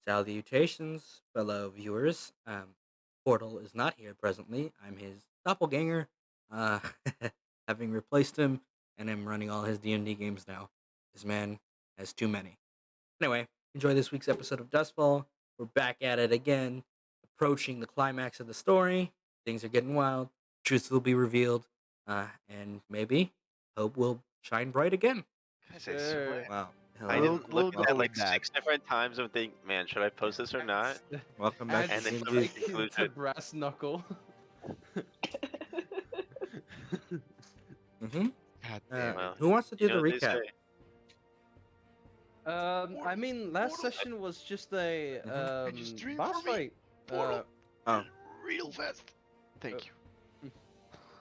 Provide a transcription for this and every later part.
Salutations, fellow viewers. Portal is not here presently. I'm his doppelganger, uh, having replaced him, and I'm running all his D&D games now. This man has too many. Anyway, enjoy this week's episode of Duskfall. We're back at it again, approaching the climax of the story. Things are getting wild. Truth will be revealed, and maybe hope will shine bright again. Guys, I swear. Wow. I Hello. didn't look We'll at go that like with that. 6 different times and think, man, should I post this or not? Welcome back And to then D&D. come to the to conclusion. brass knuckle. Mm-hmm. God damn Well, Who wants to do You know the what they recap? say. I mean, last session was just a I just dreamed boss for me. fight. Portal. Oh. Real fast. Thank you.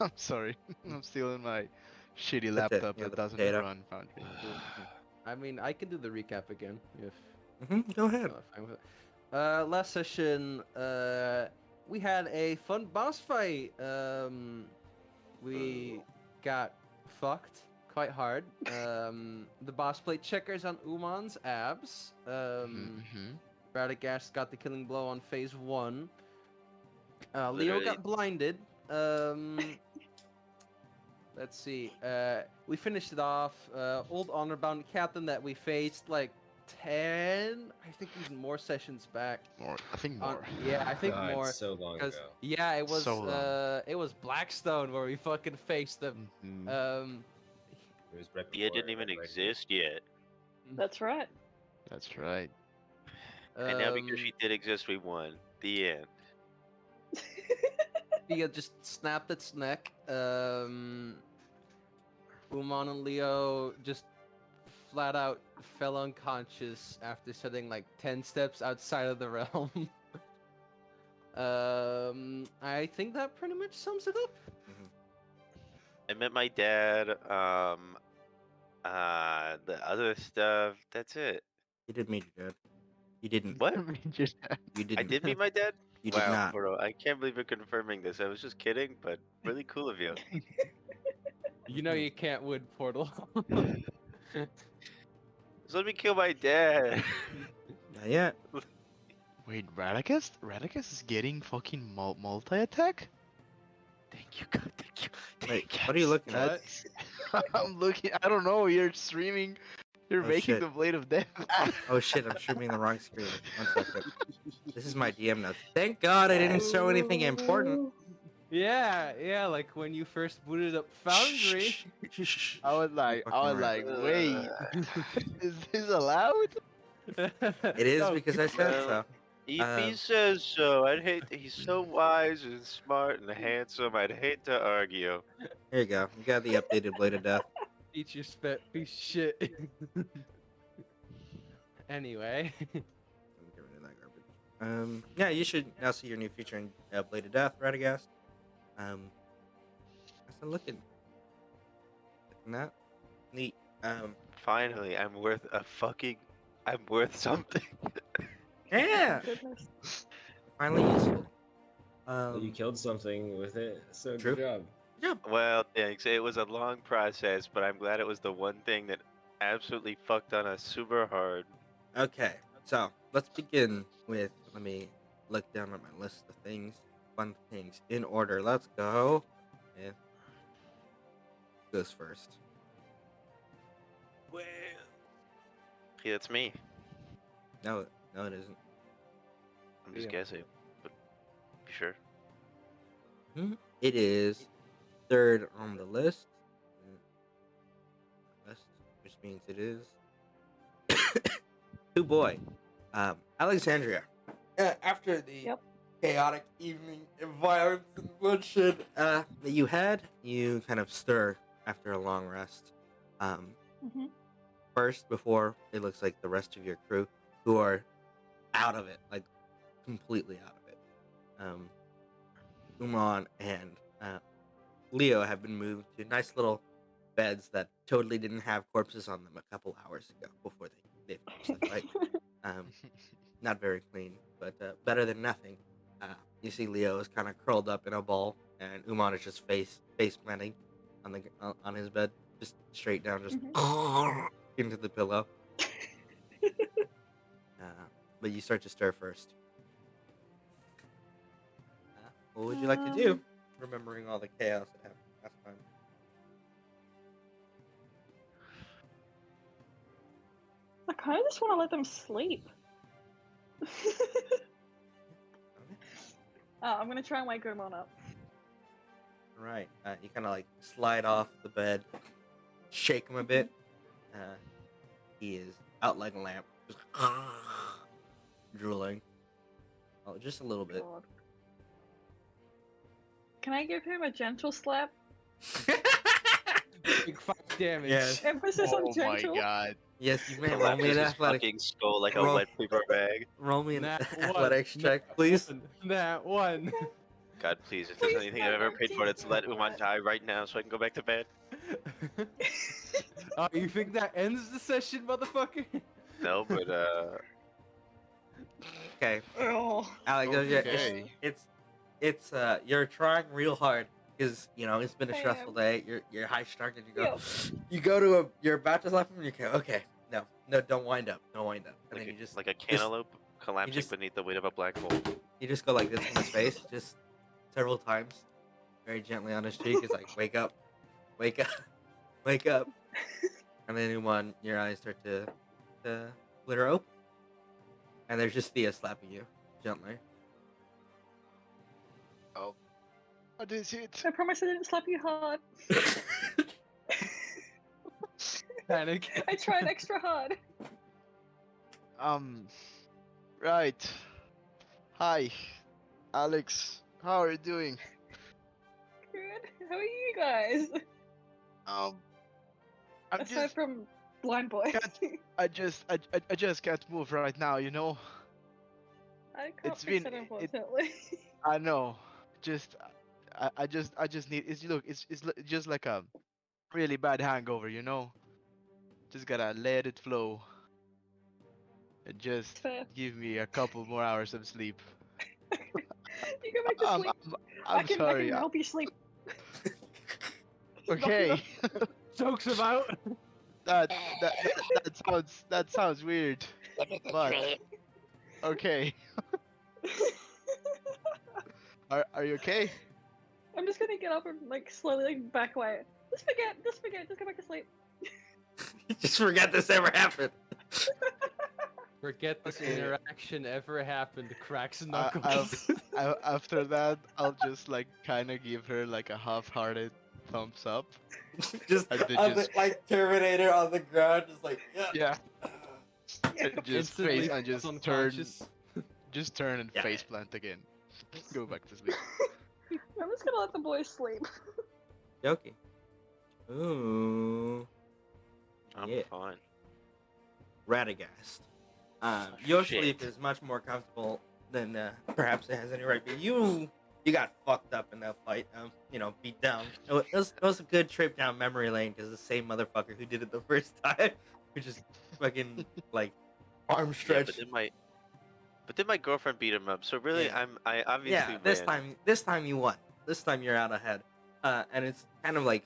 I'm sorry. I'm still in my shitty That's it. laptop Yeah, that the doesn't potato. run Foundry. I mean, I can do the recap again if Go ahead. fine with it. Last session, we had a fun boss fight. We got fucked quite hard. The boss played checkers on Umon's abs. Mm-hmm. Radagast got the killing blow on phase 1. Leo Literally. got blinded. Let's see. We finished it off. Old honor-bound captain that we faced like 10, I think even more sessions back. More. I think On- more. yeah, I think God, more. so long Because ago. yeah, it was So long. it was Blackstone where we fucking faced them. Mhm. It was right Dia before didn't even right here. exist yet. That's right. That's right. And now because she um, did exist, we won. The end. Dia just snapped its neck. Umon and Leo just flat out fell unconscious after setting like 10 steps outside of the realm. I think that pretty much sums it up. I met my dad. The other stuff. That's it. You did meet your dad. You didn't. What? Just You didn't. I did meet my dad. You did Wow, not. Porto, I can't believe you're confirming this. I was just kidding, but really cool of you. You know you can't win Portal. Just let me kill my dad. Not yet. wait. Radagast? Radagast is getting fucking multi-attack. Thank you, God. Thank you. Wait, Thank you. what are you looking at? That's. I'm looking. I don't know. You're streaming. You're Oh, making shit. the blade of death. Oh shit, I'm streaming the wrong screen. 1 second. This is my DM notes. Thank God I didn't show anything important. yeah, like when you first booted up Foundry. Shh. I was like, Fucking right. wait, is this allowed? It is because I said so. If he says so, I'd hate. He's so wise and smart and handsome. I'd hate to argue. Here you go. You got the updated Blade of Death. Eat your spit, piece of shit. Anyway. Let me get rid of that garbage. Yeah, you should now see your new feature in Blade of Death, Radagast. How's it looking? Looking that neat. Finally, I'm worth a fucking. I'm worth something. Yeah, Goodness. finally useful. You killed something with it, so True. good job. Well, thanks. It was a long process, but I'm glad it was the one thing that absolutely fucked on us super hard. Okay, so let's begin with. Let me look down at my list of things, fun things in order. Let's go. Yeah, goes first. Well, yeah, it's me. No, it isn't. I'm just Yeah. guessing, but be sure. It is third on the list. Which means it is. Oh boy, Alexandria. After the Yep. chaotic evening of violence and bloodshed that you had, you kind of stir after a long rest. Mhm. First, before it looks like the rest of your crew, who are out of it, like completely out of it. Umon and Leo have been moved to nice little beds that totally didn't have corpses on them a couple hours ago before they finished the fight. Not very clean, but better than nothing. You see Leo is kind of curled up in a ball, and Umon is just face planting on his bed, just straight down, just into the pillow. but you start to stir first. What would you like to do? Remembering all the chaos that happened last time. I kind of just want to let them sleep. I'm gonna try and wake Umon up. Right. You kind of like slide off the bed, shake him a bit. He is out like a lamp, just drooling. Oh, just a little bit. God. Can I give him a gentle slap? Big 5 damage. Yes. Emphasis on Oh my gentle. god. Yes, you may roll Collapses me an his athletic. fucking skull like a Roll- wet paper bag. Roll me an Nat athletics one. check, please. That one. God, please, if there's Please, anything I've no, ever paid for, it's let Umon die right now so I can go back to bed. Oh, you think that ends the session, motherfucker? No, but Okay, Oh. Alexandria, Okay. it's you're trying real hard because it's been a I stressful am. day. You're high strung and Yep. you go to you're about to slap him and you go, okay, no, don't wind up, and like, then a, you just like a cantaloupe collapsing just- beneath the weight of a black hole. you just go like this in his face, just several times, very gently on his cheek. It's like, wake up, wake up, wake up, and then your eyes start to glitter open, and there's just Thea slapping you gently. I didn't see it. I promise I didn't slap you hard. Panic. I tried extra hard. Right. Hi, Alex. How are you doing? Good. How are you guys? I'm Aside just, from blind boy. I just can't move right now. You know. I can't It's fix been- it, unfortunately. I know. I just need. It's just like a really bad hangover. You know. Just gotta let it flow. And just Fair. give me a couple more hours of sleep. You go back to I'm, sleep. I'm I can sorry. help you sleep. Okay. Jokes about. That sounds weird. But okay. Are you okay? I'm just gonna get up and like slowly like back away. Just forget, just go back to sleep. Just forget this ever happened. Forget this Okay. interaction ever happened. Cracks knuckles. After that, I'll just like kind of give her like a half-hearted thumbs up. Just, And then just- like Terminator on the ground, just like Yeah. Yeah. And just Instantly face and just turn unconscious. and Yeah. face plant again. Go back to sleep. I'm just gonna let the boys sleep. Jokey. Ooh, I'm Yeah. fine. Radagast. Oh, Your shit. sleep is much more comfortable than perhaps it has any right. But you got fucked up in that fight. Beat down. It was a good trip down memory lane because the same motherfucker who did it the first time, who just fucking like arm Yeah, stretch. but then my girlfriend beat him up. So really, Yeah. I obviously Yeah, this win. time you won. This time you're out ahead. And it's kind of like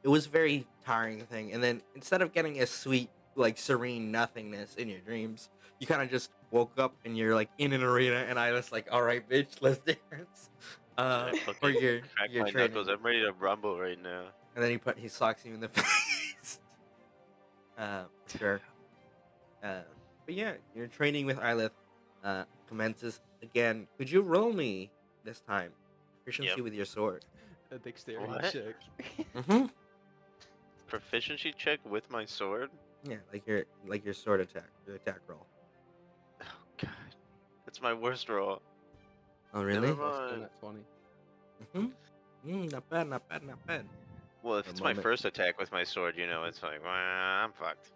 it was a very tiring thing. And then instead of getting a sweet, like serene nothingness in your dreams, you kind of just woke up and you're like in an arena, and I was like, all right, bitch, let's dance. I For fucking your crack your my training. knuckles. I'm ready to rumble right now. And then he socks you in the face. Sure. But yeah, your training with Ilith commences again. Could you roll me this time proficiency Yep. with your sword? A dexterity What? check. Mm-hmm. Proficiency check with my sword. Yeah, like your sword attack, your attack roll. Oh god, that's my worst roll. Oh really? Never Plus mind. at 20. Mm-hmm. Not bad, not bad, not bad. Well, if For a it's my moment. first attack with my sword, it's like, well, I'm fucked.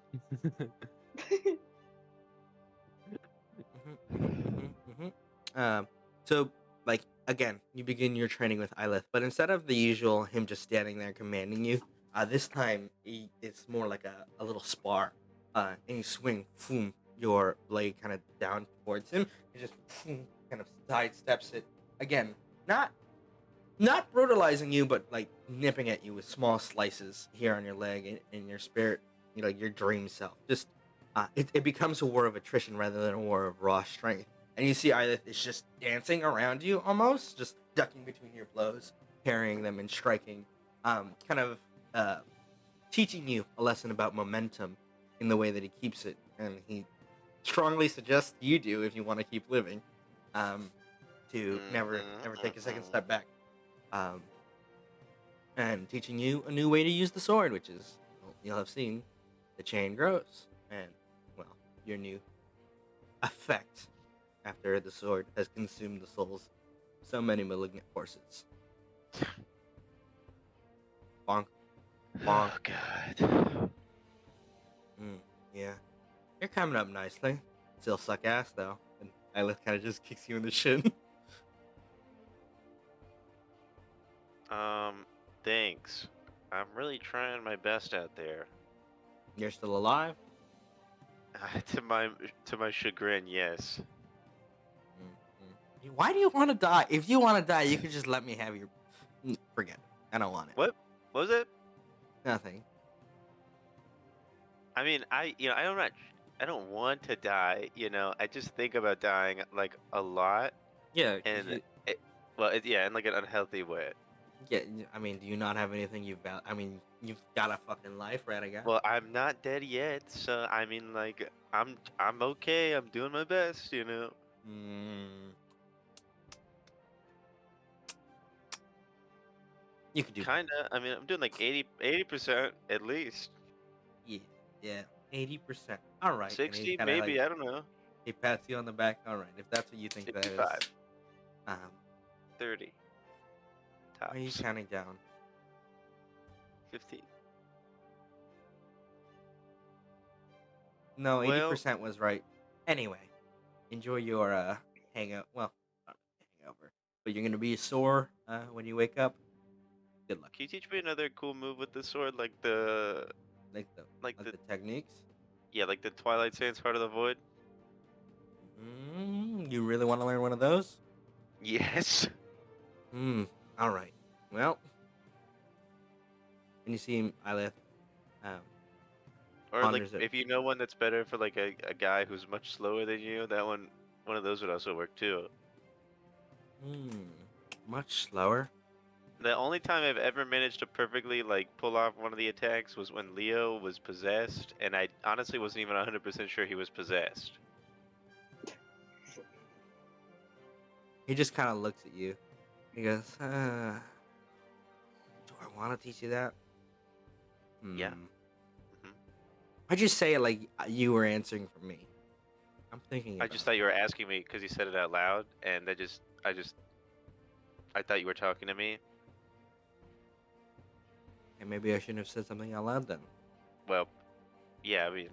So like again, you begin your training with Ilith, but instead of the usual him just standing there commanding you, this time it's more like a little spar. And you swing, boom, your blade kind of down towards him. He just kind of sidesteps it again, not brutalizing you, but like nipping at you with small slices here on your leg and in your spirit, like your dream self. Just it becomes a war of attrition rather than a war of raw strength. And you see Eilith is just dancing around you almost, just ducking between your blows, parrying them and striking, kind of teaching you a lesson about momentum in the way that he keeps it. And he strongly suggests you do if you want to keep living, to never take a second step back. And teaching you a new way to use the sword, which is, well, you'll have seen, the chain grows. And, well, your new effect after the sword has consumed the souls of so many malignant forces. Bonk. Bonk. Oh god. Yeah. You're coming up nicely. Still suck ass, though. And Eilith kind of just kicks you in the shin. Thanks. I'm really trying my best out there. You're still alive? To my chagrin, yes. Why do you want to die? If you want to die, you could just let me have your... Forget it. I don't want it. What was it? Nothing. I mean, I don't want to die. I just think about dying like a lot, Yeah. and in like an unhealthy way. Yeah, I mean, do you not have anything you've got? I mean, you've got a fucking life, Radagast. Well, I'm not dead yet, so I mean, like, I'm okay. I'm doing my best, Mm. You could do Kinda. I mean, I'm doing like 80% at least. Yeah, 80%. All right. And he 60 kinda, maybe. I don't know. he pats you on the back. All right, if that's what you think that is. 55, Um, 30, are you tops, counting down? 15. No, Well- 80% was right. Anyway, enjoy your hangout. Well, not hangover, but you're gonna be sore when you wake up. Good luck. Can you teach me another cool move with the sword, like the Like the techniques. like the Twilight Sands Heart of the Void? You really want to learn one of those? Yes. All right. Well, when you see him, Eilith, Or like ponders it. if you know one that's better for like a guy who's much slower than you, that one of those would also work too. Much slower. The only time I've ever managed to perfectly like pull off one of the attacks was when Leo was possessed, and I honestly wasn't even 100% sure he was possessed. He just kind of looks at you. He goes, "Do I want to teach you that?" Yeah. Why'd you say it like you were answering for me? I'm thinking. I just thought you were asking me because you said it out loud, and I thought you were talking to me. And maybe I shouldn't have said something out loud then. Well, yeah, I mean,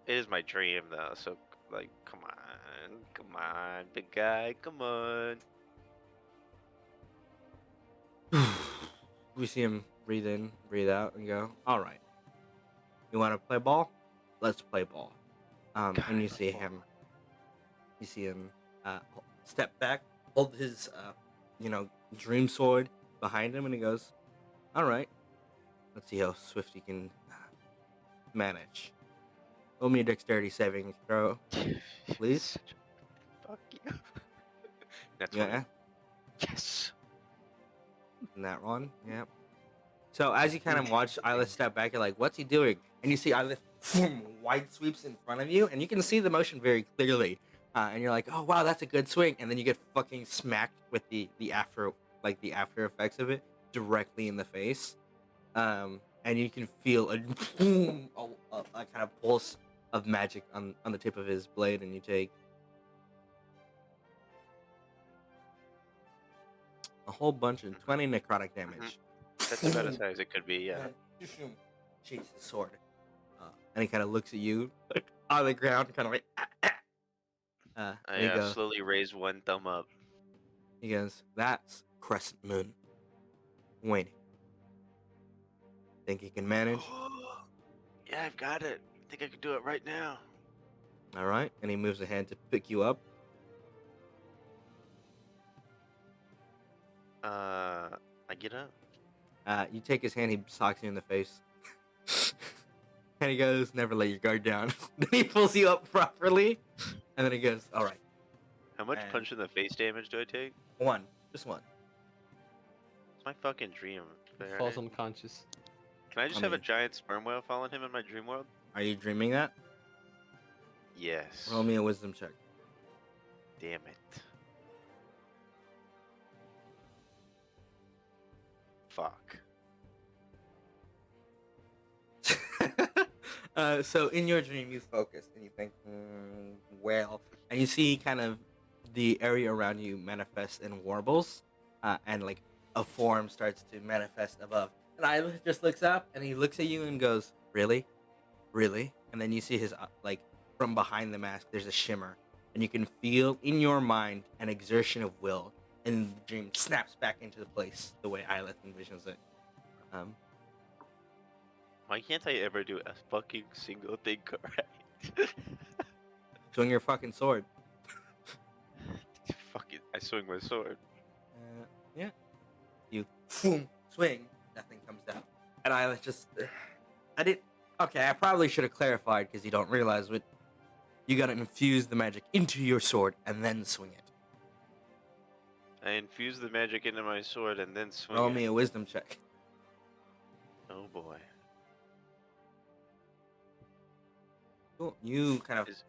it is my dream though, so like, come on, big guy, come on. We see him breathe in, breathe out, and go, "All right. You want to play ball? Let's play ball." And you see him. You see him step back, hold his, dream sword behind him, and he goes, "All right. Let's see how swift you can manage. Roll me a dexterity saving throw, please." Fuck you. That's Yeah, Yes. and that one, yeah. So as you kind of watch Eilith step back, you're like, "What's he doing?" And you see Eilith wide sweeps in front of you, and you can see the motion very clearly. And you're like, "Oh wow, that's a good swing," and then you get fucking smacked with the after effects of it directly in the face. And you can feel a kind of pulse of magic on the tip of his blade, and you take a whole bunch of 20 necrotic damage. That's about as high as it could be, yeah. And shakes his sword, and he kind of looks at you like on the ground, kind of like. And he I goes, slowly raise one thumb up. he goes, "That's Crescent Moon. Waiting. Think you can manage?" Yeah, I've got it. I think I could do it right now. All right. And he moves a hand to pick you up. I get up. You take his hand. He socks you in the face. And he goes, "Never let your guard down." Then he pulls you up properly, and then he goes, "All right, How much And- punch in the face damage do I take? one, just one." It's my fucking dream. He Faraday. falls unconscious. Can I just I have a mean- giant sperm whale following him in my dream world? Are you dreaming that? Yes. Roll me a wisdom check. Damn it. Fuck. So in your dream, you focus and you think, whale, and you see kind of the area around you manifest in warbles, and like a form starts to manifest above. And Isla just looks up and he looks at you and goes, "Really, really?" And then you see his like from behind the mask, there's a shimmer, and you can feel in your mind an exertion of will, and the dream snaps back into the place the way Isla envisions it. Why can't I ever do a fucking single thing correct? Swing your fucking sword. Fuck it. I swing my sword. Yeah. You boom, swing, nothing comes down. And I was just, I didn't. Okay, I probably should have clarified because you don't realize what. You gotta infuse the magic into your sword and then swing it. I infuse the magic into my sword and then swing Roll it. me a wisdom check. Oh boy. Cool. You kind of. Is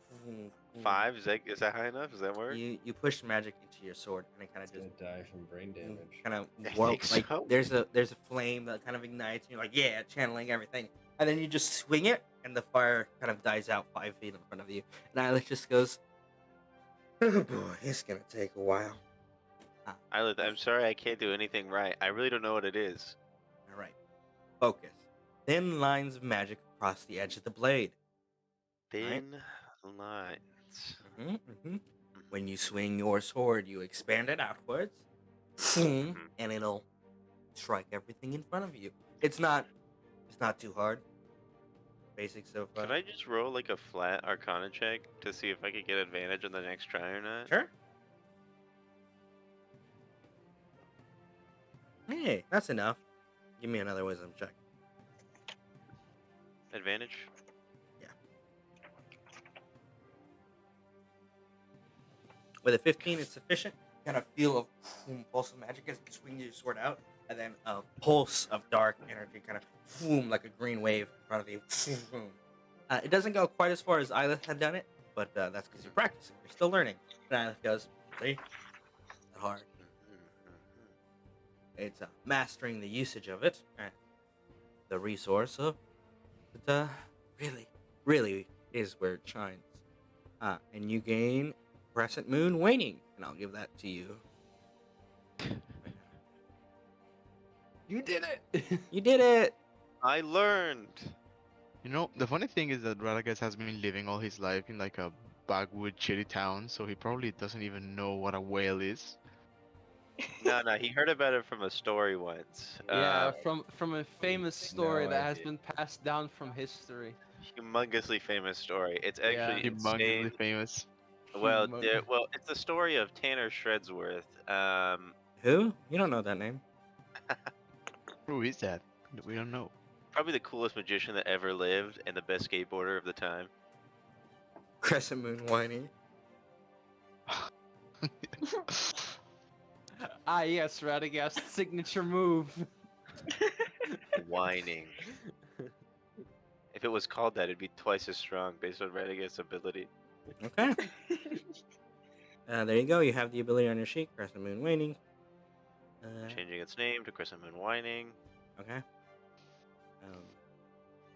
5? Is that high enough? Does that work? You push magic into your sword and it kind of He's just gonna die from brain damage. kind of I warp, think like so. there's a flame that kind of ignites and you're like, yeah, channeling everything, and then you just swing it and the fire kind of dies out 5 feet in front of you, and Alex just goes, "Oh boy, it's gonna take a while." I'm sorry I can't do anything right. I really don't know what it is. All right, focus. Thin lines of magic across the edge of the blade. Thin lines. When you swing your sword, you expand it outwards, and it'll strike everything in front of you. It's not too hard. Basics of. Can I just roll like a flat Arcana check to see if I could get advantage on the next try or not? Sure. Hey, that's enough. Give me another wisdom check. Advantage? With a 15, it's sufficient. You kind of feel a pulse of magic as you swing your sword out, and then a pulse of dark energy kind of like a green wave in front of you. It doesn't go quite as far as Isla had done it, but that's because you're practicing. You're still learning. And Isla goes, "See? Not hard." It's mastering the usage of it, and the resource of it. Really is where it shines. And you gain Crescent Moon Waning, and I'll give that to you. You did it! You did it! I learned! You know, the funny thing is that Radagast has been living all his life in like a backwood shitty town, so he probably doesn't even know what a whale is. No, he heard about it from a story once. Yeah, from a famous story No that has idea. been passed down from history. Humongously famous story. It's Yeah. actually Humongously insane. famous. Well, Humongous. it's the story of Tanner Shredsworth. Who? You don't know that name. Who is that? We don't know. Probably the coolest magician that ever lived and the best skateboarder of the time. Crescent Moon Whining. Ah, yes, Radagast's signature move. Whining. If it was called that, it'd be twice as strong based on Radagast's ability. Okay. There you go. You have the ability on your sheet. Crescent Moon Waning. Changing its name to Crescent Moon Whining. Okay.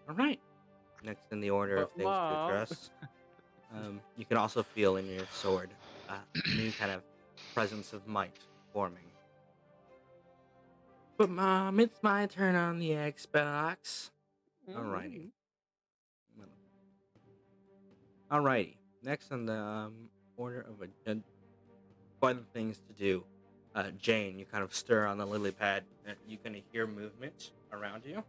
All right. Next in the order of But, things Mom. to address, you can also feel in your sword new kind of presence of might forming. But Mom, it's my turn on the Xbox. Alrighty. Alrighty. Next on the order of fun things to do, Jane, you kind of stir on the lily pad, and you can hear movement around you.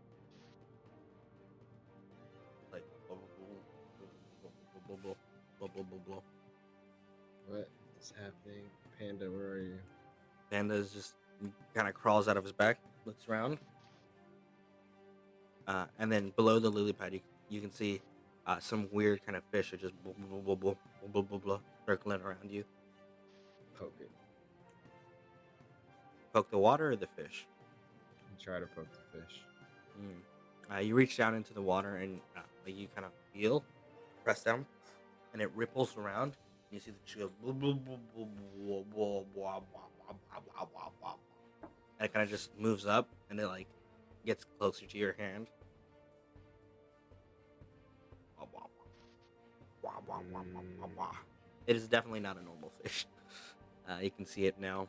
Like blah, blah, blah, blah, blah, blah, blah, blah. What is happening? Panda, where are you? Panda's just kind of crawls out of his back, looks around, and then below the lily pad, you you can see some weird kind of fish are just blah, blah, blah, blah, blah, blah, blah, blah, circling around you. Poke it. Poke the water or the fish? And try to poke the fish. You reach down into the water and you kind of feel, press down, and it ripples around. You see the fish go blah, blah, blah, blah, blah, blah, blah, blah, blah, blah, blah. And it kind of just moves up and it like gets closer to your hand. It is definitely not a normal fish. You can see it now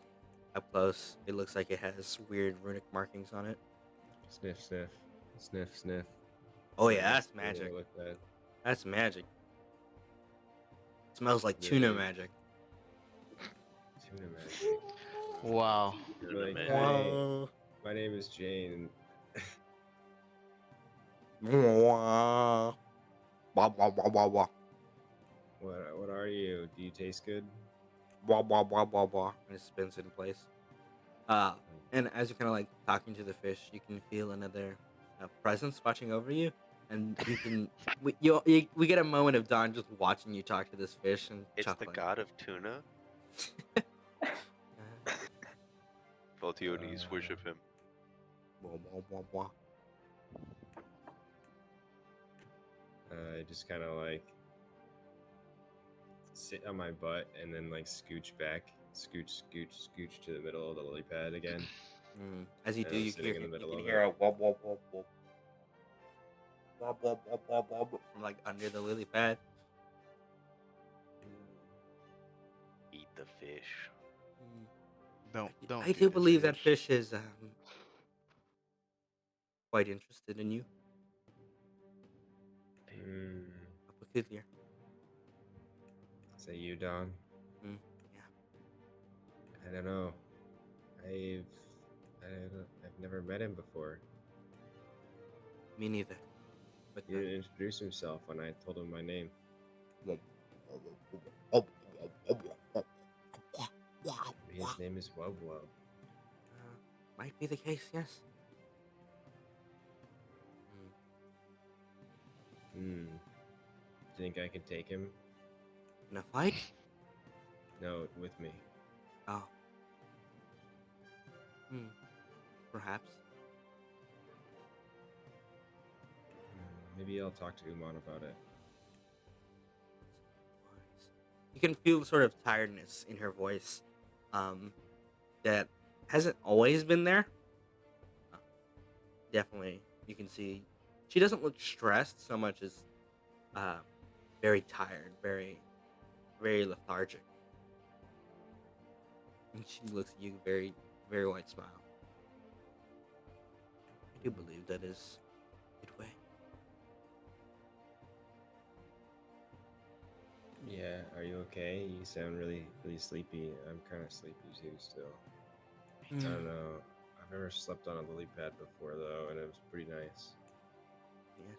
up close. It looks like it has weird runic markings on it. Sniff, sniff. Sniff, sniff. Oh yeah, that's Doesn't magic. look bad. That's magic. Smells like Really? tuna magic. Tuna magic. Wow. You're like, man. "Hey, my name is Jane. Wah, wah, wah, wah, wah. What are you? Do you taste good?" Wah, wah, wah, wah, wah. And it spins in place. And as you're kind of like talking to the fish, you can feel another presence watching over you, and you can we get a moment of Don just watching you talk to this fish and It's chuckling. the god of tuna. Faltiones worship him. Wah, wah, wah, wah. I just kind of like sit on my butt and then like scooch back, scooch to the middle of the lily pad again. As you And do, I'm you sitting can in the middle of hear it. a wah, wah, wah, wah. Wah, wah, wah, wah, wah, wah, from like under the lily pad. Eat the fish. Don't. I do believe that fish is quite interested in you. Mm, Peculiar. is that you, Don? Yeah. I don't know. I've never met him before. Me neither. But He didn't introduce himself when I told him my name. His name is Wub Wub. Might be the case, yes. Hmm. Do you think I can take him? In a fight? No, with me. Oh. Perhaps. Maybe I'll talk to Umon about it. You can feel sort of tiredness in her voice. That hasn't always been there. Definitely, you can see she doesn't look stressed so much as very tired, very, very lethargic. And she looks at you very, very white smile. I do believe that is a good way. Yeah, are you okay? You sound really, really sleepy. I'm kind of sleepy too still. I don't know. I've never slept on a lily pad before though, and it was pretty nice. Yes.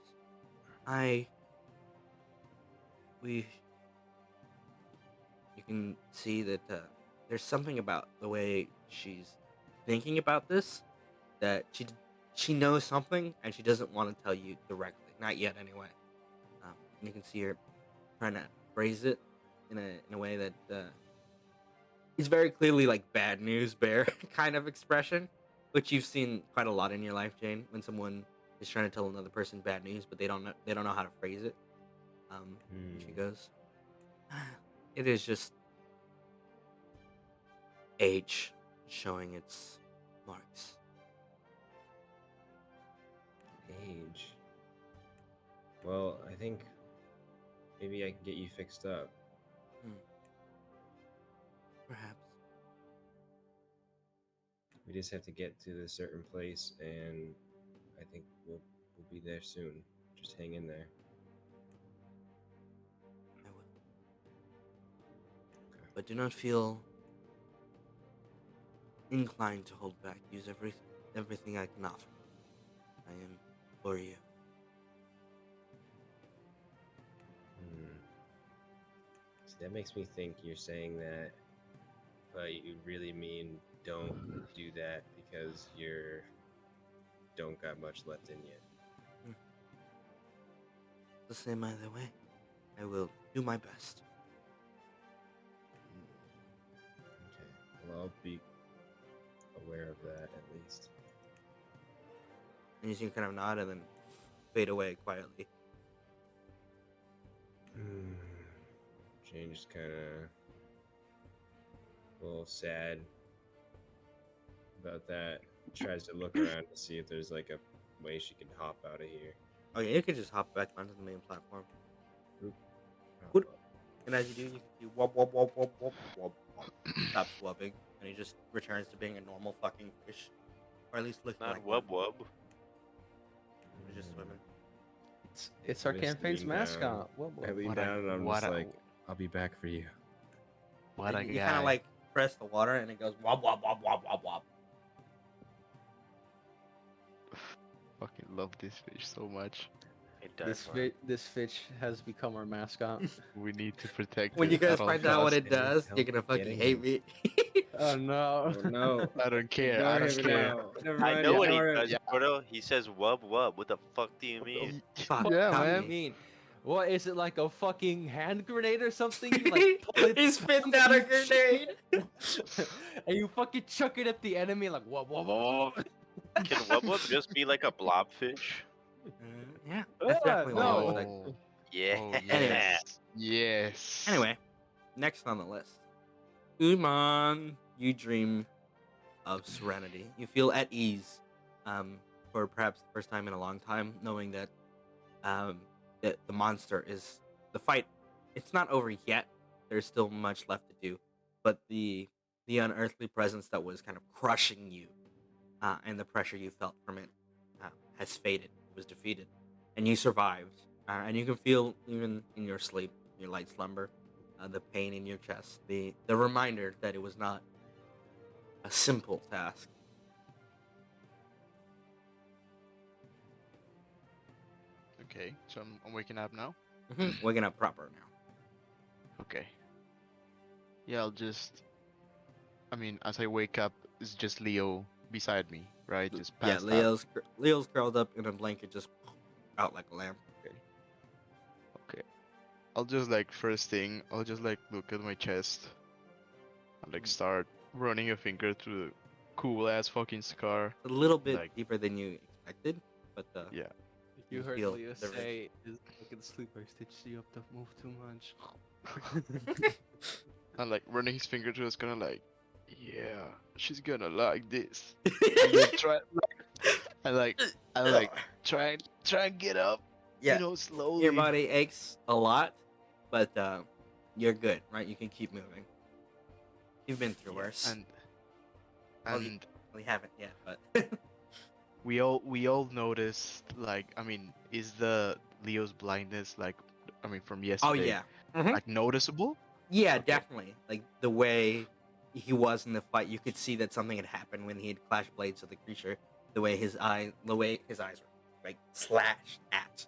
You can see that there's something about the way she's thinking about this that she knows something and she doesn't want to tell you directly, not yet anyway. You can see her trying to phrase it in a way that is very clearly like bad news bear kind of expression, which you've seen quite a lot in your life, Jane, when someone is trying to tell another person bad news but they don't know how to phrase it. She goes, it is just age showing its marks. Age. Well, I think maybe I can get you fixed up. Perhaps. We just have to get to this certain place, and I think we'll be there soon. Just hang in there. I will. But do not feel inclined to hold back. Use everything I can offer. I am for you. See, that makes me think you're saying that, but you really mean don't do that because you don't got much left in you. the same either way. I will do my best. Okay. Well, I'll be aware of that at least. And you see him kind of nod and then fade away quietly. Jane just kind of a little sad about that. Tries to look around to see if there's like a way she can hop out of here. Oh yeah, you can just hop back onto the main platform. Hop Good. up. And as you do, you can see wub wub wub wub wub wub wub. Stops wubbing, and he just returns to being a normal fucking fish, or at least looking Not like wub one. wub. He's just swimming. It's our I just campaign's lean down. mascot. Whoa, I whoa. lean What a- down and I'm what just a- like, I'll be back for you. What a you guy. kind of like press the water, and it goes wub wub wub wub wub wub. Fucking love this fish so much. It does. This fish has become our mascot. We need to protect When it you guys at all find out what costs. it does, you're Help gonna fucking getting hate him. me. Oh no. Oh no. I don't care. Ignore I him don't care. now. Never I mind, know what he ignore him. does, Porto. He says wub wub. What the fuck do you mean? Fuck, Yeah, got What do man. you mean? What is it, like a fucking hand grenade or something? You like pull it He spitting out a grenade. and you fucking chuck it at the enemy like whoa whoa whoa. Can wub wub just be like a blobfish? Yeah, that's definitely what it no. looks like. Oh, Yeah. oh, Anyway. yes. Yes. Anyway, next on the list, Umon. You dream of serenity. You feel at ease, for perhaps the first time in a long time, knowing that, that the monster is the fight. It's not over yet. There's still much left to do, but the unearthly presence that was kind of crushing you, and the pressure you felt from it, has faded. It was defeated, and you survived. And you can feel even in your sleep, your light slumber, the pain in your chest, the reminder that it was not a simple task. Okay, so I'm waking up now. Waking up proper now. Okay. Yeah, I'll just. I mean, as I wake up, it's just Leo beside me, right? Just Yeah, passed out. Leo's curled up in a blanket, just out like a lamb. Okay. I'll just like first thing, I'll just like look at my chest. And like start running a finger through the cool ass fucking scar. A little bit Like- deeper than you expected, but Yeah. You You heard feel Leo the ridge. say, "Is fucking sleeper stitched you up? Don't move too much." And like running his finger through, it's kind of like, yeah, she's gonna like this. And then try, I like try and get up. Yeah, You know, slowly. your body aches a lot, but you're good, right? You can keep moving. You've been through worse. And Well, you- and We haven't yet, but we all noticed, like, I mean, is the Leo's blindness like, I mean, from oh yesterday, yeah, like noticeable? yeah, Okay. definitely. Like the way he was in the fight, you could see that something had happened when he had clashed blades with the creature. The way his eyes were like slashed at,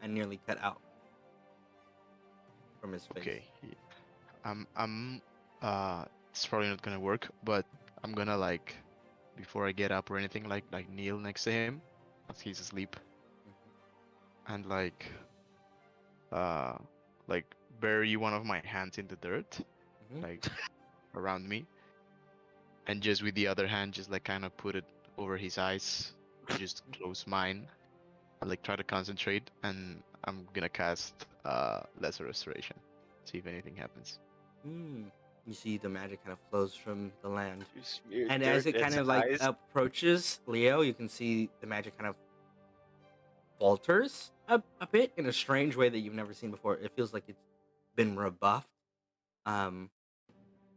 and nearly cut out from his face. Okay. It's probably not gonna work, but I'm gonna like, before I get up or anything, like kneel next to him, as he's asleep, and like bury one of my hands in the dirt, Mhm. like around me, and just with the other hand, just like kind of put it over his eyes, just close mine, and like try to concentrate, and I'm gonna cast Lesser Restoration, see if anything happens. You see the magic kind of flows from the land. You smeared And as dirt it in kind his of like eyes. approaches Leo, you can see the magic kind of falters a bit in a strange way that you've never seen before. It feels like it's been rebuffed. And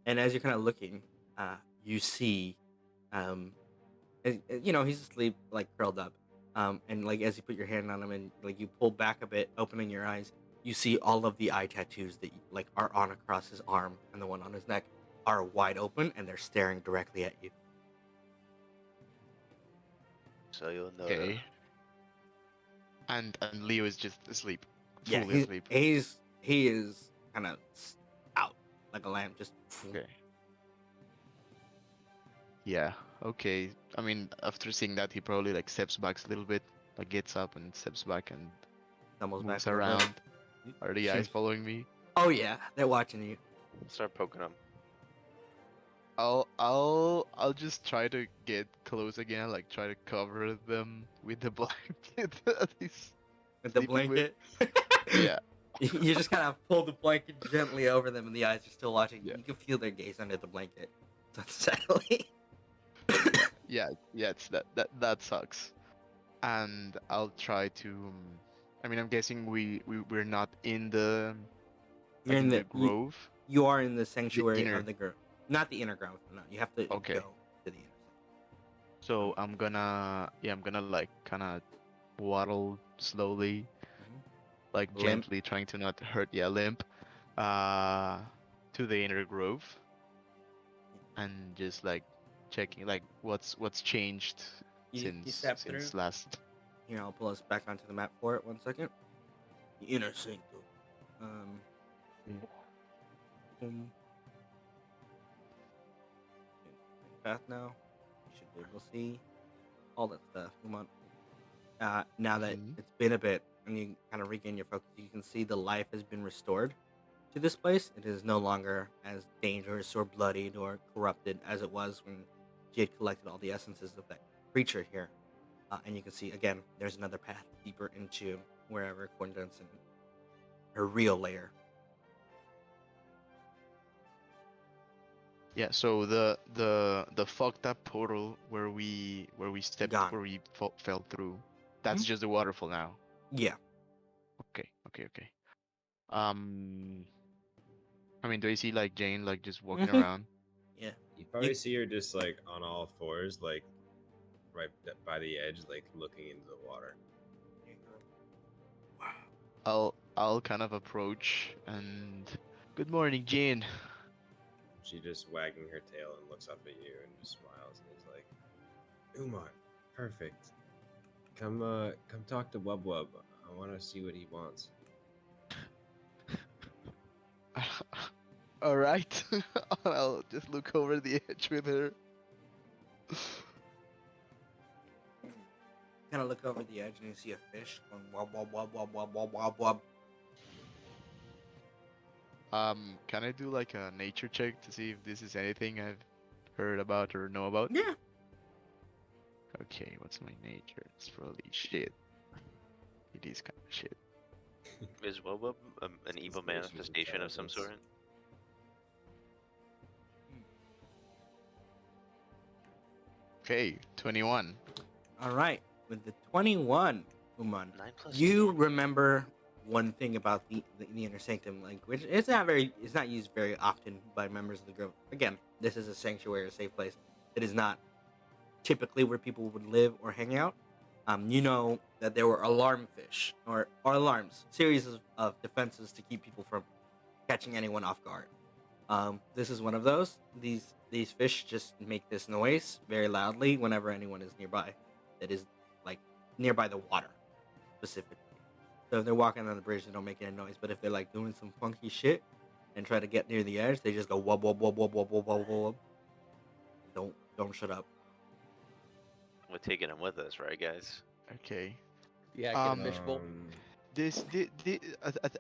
as you're kind of looking, you see, you know, he's asleep, like curled up. And like as you put your hand on him and like you pull back a bit, opening your eyes, you see all of the eye tattoos that like are on across his arm and the one on his neck are wide open and they're staring directly at you. So you'll know. Okay. And Leo is just asleep. Yeah, Fully asleep. he is kind of out like a lamb, just Okay. Yeah, okay. I mean, after seeing that, he probably like steps back a little bit, like gets up and steps back and Stumbles back moves a little bit. around. Are the guys following me? Oh yeah, they're watching you. Start poking them. I'll just try to get close again, like try to cover them with the blanket that he's With the sleeping with. blanket. Yeah. You just kind of pull the blanket gently over them, and the eyes are still watching. Yeah. You can feel their gaze under the blanket. It's unsettling. Yeah, it's that sucks. And I'll try to. I mean, I'm guessing we're not in the You're like in in the the grove. you are in the sanctuary inner. of the girl, not the inner ground. No, you have to Okay. go to the inner. So I'm gonna like kind of waddle slowly, like Limp. gently, trying to not hurt. Yeah, limp. To the inner grove, and just like checking like what's changed You step through. since last. Here, I'll pull us back onto the map for it. 1 second. The inner sanctum. Boom. Path now. You should be able to see all that stuff. Come on. Now that Mhm. it's been a bit and you kind of regain your focus, you can see the life has been restored to this place. It is no longer as dangerous or bloodied or corrupted as it was when she had collected all the essences of that creature here. And you can see again, there's another path deeper into wherever Quindence and her real lair. Yeah. So the fucked up portal where we stepped Gone. where we fell through. That's Mhm. just the waterfall now. Yeah. Okay. I mean, do I see like Jane like just walking Mhm. around? Yeah. You probably see her just like on all fours, like right by the edge, like looking into the water. I'll kind of approach and good morning, Jane. She just wagging her tail and looks up at you and just smiles and is like, Umon, perfect. Come talk to Wub Wub. I want to see what he wants. All right. I'll just look over the edge with her. Kind of look over the edge and you see a fish going wob wob wob wob wob wob wob wob. Can I do like a nature check to see if this is anything I've heard about or know about? Yeah. Okay, what's my nature? It's probably shit. It is kind of shit. Is Wobub an evil Spatial manifestation of some sort? intelligence. Okay, 21. All right. With the 21, Umon, 9 plus you remember one thing about the inner sanctum language. It's not used very often by members of the group. Again, this is a sanctuary, a safe place. It is not typically where people would live or hang out. You know that there were alarm fish or alarms, series of defenses to keep people from catching anyone off guard. This is one of those. These fish just make this noise very loudly whenever anyone is nearby. That is like nearby the water, specifically. So if they're walking on the bridge, they don't make any noise. But if they're like doing some funky shit and try to get near the edge, they just go wub wub wub wub wub wub wub wub. Don't shut up. We're taking him with us, right, guys? Okay. Yeah, get a fishbowl.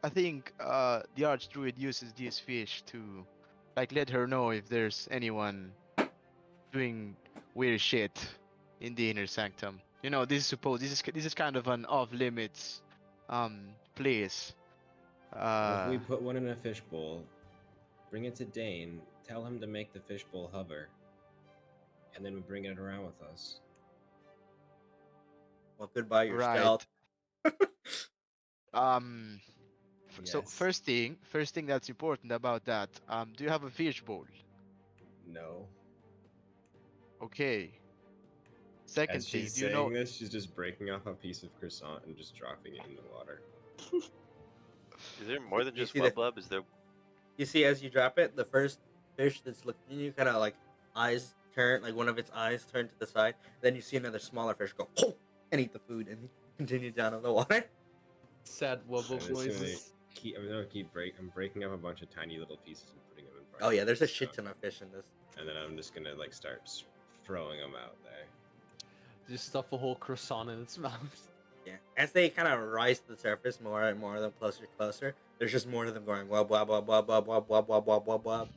I think the Archdruid uses these fish to like let her know if there's anyone doing weird shit in the inner sanctum. You know, this is kind of an off limits place. If we put one in a fishbowl, bring it to Dane, tell him to make the fishbowl hover, and then we bring it around with us. Well, goodbye your Right. stealth. So Yes. first thing that's important about that. Do you have a fishbowl? No. Okay. Second As thing, she's do you saying know? this, she's just breaking off a piece of croissant and just dropping it in the water. Is there more than You just see the- Wub? Is there? You see, as you drop it, the first fish that's looking at you kind of like eyes turn, like one of its eyes turn to the side. Then you see another smaller fish go and eat the food and continue down in the water. Sad I'm wobble just gonna noises. I'm breaking up a bunch of tiny little pieces and putting them in front. Oh of yeah, me, there's a so- shit ton of fish in this. And then I'm just gonna like start throwing them out there. Just stuff a whole croissant in its mouth. Yeah. As they kind of rise to the surface, more and more of them closer. There's just more of them going wub wub wub wub wub wub wub wub wub wub wub.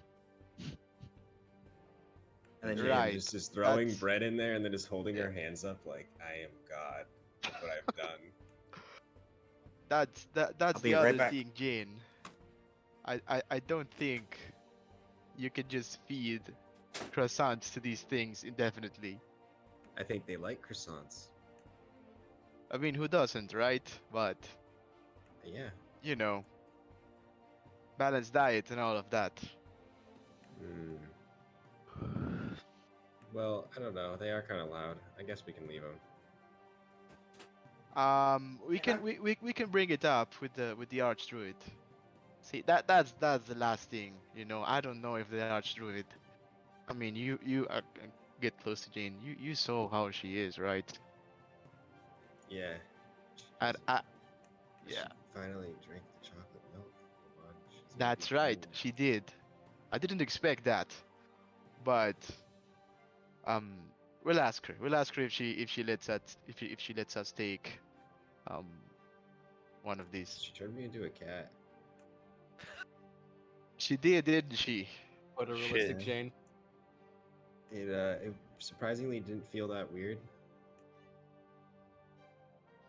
And then Jane you Right. just throwing That's- bread in there and then just holding Yeah. her hands up like, I am God. Look what I've done. That's be the right other back. thing, Jane. I don't think you can just feed croissants to these things indefinitely. I think they like croissants. I mean, who doesn't, right? But Yeah. you know, balanced diet and all of that. Hmm. Well, I don't know. They are kind of loud. I guess we can leave them. We can bring it up with the archdruid. See, that's the last thing. You know, I don't know if the archdruid. I mean, you get close to Jane. You saw how she is, right? Yeah. And She yeah, finally drank the chocolate milk. Come on, she's gonna that's be right. cool. She did. I didn't expect that, but we'll ask her. We'll ask her if she lets us if she lets us take um one of these. She turned me into a cat. She did, didn't she? What a realistic Shit. Jane. It surprisingly didn't feel that weird.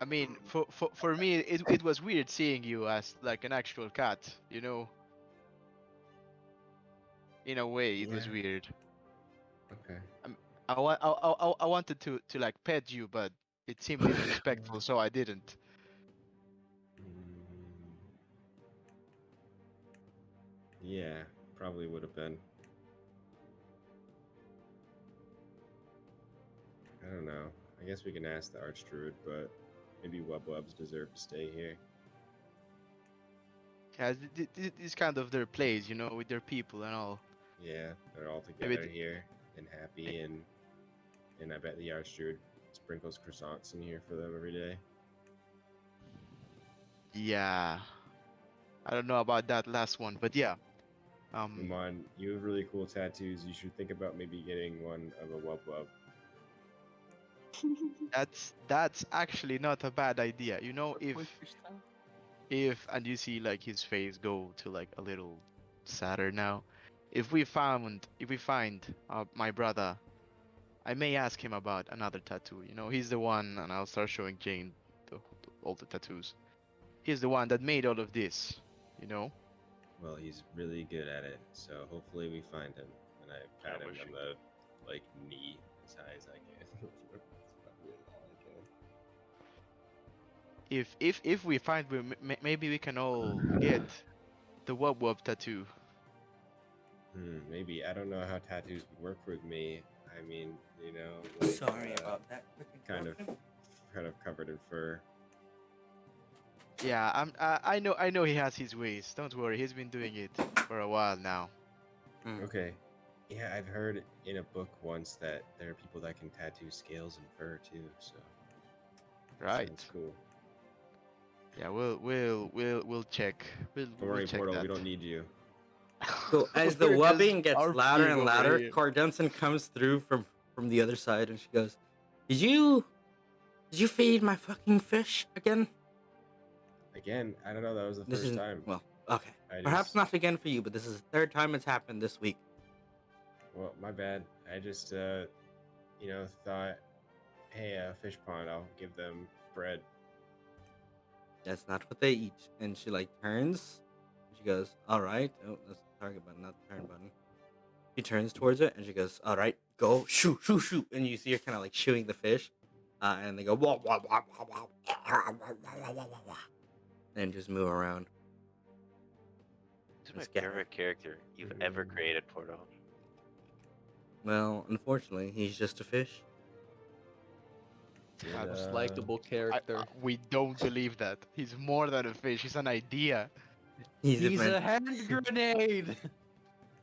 I mean, for me, it was weird seeing you as like an actual cat. You know, in a way, it was Yeah. weird. Okay. I wanted to like pet you, but it seemed disrespectful, so I didn't. Mm, yeah, probably would have been. I don't know. I guess we can ask the Archdruid, but maybe Wubwubs deserve to stay here. Yeah, this kind of their place, you know, with their people and all. Yeah, they're all Maybe together here and happy, and I bet the Archdruid sprinkles croissants in here for them every day. Yeah, I don't know about that last one, but yeah. Umon, you have really cool tattoos. You should think about maybe getting one of a Wubwub. That's actually not a bad idea. You know, if and you see like his face go to like a little sadder now. If we find my brother, I may ask him about another tattoo. You know, he's the one, and I'll start showing Jane all the tattoos. He's the one that made all of this. You know. Well, he's really good at it, so hopefully we find him. And I pat him wish on we the like knee as high as I can. That's probably all I can. If we find, maybe we can all get the wub wub tattoo. Maybe. I don't know how tattoos would work with me. I mean, you know, like, Sorry about that. kind of covered in fur. Yeah, I know he has his ways. Don't worry, he's been doing it for a while now. Okay. Yeah, I've heard in a book once that there are people that can tattoo scales and fur too. So Right. sounds cool. Yeah, we'll check. Don't We'll worry, check Portal. that. We don't need you. So as the We're just wubbing gets louder RPing and over louder, here. Cordunson comes through from the other side, and she goes, Did you feed my fucking fish again?" Again, I don't know. That was the This first is time. well, okay. I Perhaps just- not again for you, but this is the third time it's happened this week. Well, my bad. I just, thought, hey, fish pond, I'll give them bread. That's not what they eat. And she like turns. She goes, "All right." Oh, that's the target button, not the turn button. She turns towards it and she goes, "All right, go shoot, shoot, shoot." And you see her kind of like shooing the fish, and they go wah, wah, wah, wah, wah, wah, wah, wah, wah, and just move around. This is my Let's get it. favorite character you've ever created, Portal. Well, unfortunately, he's just a fish. Did, Most likable character. We don't believe that. He's more than a fish. He's an idea. He's, He's a a hand grenade.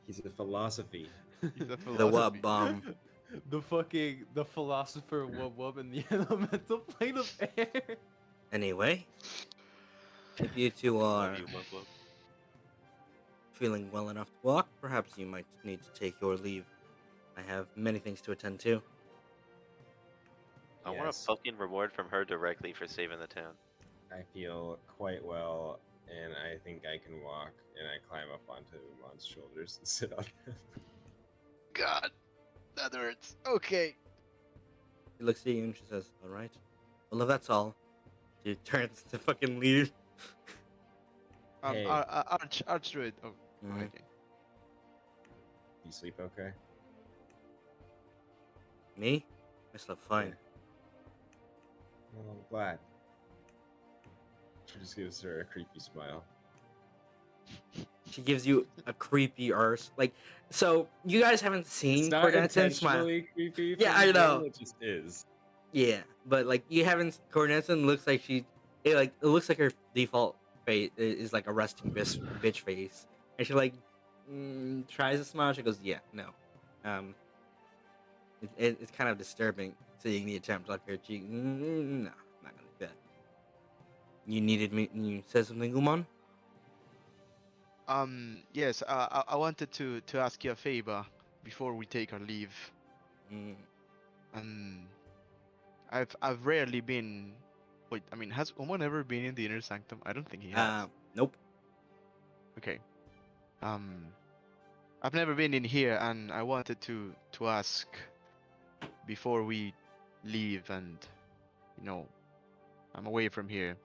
He's a philosophy. He's a the philosophy. wub bomb. The philosopher wub wub in the elemental plane of air. Anyway, if you two are Love you, Wub Wub. feeling well enough to walk, perhaps you might need to take your leave. I have many things to attend to. I want a Yes. fucking reward from her directly for saving the town. I feel quite well, and I think I can walk, and I climb up onto Umon's shoulders and sit on him. God, that hurts. Okay. She looks at you and she says, "All right. Well, if that's all," she turns to fucking leave. Hey. Archdruid. Oh, go Mhm. ahead, Jane. You sleep okay? Me? I slept fine. Well, I'm glad. She just gives her a creepy smile. She gives you a creepy arse. Like, so you guys haven't It's seen not Cornetson smile. intentionally creepy. Yeah, from I the know. game, It just is. Yeah, but like you haven't. Cornetson looks like it looks like her default face is like a resting bitch face, and she like tries to smile. She goes, "Yeah, no." It's kind of disturbing seeing the attempt like her cheek. No, I'm not gonna do that. You needed me. You said something, Umon? Yes. I wanted to ask you a favor before we take our leave. Mm, I've rarely been. Wait, I mean, has Umon ever been in the inner sanctum? I don't think he has. nope. Okay. Um, I've never been in here, and I wanted to ask before we leave, and you know, I'm away from here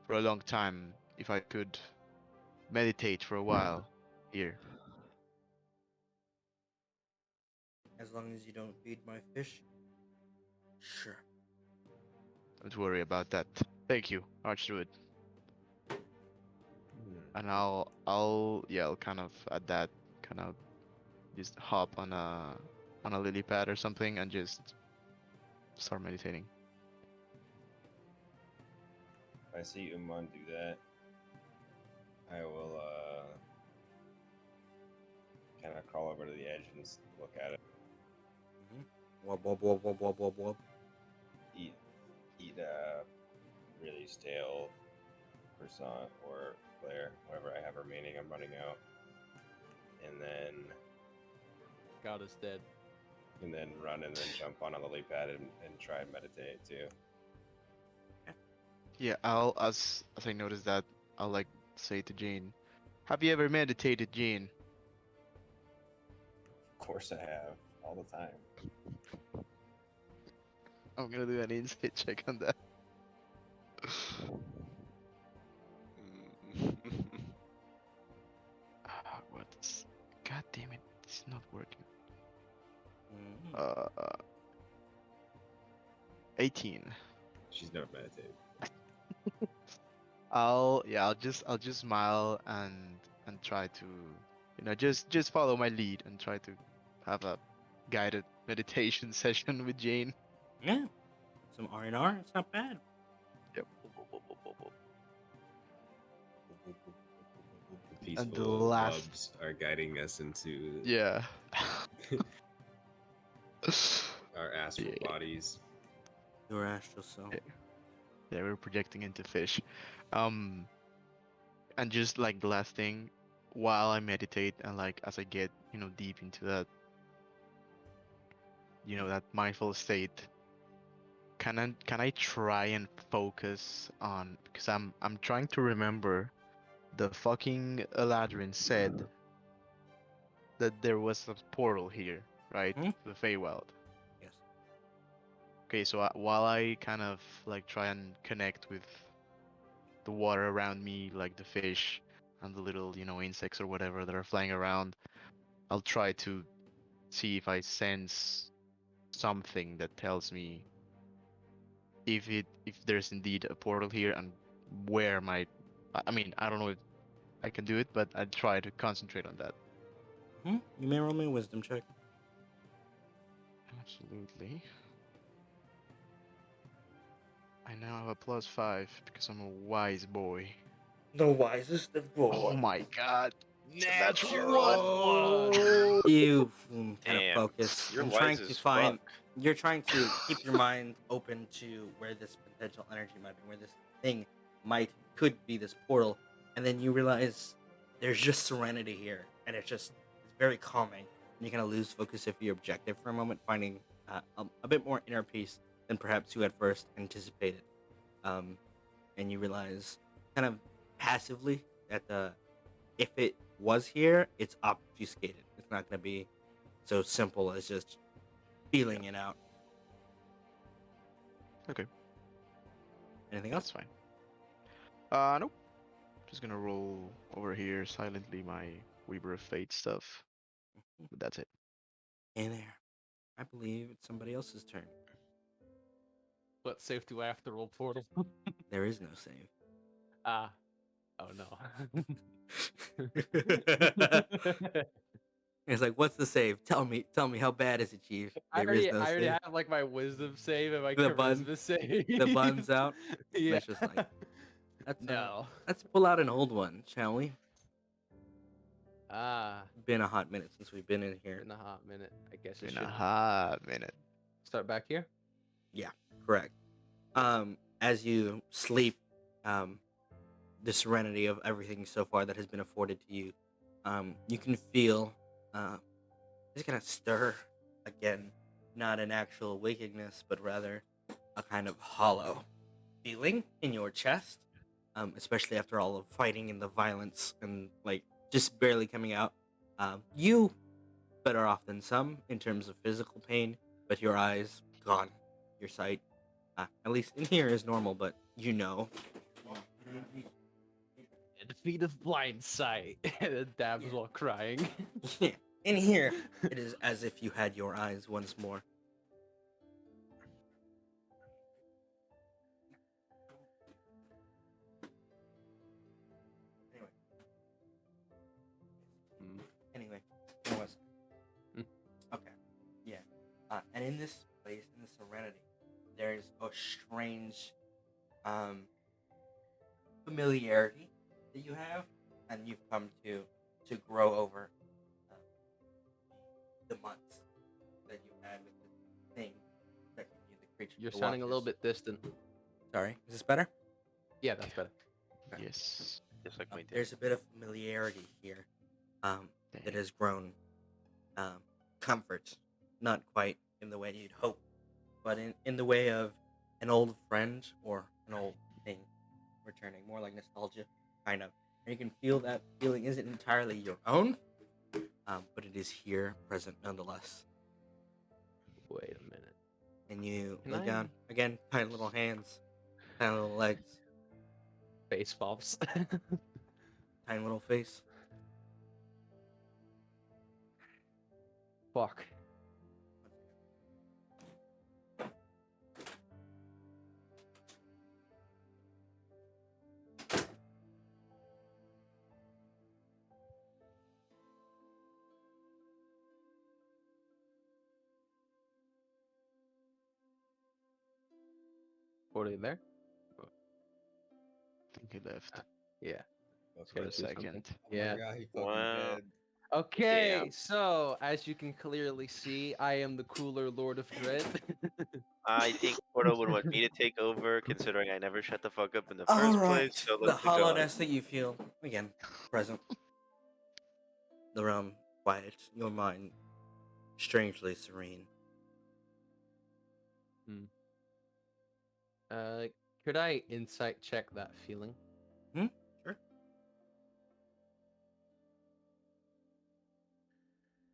for a long time. If I could meditate for a while here. As long as you don't feed my fish. Sure. Don't worry about that. Thank you, Archdruid. And I'll kind of at that kind of just hop on a lily pad or something and just start meditating. If I see Umon do that, I will kind of crawl over to the edge and look at it. Wub wub wub wub wub wub wub. Eat a really stale croissant or Claire, whatever I have remaining. I'm running out, and then God is dead. run and then jump on a lily pad and try and meditate too. Yeah, I'll as I notice that, I'll like say to Jane, "Have you ever meditated, Jane?" Of course I have, all the time. I'm gonna do an insight check on that. What's? God damn it! It's not working. 18. She's never meditated. I'll just smile and try to, just follow my lead and try to have a guided meditation session with Jane. Yeah. Some R&R. It's not bad. Yep. The peaceful And the last- loves are guiding us into Yeah. our astral Yeah. bodies. Your astral self. Yeah. Yeah, we're projecting into fish. And just like the last thing, while I meditate and like as I get, deep into that, that mindful state, can I try and focus on, because I'm trying to remember the fucking Eladrin said that there was a portal here, right? Mhm. To the Feywild. Yes. Okay, so while I kind of like try and connect with the water around me, like the fish and the little, insects or whatever that are flying around, I'll try to see if I sense something that tells me if there's indeed a portal here and where I mean, I don't know if I can do it, but I'd try to concentrate on that. You may roll me a wisdom check. Absolutely. I now have a +5 because I'm a wise boy. The wisest of Oh boys. my god. Natural. You kind of Damn, focus. you're and wise trying as to find. fuck. You're trying to keep your mind open to where this potential energy might be, where this thing could be this portal, and then you realize there's just serenity here, and it's very calming. And you kind of lose focus of your objective for a moment, finding a bit more inner peace than perhaps you at first anticipated. And you realize, kind of passively, that if it was here, it's obfuscated. It's not going to be so simple as just feeling it out. Okay. Anything That's else? fine. Nope. Just gonna roll over here silently my Weaver of Fate stuff. But that's it. In there. I believe it's somebody else's turn. What save do I have to roll portal? There is no save. Ah. Oh no. It's like, what's the save? Tell me how bad is it, Chief? There is no I already save. have like my wisdom save and my The bun- charisma save. The bun's out. Yeah. It's just like, No. let's pull out an old one, shall we? Ah, Been a hot minute since we've been in here. in a hot minute. I guess I In should a hot minute. start back here. Yeah, correct. As you sleep, the serenity of everything so far that has been afforded to you, you can feel, it's gonna stir again, not an actual wakiness, but rather a kind of hollow feeling in your chest, especially after all of fighting and the violence and like just barely coming out. You better off than some in terms of physical pain, but your eyes gone, your sight, at least in here, is normal, but you know. Defeat of blind sight. Dabs while crying. Yeah, in here, it is as if you had your eyes once more. Anyway, where was I? Mm. Okay, yeah. And in this place, in the serenity, there's a strange familiarity that you have, and you've come to grow over uh, the months that you had with the thing that gave you the creature. You're the sounding a little Watchers. bit distant. Sorry, is this better? Yeah, that's better. Okay. Yes. Just like my dad. There's a bit of familiarity here that Dang. has grown comfort, not quite in the way you'd hope, but in the way of an old friend or an old thing returning, more like nostalgia, kind of. And you can feel that feeling isn't entirely your own, but it is here, present nonetheless. Wait a minute. And you Can look I- down, again, tiny little hands, tiny little legs, Face pops. tiny little face. Fuck. What are you there? I think he left. Yeah. For gotta a do something. second. Yeah. God, he fucking Wow. dead. Okay, Damn. so as you can clearly see, I am the cooler Lord of Dread. I think Porto would want me to take over, considering I never shut the fuck up in the All first right, place. So the let's go. hollowness that you feel again, present. The realm quiet, your mind strangely serene. Could I insight check that feeling? Sure.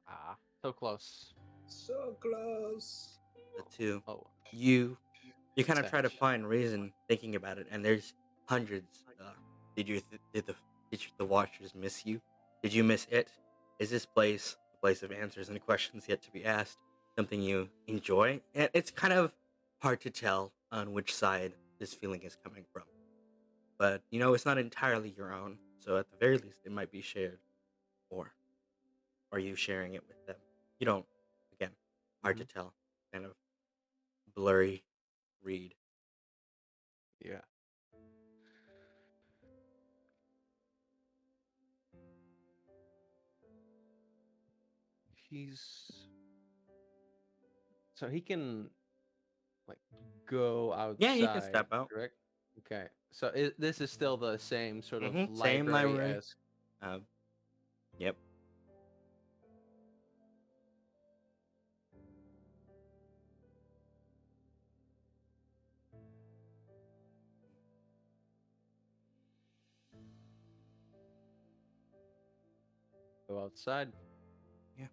Ah, so close. So close. The two, Oh, you kind of try to Satch. find reason thinking about it, and there's hundreds. Did the Watchers miss you? Did you miss it? Is this place a place of answers and questions yet to be asked? Something you enjoy? And it's kind of hard to tell on which side this feeling is coming from. But you know, it's not entirely your own. So at the very least, it might be shared. Or are you sharing it with them? You don't. Again, hard to tell. Kind of blurry read. yeah. He's so he can like go outside. Yeah, he can step out. Correct. Okay, so this is still the same sort of Mhm, same library. as Yep. Go outside. Yeah.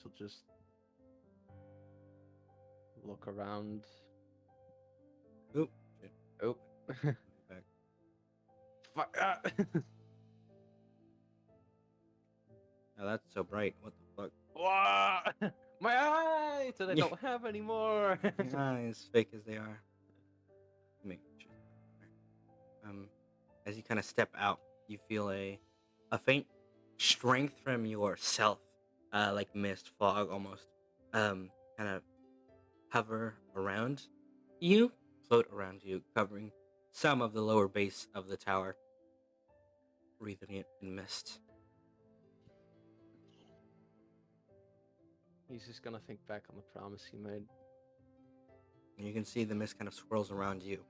So just look around. Oop. Shit. Oh. Back. Fuck. Ah. Oh, that's so bright. What the fuck? Wah! My eyes that I don't have anymore. Your eyes, fake as they are. Make sure. As you kind of step out, you feel a faint strength from yourself, like mist, fog, almost, kind of hover around you, float around you, covering some of the lower base of the tower, wreathing it in mist. He's just gonna think back on the promise he made. And you can see the mist kind of swirls around you.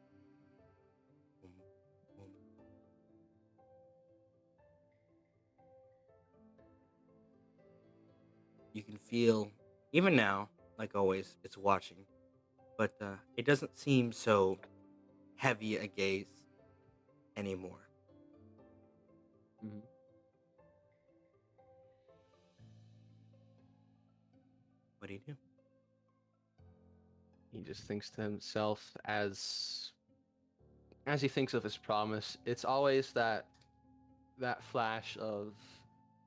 You can feel, even now, like always, it's watching, but it doesn't seem so heavy a gaze anymore. Mm-hmm. What do you do? He just thinks to himself as he thinks of his promise. It's always that flash of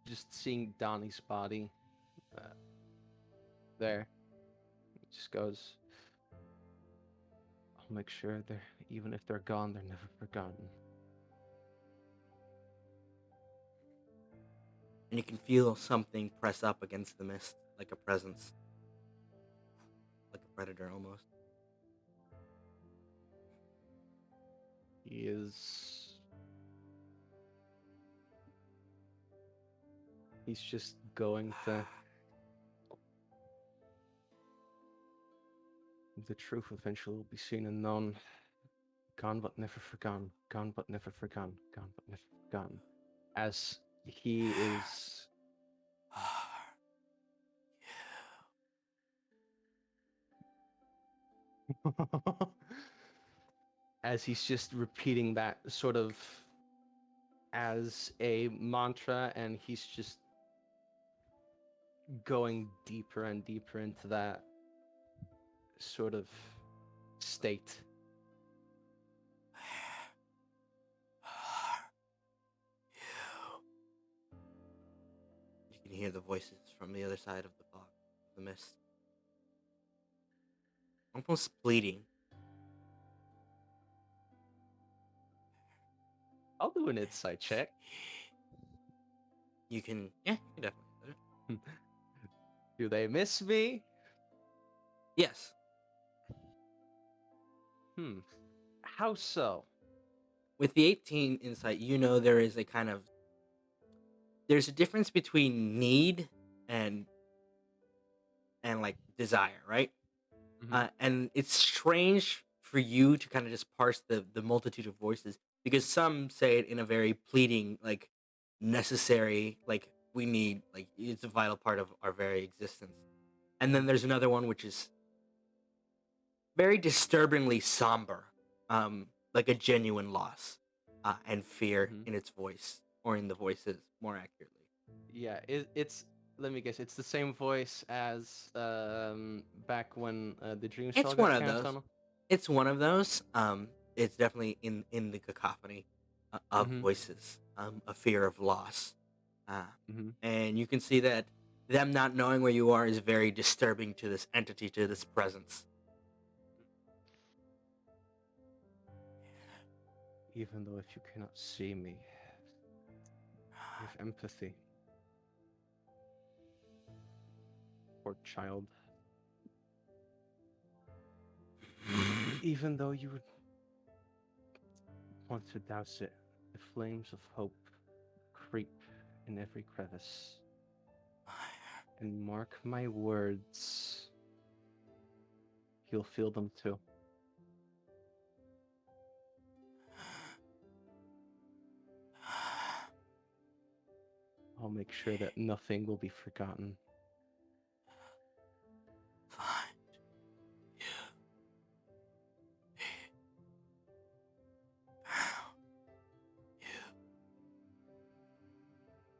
just seeing Donnie's body there. He just goes, I'll make sure they're, even if they're gone, they're never forgotten. And you can feel something press up against the mist, like a presence, like a predator almost. He's just going to, the truth eventually will be seen and known. Gone but never forgotten. Gone but never forgotten. Gone but never forgotten. As he is as he's just repeating that sort of as a mantra, and he's just going deeper and deeper into that sort of state. You can hear the voices from the other side of the fog, the mist. Almost pleading. I'll do an insight check. You can, yeah, you can definitely do it. Do they miss me? Yes. How so? With the 18 insight, you know there's a difference between need and like desire, right? And it's strange for you to kind of just parse the multitude of voices, because some say it in a very pleading, like necessary, like we need, like it's a vital part of our very existence. And then there's another one which is very disturbingly somber, like a genuine loss and fear in its voice, or in the voices more accurately. Yeah, it's. Let me guess. It's the same voice as back when the dream spell It's got one of cast those. on him. It's one of those. It's definitely in the cacophony of voices. A fear of loss, and you can see that them not knowing where you are is very disturbing to this entity, to this presence. Even though if you cannot see me, you have empathy. Poor child. Even though you would want to douse it, the flames of hope creep in every crevice. And mark my words, you'll feel them too. I'll make sure that nothing will be forgotten. Find you. Found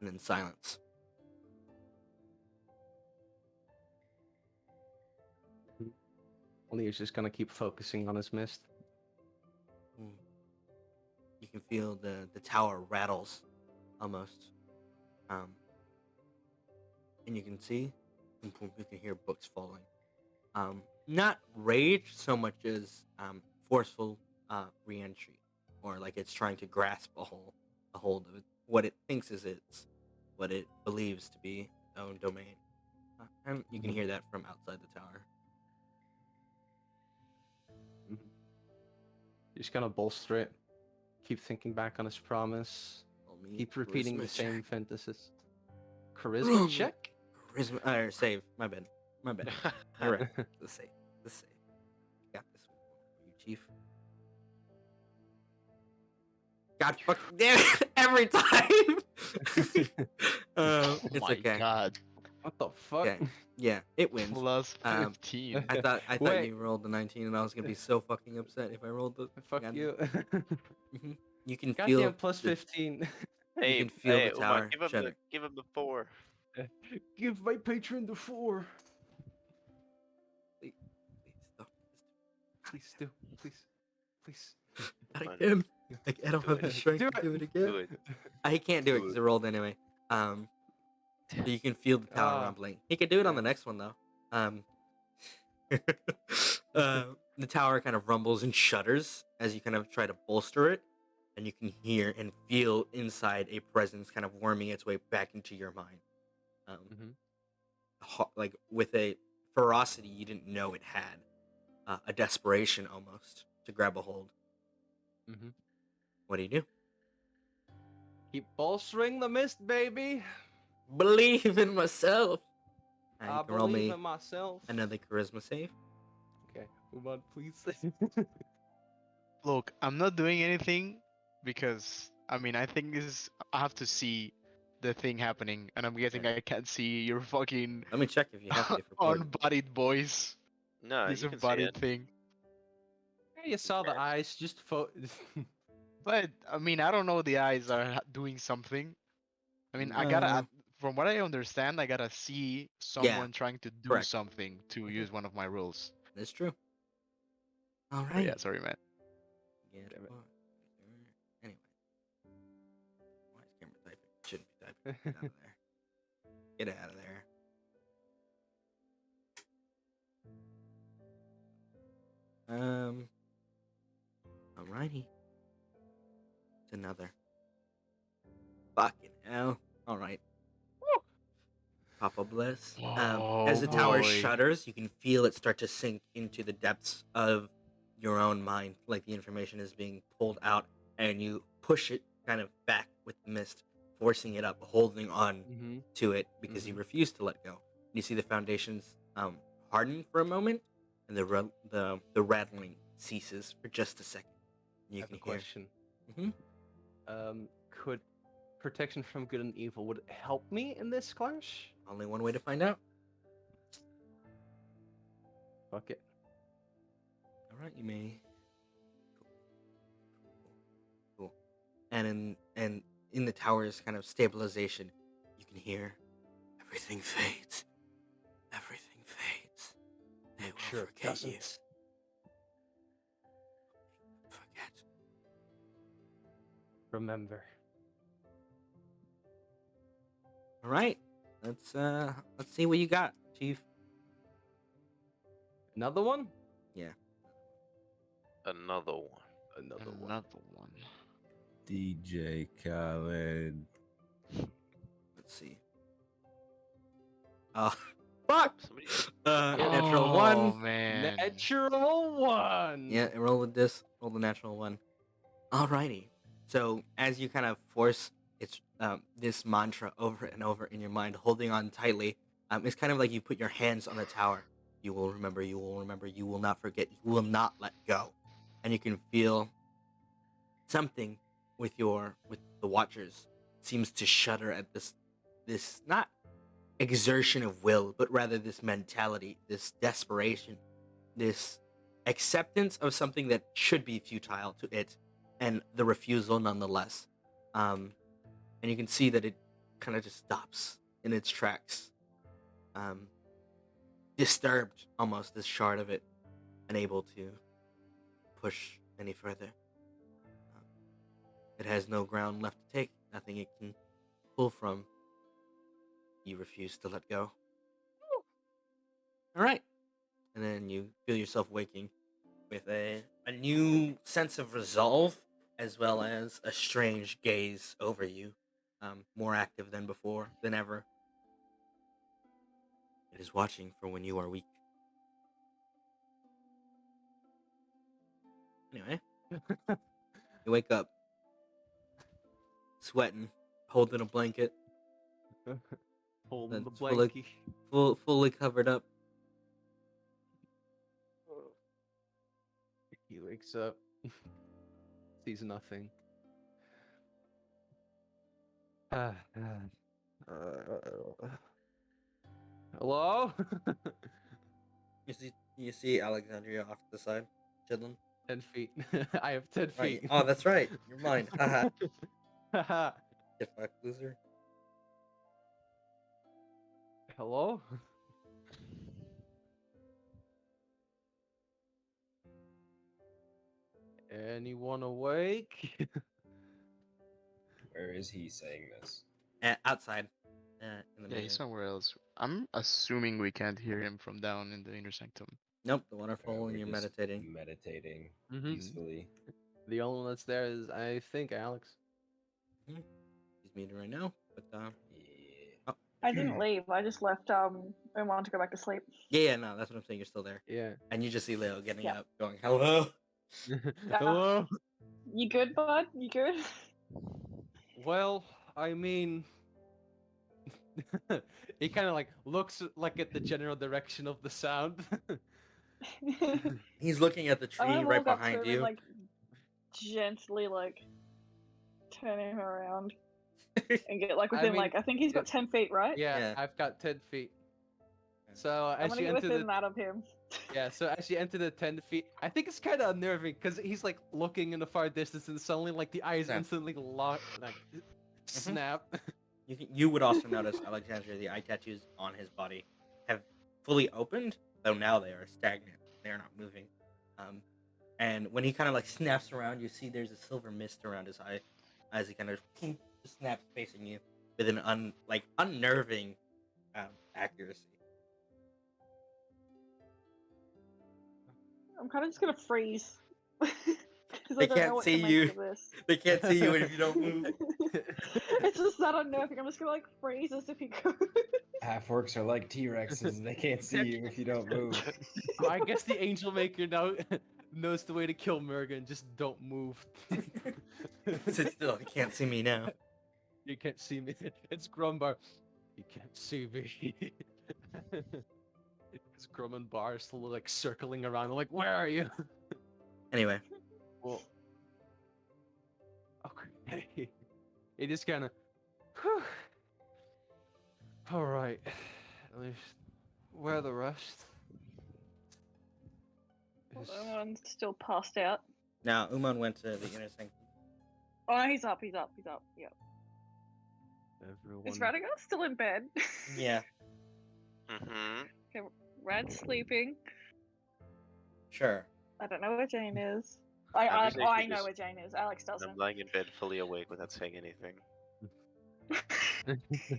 you. and then silence. Leo's just gonna keep focusing on his mist. You can feel the tower rattles almost. And you can see, you can hear books falling. Not rage so much as forceful re-entry, or like it's trying to grasp a hold of it, what it thinks is what it believes to be its own domain. And you can hear that from outside the tower. He's gonna bolster it. Keep thinking back on his promise. Keep repeating the same fantasies. Charisma check? Charisma, or save. My bad. You're right. The save. Got this one for you, Chief. God fucking damn it! Every time. Oh It's my okay. god. What the fuck? Okay. Yeah, it wins. Plus Um, 15. I thought Wait. you rolled the 19, and I was gonna be so fucking upset if I rolled the. Fuck God- you. Mhm. You can Goddamn feel plus the- 15. Hey, can feel the Umon, tower give him shudder. the 4. Give my patron the 4. Please don't. Please do. Please. Not Fine. again. Like, I don't Do have the it. strength Do to do it Do again. it. I can't do it Do because it. it rolled anyway. So you can feel the tower Ah. rumbling. He could do it on the next one though. The tower kind of rumbles and shudders as you kind of try to bolster it, and you can hear and feel inside a presence kind of worming its way back into your mind. Like with a ferocity you didn't know it had, a desperation almost to grab a hold. What do you do? Keep bolstering the mist, baby. Believe in myself. You I can roll believe me in myself. another charisma save. Okay, Umon, please. Look, I'm not doing anything because I mean I think I have to see the thing happening, and I'm guessing Yeah. I can't see your fucking Let me check if you have to for Gordon. unbodied voice. No, This you can see embodied it. thing. Yeah, you saw the eyes. Just But I mean I don't know the eyes are doing something. I mean I gotta from what I understand I gotta see someone trying to do correct. something to use one of my rules. That's true. All But right. yeah, sorry man. Get Damn it. fucked. Anyway. Why is camera typing? Shouldn't be typing. Get out of there. Get out of there. Alrighty. It's another. Fucking hell. Alright. Papa Bliss. As the tower boy. shudders, you can feel it start to sink into the depths of your own mind, like the information is being pulled out, and you push it kind of back with the mist, forcing it up, holding on to it because you refuse to let go. You see the foundations harden for a moment, and the rattling ceases for just a second. And you I have can a hear. question. Could protection from good and evil would it help me in this clash? Only one way to find out. Fuck it. All right, you may. Cool. And in the tower's kind of stabilization, you can hear everything fades. Everything fades. They will Sure, forget you. doesn't. Forget. Remember. All right. Let's see what you got, Chief. Another one? Another one. Another one. Another one. DJ Khaled. Let's see. Oh, fuck! Somebody... Natural Oh, one. man. Natural one. Yeah, roll with this. Roll the natural one. Alrighty. So as you kind of force this mantra over and over in your mind, holding on tightly, it's kind of like you put your hands on the tower. You will remember. You will remember. You will not forget. You will not let go. And you can feel something with the watchers seems to shudder at this not exertion of will, but rather this mentality, this desperation, this acceptance of something that should be futile to it, and the refusal nonetheless. And you can see that it kind of just stops in its tracks, disturbed almost, this shard of it, unable to push any further. Um, it has no ground left to take, nothing it can pull from. You refuse to let go. All right. And then you feel yourself waking with a new sense of resolve, as well as a strange gaze over you, more active than before, than ever. It is watching for when you are weak. Anyway, you wake up, sweating, holding a blanket Holding the that's fully covered up. He wakes up, sees nothing. Hello? You see Alexandria off to the side, chilling. 10 feet. I have 10 Right. feet. Oh, that's right. You're mine. Haha. Haha. Get fucked, loser. Hello? Anyone awake? Where is he saying this? Outside. In the Yeah, main. he's somewhere else. I'm assuming we can't hear him from down in the inner sanctum. Nope, the waterfall, and We're you're just meditating. Meditating Mhm. peacefully. The only one that's there is, I think, Alex. He's meeting right now, but Yeah. I didn't leave. I just left. I wanted to go back to sleep. yeah, no, that's what I'm saying. You're still there, Yeah. and you just see Leo getting Yeah. up, going, "Hello." Hello? You good, bud? You good? Well, I mean, he kind of like looks like at the general direction of the sound. He's looking at the I'm tree gonna right walk up to behind him you. and like gently like turn him around and get like I within mean, like I think he's got 10 feet, right? Yeah, Yeah. I've got 10 feet. So I'm as gonna you get enter within the that of him. as you enter the 10 feet, I think it's kind of unnerving because he's like looking in the far distance and suddenly like the eyes Snap. instantly lock like snap. You would also notice, Alexandria, the eye tattoos on his body have fully opened, though now they are stagnant. They are not moving. And when he kind of like snaps around, you see there's a silver mist around his eye as he kind of just snaps facing you with an unnerving accuracy. I'm kind of just gonna freeze because They I don't know can't what see to make you. of this. They can't see you if you don't move. It's just that unnerving. I'm just gonna like freeze as if he goes. Half orcs are like T-Rexes. They can't see you if you don't move. I guess the angel maker now knows the way to kill Mergen. Just don't move. Sit still. You can't see me now. You can't see me. It's Grumbar. You can't see me. It's Grum and Bar still like circling around. I'm like, where are you? Anyway, Well, okay. It just kind of. All right. At least where are the rest? Is- Everyone's still passed out. now Umon went to the inner sanctum. Oh, no, he's up. He's up. He's up. Yeah. Everyone. Is Radagast still in bed? Yeah, Mm-hmm. Rad's sleeping. sure. I don't know where Jane is. I'm I just actually know just- where Jane is. Alex I'm doesn't. lying in bed fully awake without saying anything.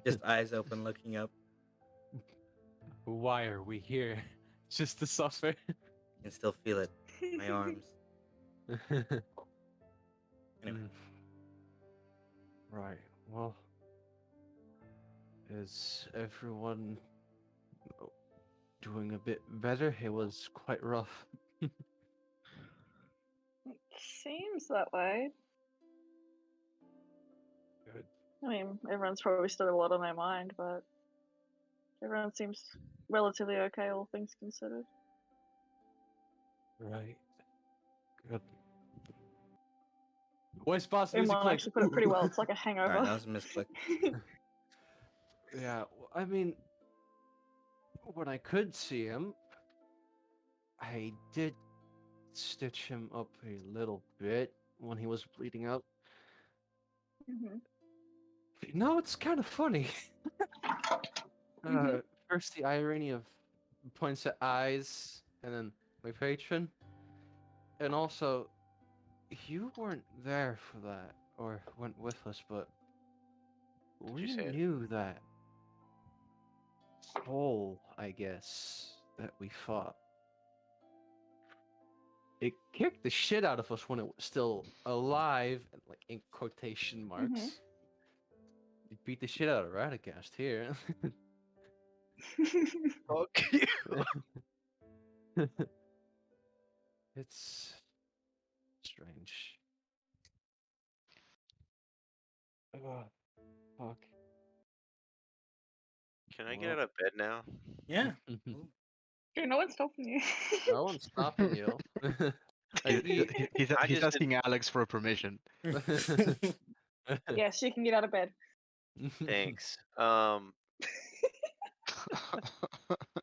Just eyes open, looking up. Why are we here? Just to suffer. I can still feel it in my arms. Anyway. Mm. Right. Well, is everyone doing a bit better? It was quite rough. Seems that way. Good. I mean, everyone's probably still a lot on their mind, but everyone seems relatively okay, all things considered. Right. Good. Voice boss music Umon click. actually put it pretty well. It's like a All hangover. right, that was a misclick. Yeah. I mean, when I could see him, I did stitch him up a little bit when he was bleeding out. Mhm. No, it's kind of funny. First, the irony of points at eyes, and then my patron. And also, you weren't there for that, or went with us, but Did you we say it? knew that soul, I guess, that we fought. It kicked the shit out of us when it was still alive, like in quotation marks. It beat the shit out of Radagast here. Fuck you. It's strange. Ugh, fuck. Can I get out of bed now? Yeah. Dude, no one's stopping you. No one's stopping you. Like, I He's just asking Alex for permission. Yes, you can get out of bed. Thanks.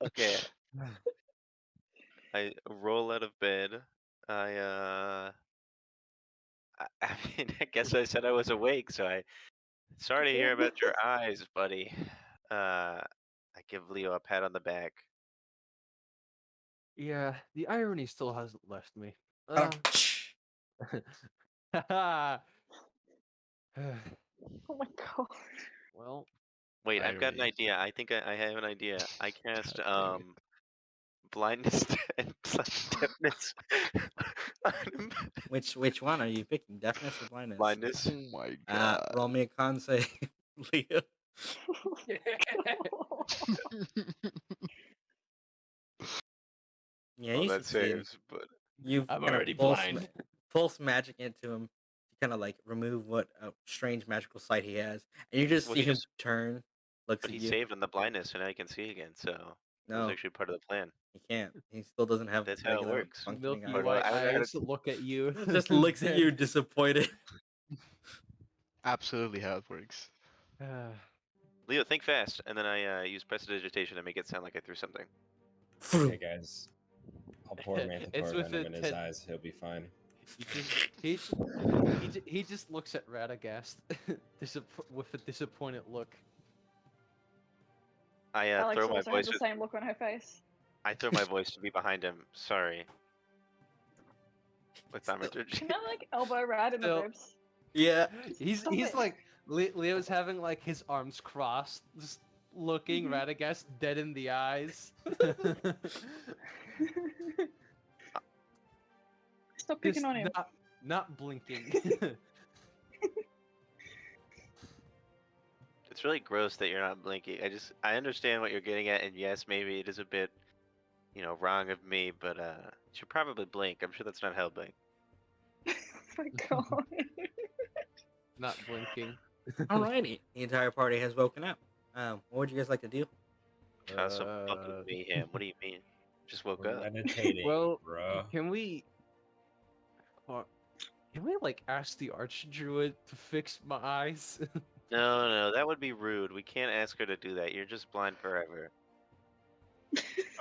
Okay. I roll out of bed. I mean, I guess I said I was awake, so I sorry to hear about your eyes, buddy. I give Leo a pat on the back. Yeah, the irony still hasn't left me. Oh my god. Well, Wait, I've got an Irony. idea. I think I have an idea. I cast God damn it. blindness and deafness on him. Which one are you picking? Deafness or blindness? Blindness. Oh my god. Roll me a con save, Leo. Yeah, Well, you that succeed. saves, but You've I'm kind of already blind. pulse magic into him to kind of like remove what a strange magical sight he has, and you just Well, see he him just- turn, looks but at he you. saved on the blindness, and now he can see again. So it was No, actually part of the plan. he can't. He still doesn't have That's how it regular works. functioning Milky Or eyes. do white I gotta- eyes look at you. Just looks at you disappointed. Absolutely how it works. Leo, think fast, and then I use prestidigitation to make it sound like I threw something. Hey guys, I'll pour It's Manticore with venom in his intent. eyes. He'll be fine. He just looks at Radagast with a disappointed look. I Alex throw my also has voice. the same look on her face. I throw my voice to be behind him. Sorry. With thaumaturgy. Can I like elbow Rad in the Still- ribs? Yeah. He's Stop it. like Leo's having like his arms crossed, just looking Mhm. Radagast dead in the eyes. Stop picking Just on him. not blinking. It's really gross that you're not blinking. I understand what you're getting at, and yes, maybe it is a bit, wrong of me, but you should probably blink. I'm sure that's not how blink. Oh my god. Not blinking. Alrighty. The entire party has woken up. What would you guys like to do? Cause some Uh, fucking mayhem. What do you mean? Just woke We're up. meditating, Well, bro. can we like ask the archdruid to fix my eyes? No, that would be rude. We can't ask her to do that. You're just blind forever.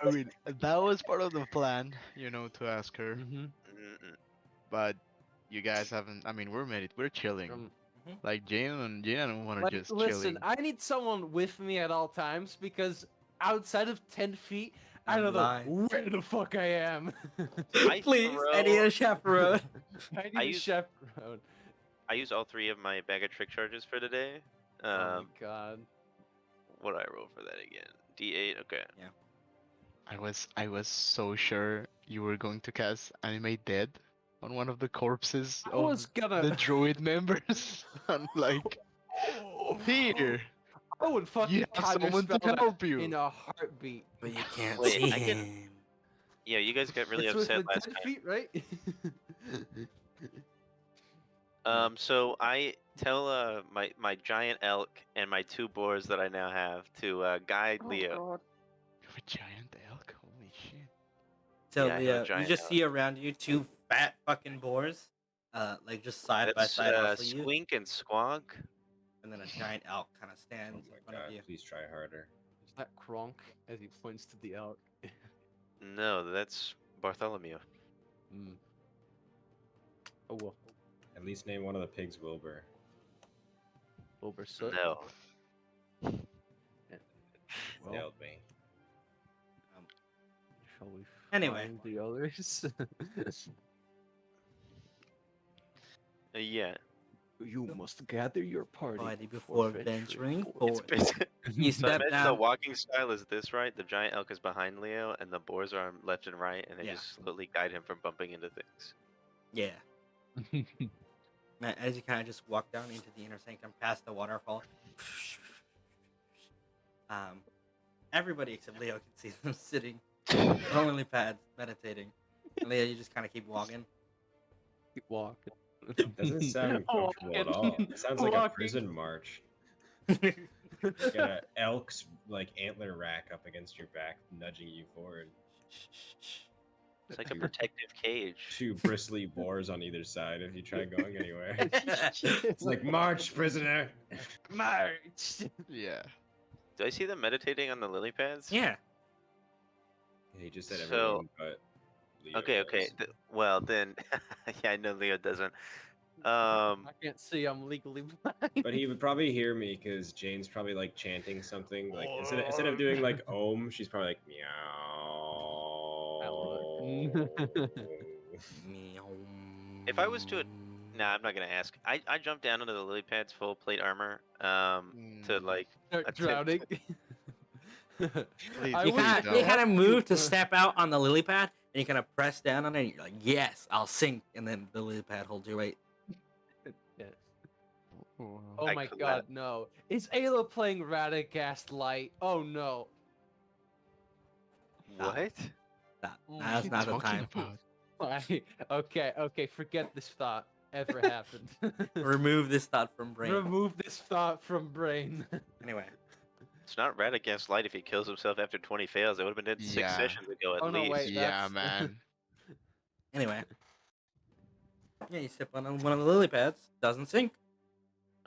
I mean, that was part of the plan, to ask her. Mm-hmm. Mm-mm. But you guys haven't. I mean, we're chilling. Like Jane and Umon are Like, just listen, chilling. I need someone with me at all times because outside of 10 feet, I I'm don't know blind. where the fuck I am. Please, I need a chaperone. I I need a use- chaperone. I use all 3 of my bag of trick charges for today. Oh my god. What do I roll for that again? D8. Okay. I was so sure you were going to cast Animate Dead on one of the corpses I was of gonna. the druid members. I'm like, here, I would fucking you have counterspell someone to that help you. in a heartbeat. But you can't Wait, see I can- him. Yeah, you guys got really It's upset within last 10 time. feet, right? So I tell my giant elk and my 2 boars that I now have to guide Oh Leo. god. You have a giant elk? Holy shit. So Yeah, I have a Leo, you giant just elk. see around you 2 fat fucking boars, like just side by That's side off of you, Squink and Squonk. and then a giant elk kind of Oh stands in my front god, of you. please try harder. Is that Kronk as he points to the elk? No, that's Bartholomew. Mm. Oh well. At least name one of the pigs Wilbur. over soot? No. Well, Nailed me. shall we Anyway. find the others? Yeah. You must gather your party Party before venturing It's forth. basically. You So I step imagine the down. walking style is this, right? The giant elk is behind Leo, and the boars are on left and right, and they Yeah. just slowly guide him from bumping into things. Yeah. As you kind of just walk down into the inner sanctum past the waterfall. Everybody except Leo can see them sitting on lily pads, meditating. And Leo, you just kind of keep walking. Keep walking. Doesn't sound comfortable at all. It sounds like a Walking. prison march. You got an elk's like antler rack up against your back, nudging you forward. It's like a protective cage. Two bristly boars on either side if you try going anywhere. It's like, march, prisoner! March. Yeah. Do I see them meditating on the lily pads? Yeah. Yeah, he just said So- everyone but Leo Okay, does. well then, yeah, I know Leo doesn't. I can't see. I'm legally blind. But he would probably hear me because Jane's probably like chanting something. Like instead of doing like Om, she's probably like meow. If I was to, nah, I'm not gonna ask. I jumped down into the lily pads full plate armor, to like Start attempt- drowning. Please, I You would kind don't. of move to step out on the lily pad, and you kind of press down on it, and you're like, yes, I'll sink. And then the lily pad holds your weight. Yes. Oh, Oh I my collapse. god, no. Is Ayla playing Radagast Light? Oh no. What? Stop. Oh, Now's what not are the you talking time. about? Okay, forget this thought ever happened. Remove this thought from brain. Remove this thought from brain. Anyway. It's not Radagast Light if he kills himself after 20 fails. It would have been dead 6 Yeah. sessions ago at Oh, no, least. wait. Yeah, that's- man. Anyway. Yeah, you step on one of the lily pads, doesn't sink.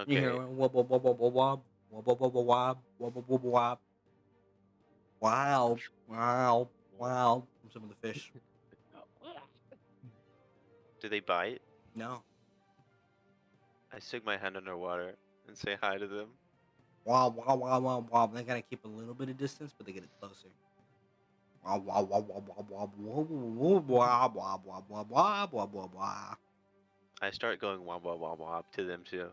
You hear Okay. wob wob wob wob wob wob wob wob wob wob wob wob wob wob. Wow, wow, wow. From some of the fish. Do they bite? No. I stick my hand underwater and say hi to them. Wow, wow, wow, wow, wow. They gotta keep a little bit of distance, but they get it closer. Wow, wow, wow, wow, wow, wow, wow, wow, wow, wow, wow, wow, wow, wow, wow, wow. I start going wah wah wah wah to them too.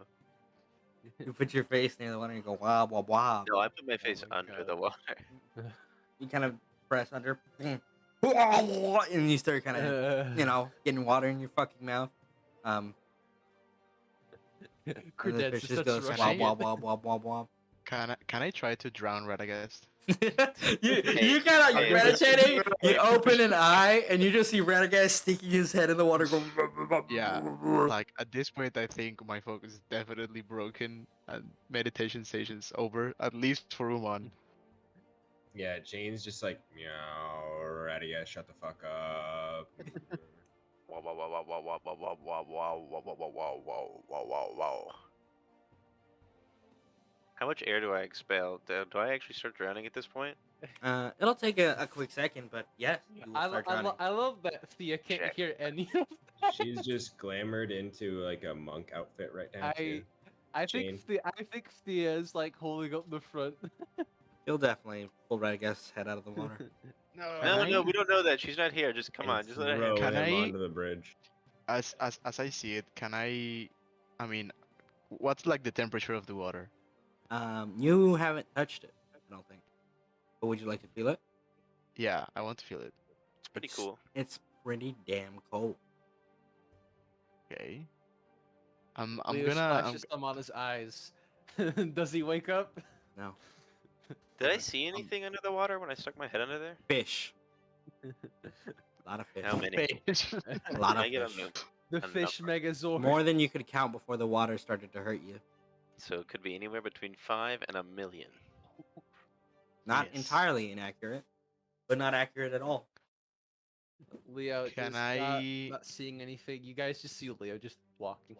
You put your face near the water and you go wow, wow, wow. No, I put my face my under God. the water. You kind of press under, and you start kind of, getting water in your fucking mouth. And the Credence fish is just such goes rushing wow, it. wow, wow, wow, wow, Can I try to drown Radagast? you kind of Hey. meditating. You open an eye and you just see Radagast sticking his head in the water, going. Yeah. Like at this point, I think my focus is definitely broken and meditation session's over, at least for Umon. Yeah, Jane's just like meow. Radagast, shut the fuck up. Wah wah wah wah wah wah wah wah wah wah wah wah wah wah wah wah wah. How much air do I expel? Do I actually start drowning at this point? It'll take a quick second, but yes, you will I, start I, drowning. I love that Thea can't Check. hear any of that. She's just glamored into like a monk outfit right now. Too. I think Jane. I think Thea is like holding up the front. He'll definitely pull Radagast's head out of the water. No, we don't know that. She's not here. Just come And on, just let her throw handle Can it. him I- onto the bridge. As I see it, can I mean, what's like the temperature of the water? You haven't touched it, I don't think. But would you like to feel it? Yeah, I want to feel it. It's pretty cool. It's pretty damn cold. Okay. I'm Leo gonna. splashes some on his eyes. Does he wake up? No. Did I see anything under the water when I stuck my head under there? Fish. A lot of fish. How many? A lot Can of I get fish. a The A fish megazord. More than you could count before the water started to hurt you. So it could be anywhere between 5 and 1 million. Not Yes. entirely inaccurate, but not accurate at all. Leo Can just I- not seeing anything. You guys just see Leo just walking.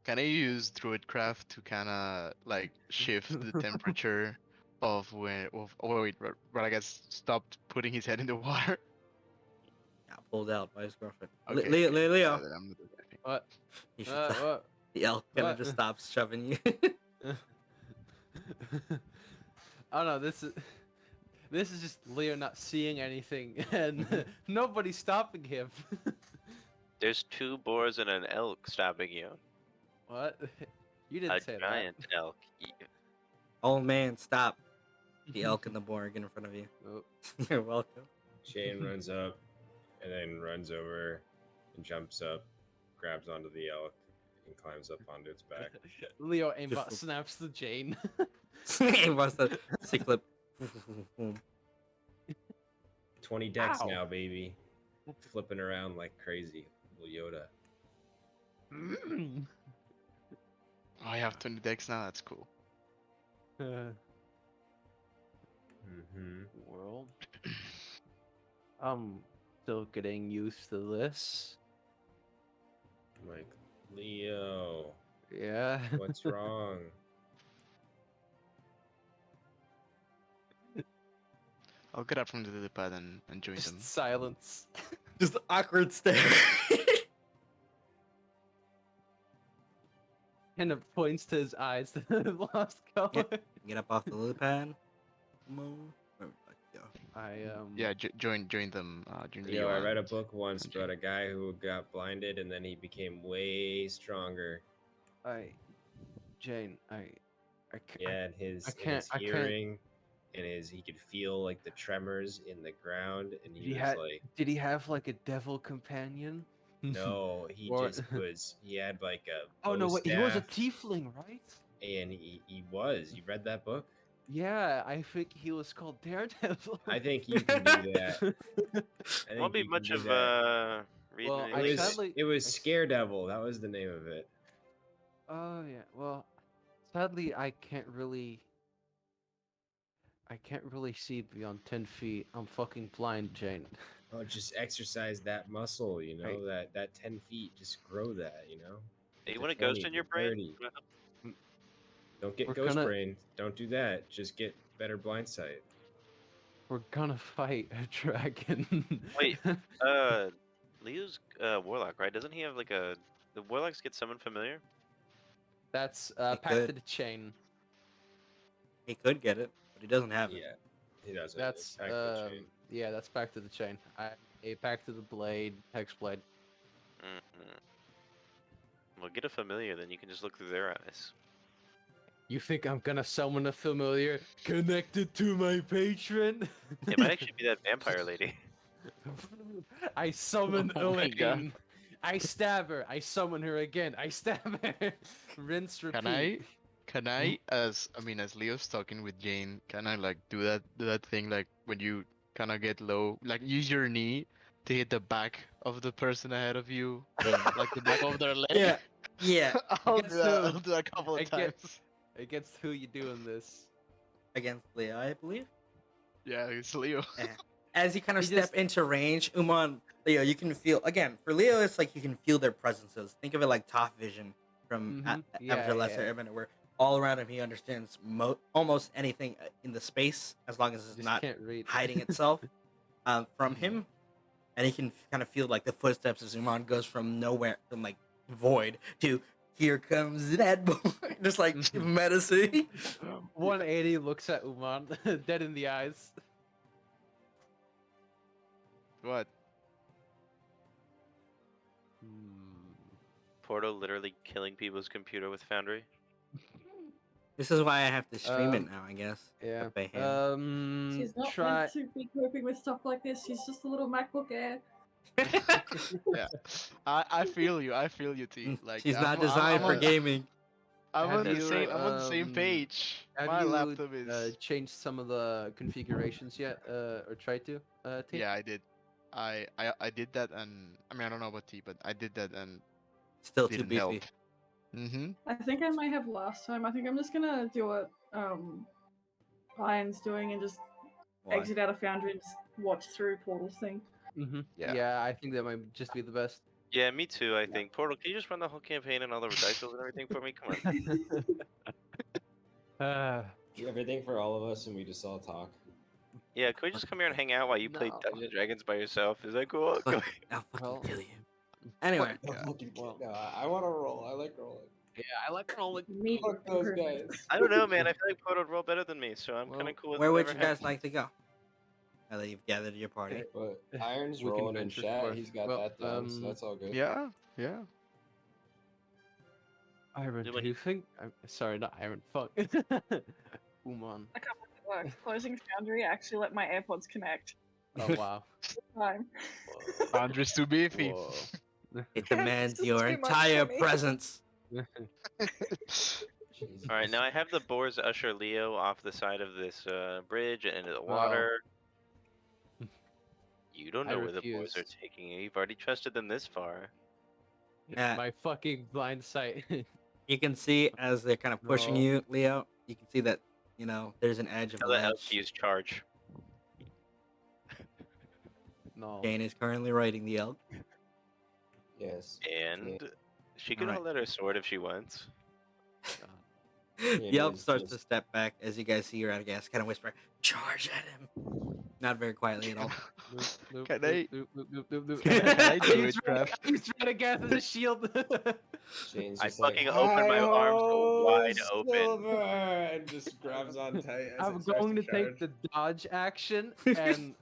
Can I use Druidcraft to kind of like shift the temperature of when? Oh wait, Radagast stopped putting his head in the water. Got pulled out by his girlfriend. Okay, Leo, okay, Leo. then I'm not doing anything. What? You should stop. What? The elk kind of What? just stops shoving you. Oh no, this is just Leo not seeing anything and nobody stopping him. There's 2 boars and an elk stopping you. What? You A didn't say giant elk. Old man, stop. The elk and the boar get in front of you. Oh. You're welcome. Shane runs up and then runs over and jumps up, grabs onto the elk, and climbs up onto its back. Leo aimbot Just- snaps the Jane. He wants to cyclip. 20 decks Ow. now, baby. Flipping around like crazy. Little Yoda. Oh, I have 20 decks now. That's cool. Mm-hmm. World. I'm still getting used to this. Like, Leo, Yeah. what's wrong? I'll get up from the pad and join them. Just silence. Just awkward stare. And it points to his eyes to the lost color. Get up off the lily pad. Mo. Where the fuck you go? Yeah, join them. Join Leo, I Leo read a and- book once Okay. about a guy who got blinded and then he became way stronger. Jane, I can't. Yeah, and his, I and can't- his I can't- hearing and he could feel like the tremors in the ground and he was like, Did he have like a devil companion? no, he Or- just was, he had like a Oh no, bow wait, he was a staff, tiefling, right? and he was. You read that book? Yeah, I think he was called Daredevil. I think you can do that. I Won't think be you can much do of that. reading Well, It I was, sadly- it was I s- Scare Devil. That was the name of it. Oh yeah. Well, sadly, I can't really see beyond 10 feet. I'm fucking blind, Jane. Oh, just exercise that muscle, you know, that 10 feet. Just grow that, you know. Hey, you to want a ghost 20, in your to brain? 30. Don't get We're ghost gonna- brain. Don't do that. Just get better blind sight. We're gonna fight a dragon. Wait, Leo's warlock, right? Doesn't he have like the warlocks get summoned familiar? That's He back to could. the chain. He could get it, but he doesn't have it. Yeah, he doesn't. That's It's back to the chain. yeah, that's back to the chain. Back to the blade, hex blade. Mm-hmm. Well, get a familiar, then you can just look through their eyes. You think I'm gonna summon a familiar connected to my patron? It might actually be that vampire lady. I summon Oh my God. Elaine. I stab her. I summon her again. I stab her. Rinse, repeat. Can I, as Leo's talking with Jane, can I like do that thing like when you kind of get low, like use your knee to hit the back of the person ahead of you, like the back of their leg? Yeah. Yeah. I'll Guess do that. who? I'll do that a couple of times. Against who you doing this? Against Leo, I believe. Yeah, it's Leo. As you kind of He step just- into range, Umon, Leo, you can feel again. For Leo, it's like you can feel their presences. Think of it like top vision from Mhm. Yeah, Avatar: Last yeah. Airbender, where all around him he understands almost anything in the space as long as it's Just not can't read. hiding itself from him, and he can kind of feel like the footsteps as Umon goes from nowhere, from like void to here comes that boy, just like menacing. 180 looks at Umon, dead in the eyes. What? Portal literally killing people's computer with Foundry. This is why I have to stream it Um, now, I guess. Yeah. By hand. She's not Try. meant to be coping with stuff like this. She's just a little MacBook Air. Yeah, I feel you. I feel you, T. Like She's I'm- not I'm- designed I'm for on- gaming. I'm Have on the you, same. I'm on the same page. Have My you laptop is. changed some of the configurations yet, or tried to? T? Yeah, I did. I did that, and I don't know about T, but I did that and Still too didn't beefy. help. Mm-hmm. I think I might have last time. I think I'm just gonna do what Iron's doing and just Why? exit out of Foundry and just watch through Portal's thing. Mm-hmm. Yeah. Yeah, I think that might just be the best. Yeah, me too. I think Portal. Can you just run the whole campaign and all the dice rolls and everything for me? Come on. Everything for all of us, and we just all talk. Yeah, can we just come here and hang out while you play No. Dungeons and Dragons by yourself? Is that cool? Fuck, I'll fucking Well- kill you. Anyway, Yeah. No, I want to roll. I like rolling. Yeah, I like rolling. Immediate Fuck those improvement. guys. I don't know, man. I feel like Pod would roll better than me, so I'm kind Well, of cool with Where would whatever you guys happens. like to go? Now that you've gathered your party. But Iron's We can rolling in venture chat. forth. He's got Well, that down, so that's all good. Yeah, yeah. Iron, Do do what you think? Sorry, not Iron. Fuck. Umon. I can't make it work. Closing Foundry actually let my AirPods connect. Oh wow. Time. Andre's too beefy. Whoa. It Yeah, demands it's your too much entire for me. presence. Jesus. All right, now I have the boars usher Leo off the side of this bridge and into the Oh. water. You don't I know where the boys are refuse. taking you. You've already trusted them this far. Yeah. My fucking blind sight. You can see as they're kind of pushing No. you, Leo. You can see that there's an edge of a Tell the elk ledge. to use charge. No. Jane is currently riding the elk. Yes. And she can Alright. hold out her sword if she wants. The elk is starts just- to step back as you guys see Radagast kind of whisper, "Charge at him!" Not very quietly at all. Can I- Can Can I do it, I Kraft? use Radagast as a shield. Shane's I just like, fucking open my arms "Hi-oh, wide open. Silver," and just grabs on tight as I'm it starts going to take charge. the dodge action and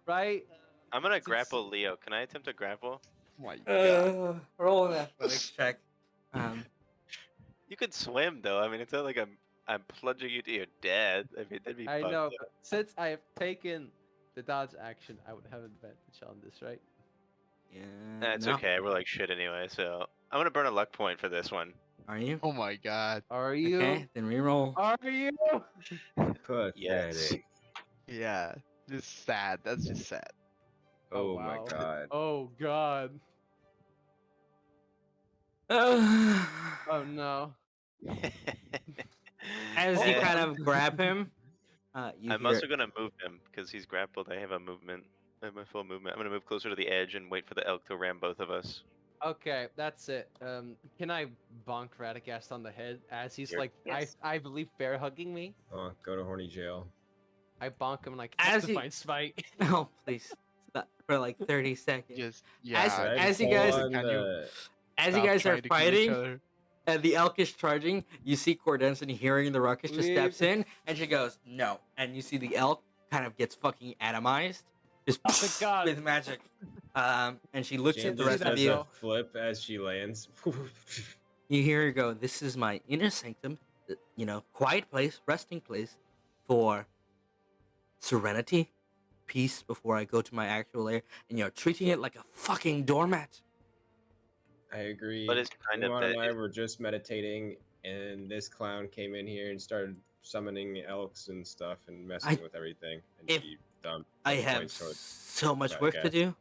right. I'm gonna Since- grapple Leo. Can I attempt to grapple? Oh my god. Roll an athletics check. You could swim though. I mean, it's not like I'm plunging you to your death. I mean, that'd be I fucked know, up. but since I have taken the dodge action, I would have advantage on this, right? Yeah. That's no. okay. We're like shit anyway, so I'm gonna burn a luck point for this one. Are you? Oh my god. Are you? Okay, then reroll. Are you? Yes. Pathetic. Yeah. Just sad. That's just sad. Oh wow. my god. Oh god. Oh no. As you And kind of grab him, you I'm hear also gonna move him because he's grappled. I have a movement. I have my full movement. I'm gonna move closer to the edge and wait for the elk to ram both of us. Okay, that's it. Can I bonk Radagast on the head as he's Sure. like, Yes. I believe bear hugging me? Oh, go to horny jail. I bonk him like As that's he- divine spite. Oh, please. Stop for like 30 seconds. Just yeah. Red as you full guys- on Can you the- As you stop guys are trying to kill each fighting, other? and the elk is charging, you see Cordenson hearing the ruckus just steps Leave. in, and she goes, "No." And you see the elk kind of gets fucking atomized, just Oh my God. with magic. And she looks Jane at the just rest of has you. a flip as she lands. You hear her go, "This is my inner sanctum, quiet place, resting place for serenity, peace before I go to my actual lair, and you're treating it like a fucking doormat." I agree. But it's kind of Umon that. and I were just meditating, and this clown came in here and started summoning elks and stuff and messing I- with everything. And if she dumped. I the have points towards so much work to Radagast. do.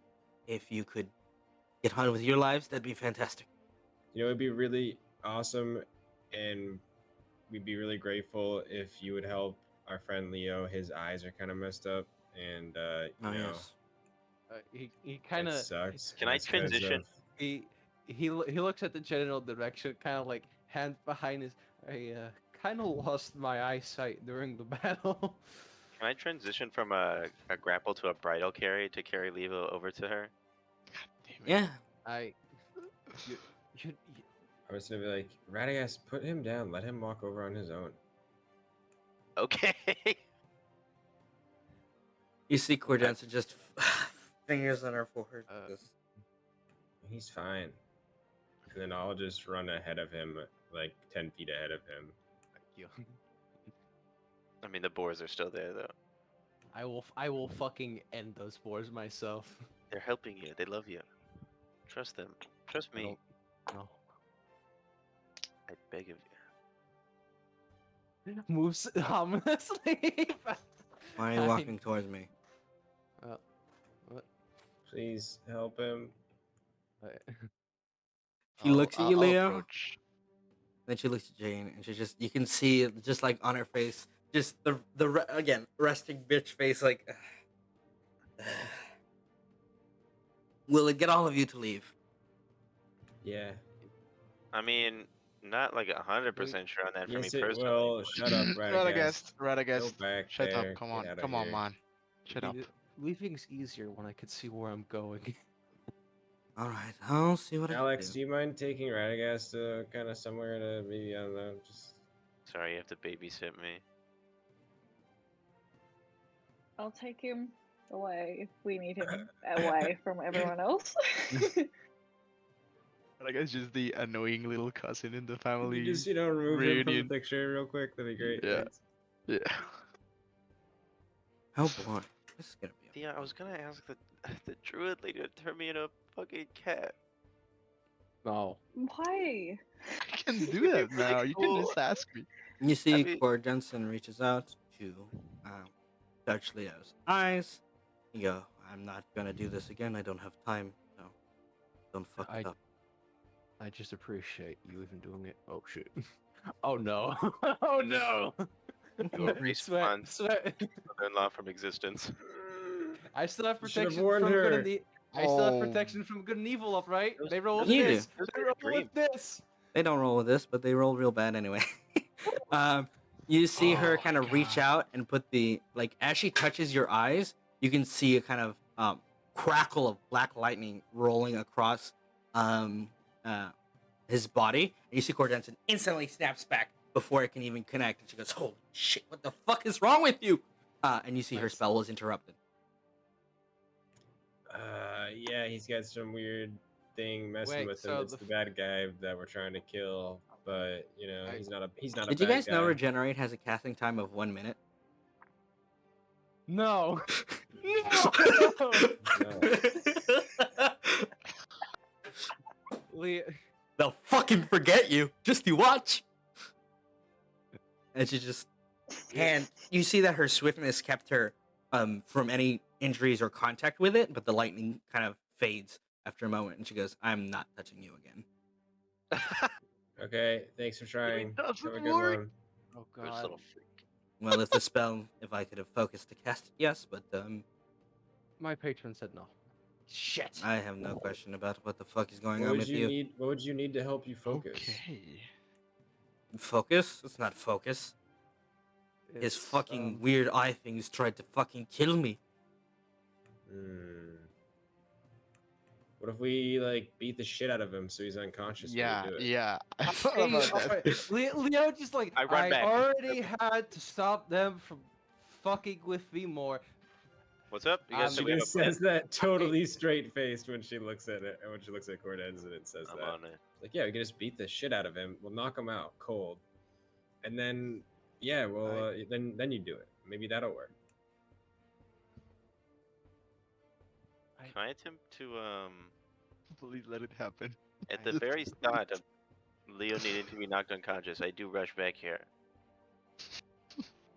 If you could get on with your lives, that'd be fantastic. It'd be really awesome, and we'd be really grateful if you would help our friend Leo. His eyes are kind of messed up, and Oh, yes. He kind it of sucks. Can I It's 'cause transition? of- he looks at the general direction, kind of like hand behind his. I kind of lost my eyesight during the battle. Can I transition from a grapple to a bridal carry to carry Leo over to her? Damn it. Yeah. You, I was gonna be like, Radagast, put him down. Let him walk over on his own. Okay. You see Cordensa just fingers on her forehead. just- He's fine. And then I'll just run ahead of him, like 10 feet ahead of him. I mean, the boars are still there though. I will fucking end those boars myself. They're helping you. They love you. Trust them. Trust I me. No. I beg of you. Moves ominously. Why are you Fine. walking towards me? What? Please help him. She looks at you, I'll Leo. approach. Then she looks at Jane, and you can see just like on her face, just again resting bitch face, like. Will it get all of you to leave? Yeah. I mean, not like 100% sure on that for me Yes, it personally. will. but- Shut up, Radagast. Go Radagast. back Shut there. up. Come Get on. outta Come on, here. man. Shut up. Leaving's easier when I can see where I'm going. All right, I'll see what I Alex, can do you mind taking Radagast to kind of somewhere to maybe, I don't know, just... Sorry, you have to babysit me. I'll take him away if we need him away from everyone else. I guess just the annoying little cousin in the Could family. you just, remove him from the reunion. picture real quick? That'd be great. Yeah. Thanks. Yeah. Oh boy, this is gonna be. Yeah, I was gonna ask the druid lady to turn me into a fucking cat. Oh. Why? I can do that now. You can just ask me. You see, mean- Cord Jensen reaches out to touch Leo's eyes. You go, I'm not gonna do this again. I don't have time. No, don't fuck it up. I just appreciate you even doing it. Oh shit. Oh no. Oh no. Respawn. Sweat. Mother-in-law from existence. I still have You should have protection warned from good her. and I still have Oh. protection from good and evil up, right? Those- They roll with You do. this. Those They are roll dreams. with this. They don't roll with this, but they roll real bad anyway. You see her Oh, kind of reach God. out and put the as she touches your eyes, you can see a kind of crackle of black lightning rolling across his body. And you see Cord Jensen instantly snaps back before it can even connect, and she goes, "Holy shit! What the fuck is wrong with you?" And you see her Nice. spell was interrupted. Yeah, he's got some weird thing messing Wait, with him. so It's the bad guy that we're trying to kill, but he's not a Did you bad guys know guy. Regenerate has a casting time of 1 minute? No. Leo. They'll fucking forget you. Just you watch. And she just you see that her swiftness kept her from any injuries or contact with it, but the lightning kind of fades after a moment, and she goes, "I'm not touching you again." Okay, thanks for trying. doesn't Have a good work. one. Oh Gross god. little freak. Well, if I could have focused to cast it, yes, but My patron said no. Shit. I have no question about what the fuck is going What on would with you you. need? What would you need to help you focus? Okay. Focus? It's not focus. His It's, fucking weird eye things tried to fucking kill me. What if we beat the shit out of him so he's unconscious? Yeah, when we do it? yeah. I thought Hey, about that. alright, Leo just like I run back. already had to stop them from fucking with me more. What's up? You guys She said we have a just plan? says that totally straight faced when she looks at it, and when she looks at Cortez, and it says I'm that. on it. Like, yeah, we can just beat the shit out of him. We'll knock him out cold, and then then you do it. Maybe that'll work. Can I attempt to Please let it happen. at the very start of Leo needing to be knocked unconscious, I do rush back here.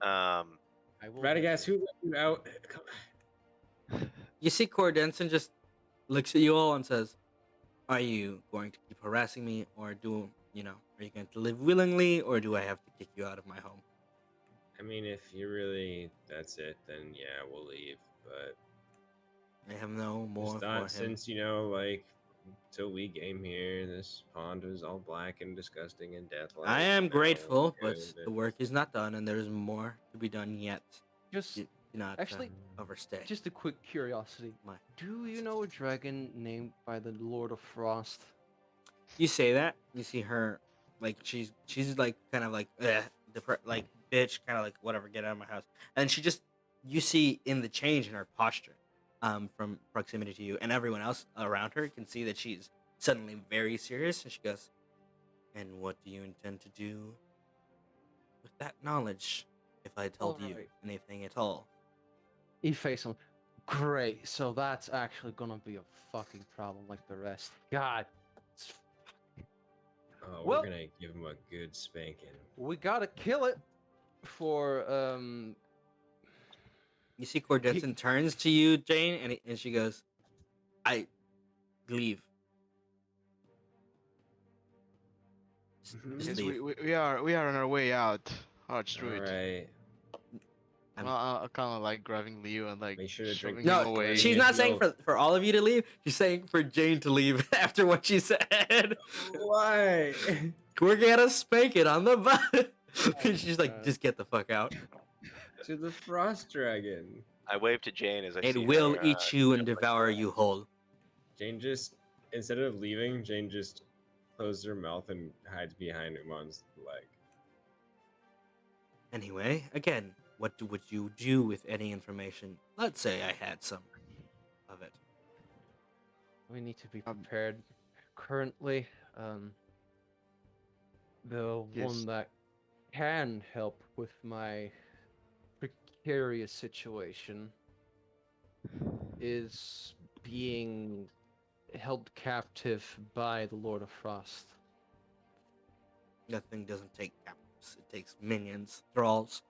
I will Radagast, who let you out? You see Cord Jensen just looks at you all and says, "Are you going to keep harassing me, or are you going to live willingly, or do I have to kick you out of my home?" I mean, if you really that's it, then yeah, we'll leave. But I have no more just for not him. since till we game here, this pond was all black and disgusting and death-like. I am now grateful, we're but good, the work is not done, and there's more to be done yet. just Do not actually, overstay. just a quick curiosity. My- Do you know a dragon named by the Lord of Frost? You say that, you see her, she's like kind of like like bitch, kind of like whatever, get out of my house. And you see in the change in her posture, from proximity to you and everyone else around her can see that she's suddenly very serious, and she goes, "And what do you intend to do with that knowledge? If I told you Alright. anything at all?" He face him. Great. So that's actually gonna be a fucking problem like the rest. God. It's Oh, Well- we're gonna give him a good spanking. We gotta kill it for You see Cord Jensen turns to you, Jane, and she goes, "I leave. Just Yes, leave." we are on our way out. Arch All Druid. right. I'm kind of like grabbing Leo and like Make sure to drink shoving him No, away. she's Yeah, not saying no. for all of you to leave. She's saying for Jane to leave after what she said. Why? We're gonna spank it on the butt. And she's like, God. "Just get the fuck out. To the frost dragon. I wave to Jane as I see It will her, eat you and jump like devour that. you whole." Jane just instead of leaving, Jane just closes her mouth and hides behind Umon's leg. Anyway, again, would you do with any information? Let's say I had some of it. We need to be Um, prepared. Currently, the Yes. one that can help with my precarious situation is being held captive by the Lord of Frost. That thing doesn't take captives. It takes minions, thralls.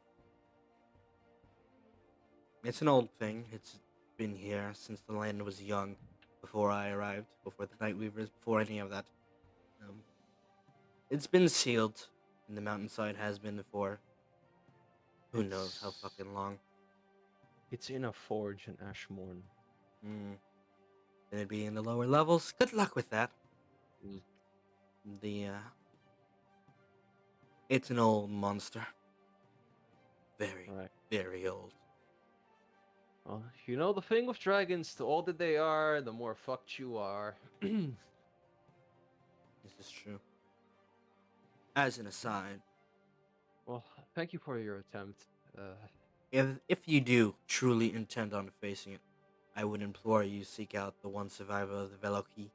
It's an old thing. It's been here since the land was young, before I arrived, before the Night Weavers, before any of that. It's been sealed, and the mountainside has been for who knows how It's- fucking long. It's in a forge in Ashmorn. Gonna be in the lower levels. Good luck with that. Mm. The It's an old monster. Very, Right. very old. Well, you know the thing with dragons, the older they are, the more fucked you are. This is true. As an aside, Well, thank you for your attempt. if you do truly intend on facing it, I would implore you seek out the one survivor of the Veloki.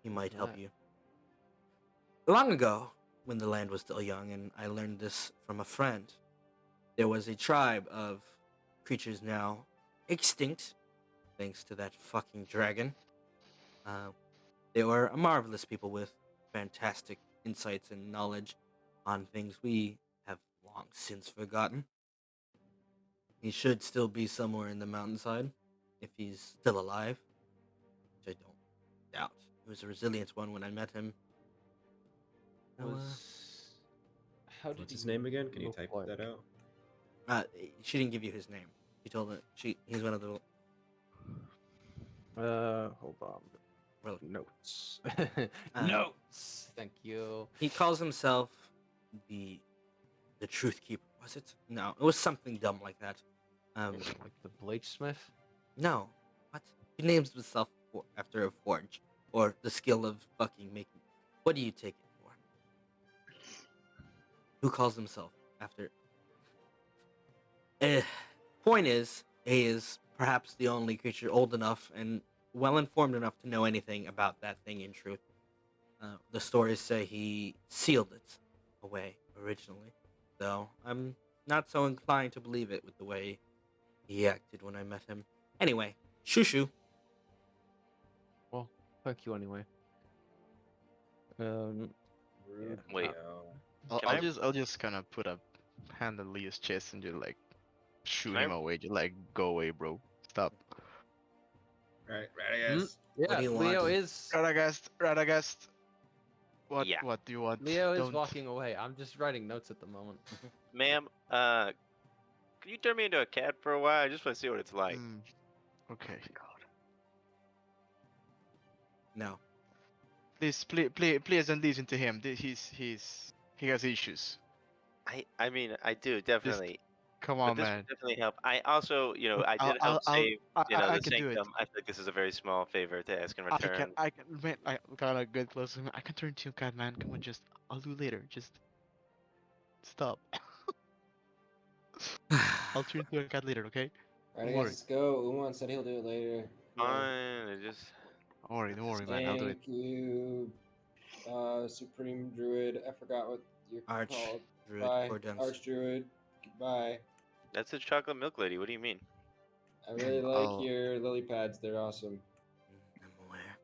He might help that? you. Long ago, when the land was still young, and I learned this from a friend, there was a tribe of creatures now extinct, thanks to that fucking dragon. They were a marvelous people with fantastic insights and knowledge on things we have long since forgotten. He should still be somewhere in the mountainside, if he's still alive, which I don't doubt. He was a resilient one when I met him. Now, How did What's his he name again? Can you look type like? that out? She didn't give you his name. She told it. He's one of the. Hold on. Well, Notes. Uh, Notes. Thank you. he calls himself the Truth Keeper. Was it? No, it was something dumb like that. Like the bladesmith. No. What? He names himself after a forge or the skill of fucking making. What do you take it for? Who calls himself after? Point is, he is perhaps the only creature old enough and well informed enough to know anything about that thing in truth. The stories say he sealed it away originally, though I'm not so inclined to believe it with the way he acted when I met him. Anyway, shoo. Well, thank you anyway. Rude Wait. cow. Can I- I'll just kind of put a hand on Leo's chest and just like shoot Can I- him away. Just like go away, bro. Stop. Right, Radagast. Yeah, do you Leo want? is Radagast. Yeah. What do you want? Leo is Don't- walking away. I'm just writing notes at the moment. Ma'am, can you turn me into a cat for a while? I just want to see what it's like. Mm, okay. No. Please don't listen to him. He has issues. I mean, I do definitely, Come but on, this man. would definitely help. I also, I I'll- did help I'll- save, I the can do it. sanctum. I feel like this is a very small favor to ask in I return. can, man, I gotta get close to him. I can turn to you, cat, man. Come on, I'll do it later. Just stop. I'll turn to a cat later, okay? Radagast, worry. let's go. Umon said he'll do it later. Come on. Fine, it just Don't worry, man. I'll do it. Thank you, Supreme Druid. I forgot what you're Arch called. Druid Bye, Cordons. Archdruid. Goodbye. that's a chocolate milk lady. What do you mean? I really like I'll- your lily pads. They're awesome. I'm aware.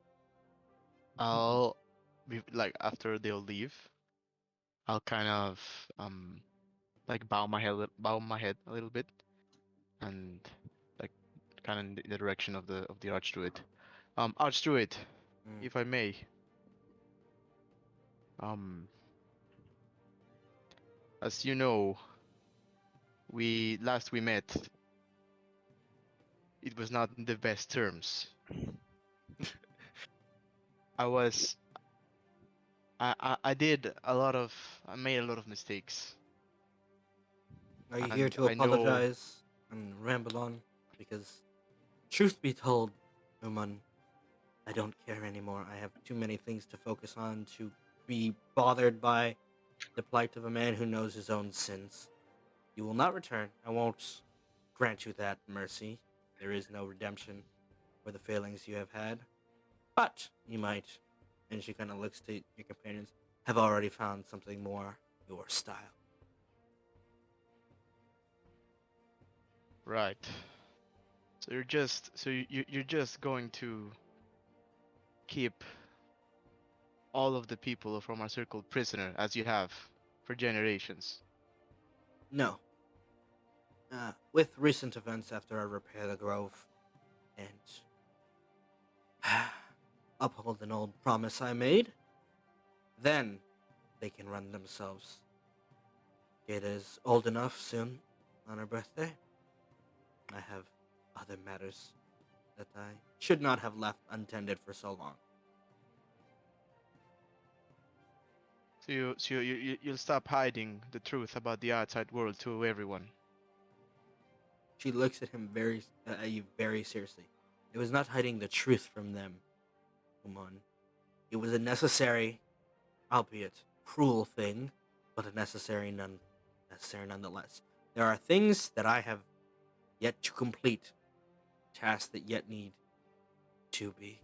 I'll be like after they'll leave. I'll kind of like bow my head a little bit, and like kind of in the direction of the Archdruid. Archdruid, Mm. if I may. Um, as you know, we met. It was not in the best terms. I was. I did a lot of. I made a lot of mistakes. Are you here And to I know- apologize and ramble on? Because, truth be told, Umon, I don't care anymore. I have too many things to focus on to be bothered by the plight of a man who knows his own sins. You will not return. I won't grant you that mercy. There is no redemption for the failings you have had. But you might, and she kind of looks to your companions, have already found something more your style. Right. So you're just going to keep all of the people from our circle prisoner as you have for generations. No. With recent events after I repair the grove and uphold an old promise I made, then they can run themselves. It is old enough soon on her birthday. I have other matters that I should not have left untended for so long. So you'll stop hiding the truth about the outside world to everyone. She looks at him at you very seriously. It was not hiding the truth from them, Umon. It was a necessary, albeit cruel thing, but a necessary nonetheless. There are things that I have yet to complete, tasks that yet need to be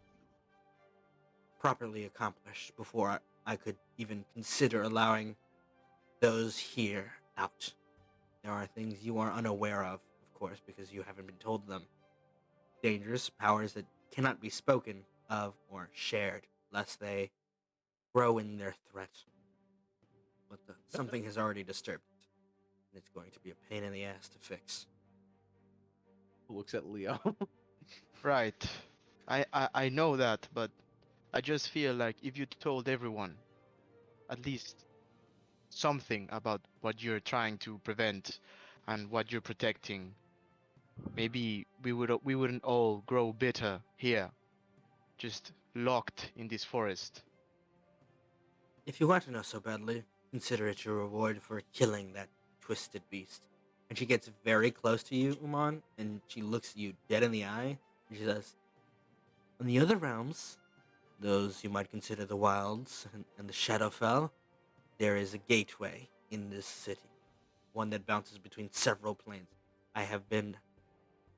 properly accomplished before I could even consider allowing those here out. There are things you are unaware of course, because you haven't been told them. Dangerous powers that cannot be spoken of or shared, lest they grow in their threat. But something has already disturbed it, and it's going to be a pain in the ass to fix. Looks at Leo. Right. I know that, but I just feel like if you told everyone at least something about what you're trying to prevent and what you're protecting, maybe we wouldn't all grow bitter here, just locked in this forest. If you want to know so badly, consider it your reward for killing that twisted beast. And she gets very close to you, Umon, and she looks you dead in the eye, and she says, "In the other realms, those you might consider the wilds and the Shadowfell, there is a gateway in this city, one that bounces between several planes. I have been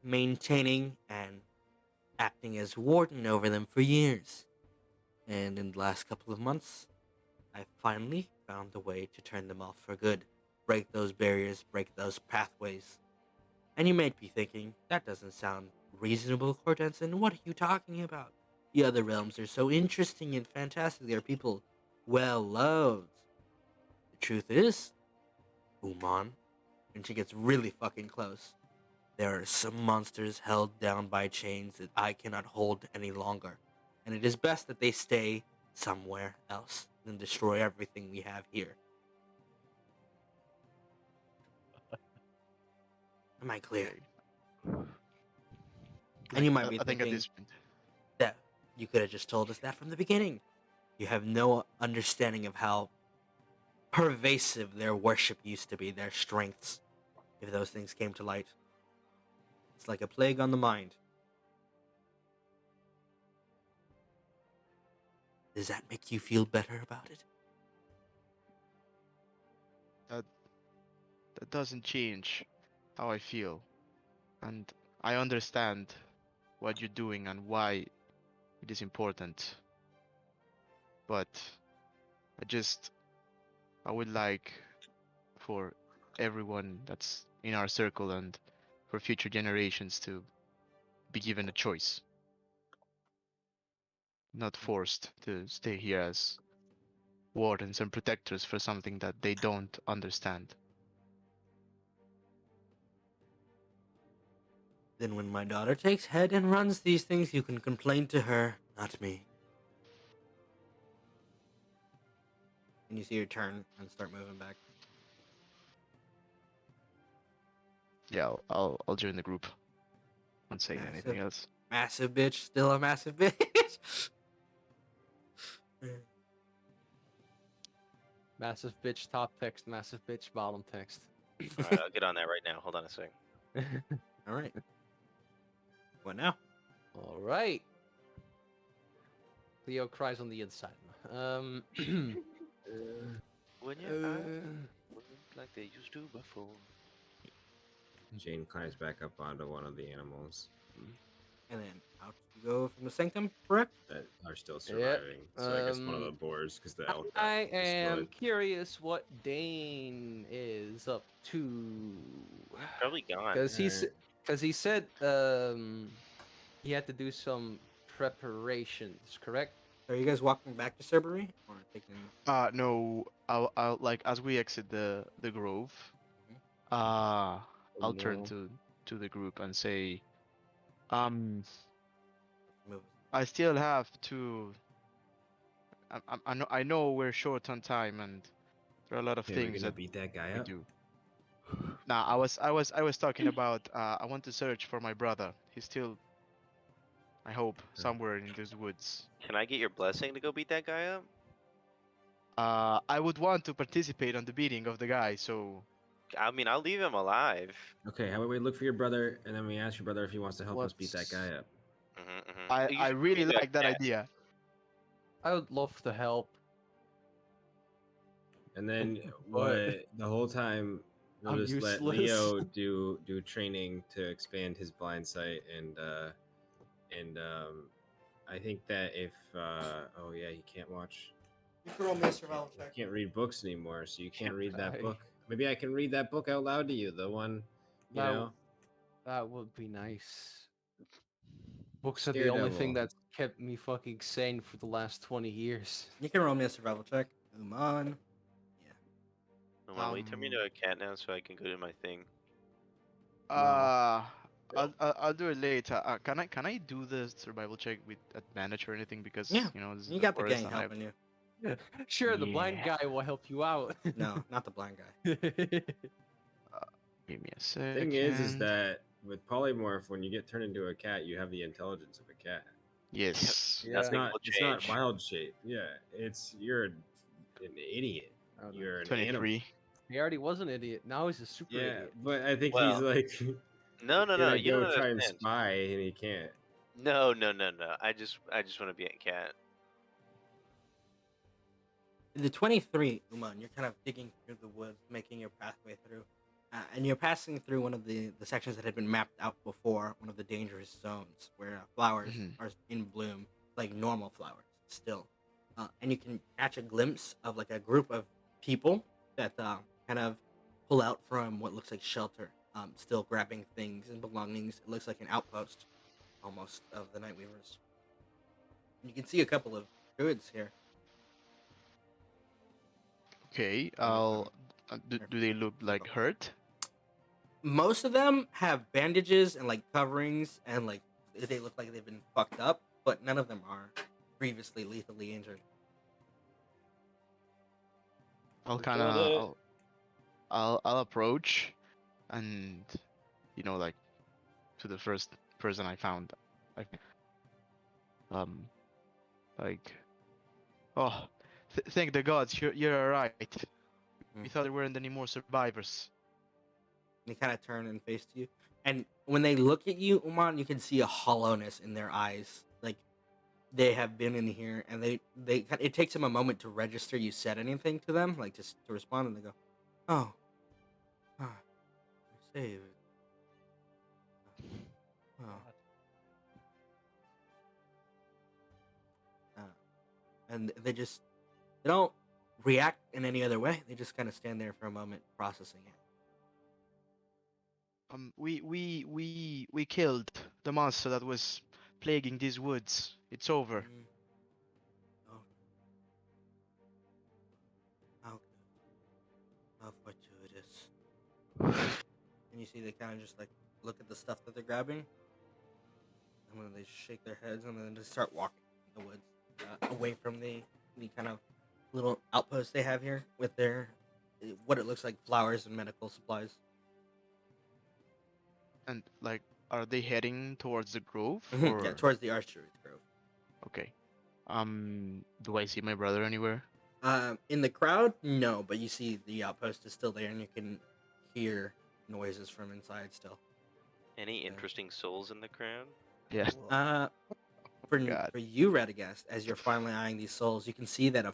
maintaining and acting as warden over them for years. And in the last couple of months, I finally found a way to turn them off for good. Break those barriers, break those pathways. And you might be thinking, that doesn't sound reasonable, Cortenson. What are you talking about? The other realms are so interesting and fantastic. They are people well loved. The truth is, Umon, and she gets really fucking close, there are some monsters held down by chains that I cannot hold any longer. And it is best that they stay somewhere else than destroy everything we have here. Am I clear? Okay. And you might be I think at thinking this point, that you could have just told us that from the beginning. You have no understanding of how pervasive their worship used to be, their strengths, if those things came to light. It's like a plague on the mind. Does that make you feel better about it? that doesn't change how I feel, and I understand what you're doing and why it is important. But I would like for everyone that's in our circle and for future generations to be given a choice, not forced to stay here as wardens and protectors for something that they don't understand. Then when my daughter takes head and runs these things, you can complain to her, not me. And you see her turn and start moving back. Yeah, I'll join the group. Not saying anything else. Massive bitch, still a massive bitch. Massive bitch top text, massive bitch bottom text. All right, I'll get on that right now. Hold on a second. All right. What now? All right. Leo cries on the inside. When your eyes weren't like they used to before. Jane climbs back up onto one of the animals And then out you go from the sanctum, correct? that are still surviving. So I guess one of the boars, because the elk got I am destroyed. curious what Dane is up to. Probably gone. Because he said he had to do some preparations, correct? Are you guys walking back to Cerberus or taking? No, I'll like as we exit the grove, I'll turn no. to the group and say, Move. I still have to. I know we're short on time and there are a lot of Okay, we're things gonna that beat that guy we up. do. Nah, I was talking about I want to search for my brother. He's still, I hope, somewhere in these woods. Can I get your blessing to go beat that guy up? I would want to participate on the beating of the guy, so I mean, I'll leave him alive. Okay, how about we look for your brother, and then we ask your brother if he wants to help us beat that guy up. I really like that idea. I would love to help. And then But the whole time we'll I'm just let useless. Leo do training to expand his blind sight, and I think that if oh yeah, he can't watch. You can roll me a survival You check. can't read books anymore, so you can't Can't read that I? book. Maybe I can read that book out loud to you. The one, you That, know, that would be nice. Books are the Scare only thing Devil. that's kept me fucking sane for the last 20 years. You can roll me a survival check. Umon. Will you turn me into a cat now so I can go to my thing? I'll do it later. Can I do the survival check with advantage or anything? Because Yeah, you know this is you the got the forest gang and I have helping you. Sure, the blind Yeah. guy will help you out. No, not the blind guy. Give me a second. thing is that with polymorph, when you get turned into a cat, you have the intelligence of a cat. Yes. Yeah. It's not. will It's not change. wild shape. Yeah, you're an idiot. I don't know. You're an animal. 23. He already was an idiot. Now he's a super Yeah, idiot. but I think he's Well, like No, gonna you go don't try and understand. spy, and he can't. No. I just want to be a cat. In the 23, Umon, you're kind of digging through the woods, making your pathway through. And you're passing through one of the sections that had been mapped out before, one of the dangerous zones where flowers Mhm. are in bloom, like normal flowers still. And you can catch a glimpse of like a group of people that kind of pull out from what looks like shelter, still grabbing things and belongings. It looks like an outpost almost of the Nightweavers. And you can see a couple of druids here. Okay. Some Do they look like circle. hurt? Most of them have bandages and like coverings and like they look like they've been fucked up, but none of them are previously lethally injured. I'll We kind killed it. of I'll approach, and you know, like to the first person I found, like like oh, thank the gods, you're alright. We thought there weren't any more survivors. They kind of turn and face to you, and when they look at you, Umon, you can see a hollowness in their eyes, like they have been in here, and they it takes them a moment to register you said anything to them, like just to respond, and they go, "Oh, you're saved. Oh." And they don't react in any other way. They just kind of stand there for a moment, processing it. We killed the monster that was plaguing these woods. It's over. Oh. How good. How fortuitous. And you see they kind of just like look at the stuff that they're grabbing, and then they shake their heads, and then just start walking in the woods away from the kind of little outpost they have here with their what it looks like flowers and medical supplies. And like, are they heading towards the grove Yeah, or? towards the Archery's Grove. Okay. Do I see my brother anywhere? In the crowd, no, but you see the outpost is still there, and you can hear noises from inside still. Any interesting souls in the crowd? Yeah. God. for you, Radagast, as you're finally eyeing these souls, you can see that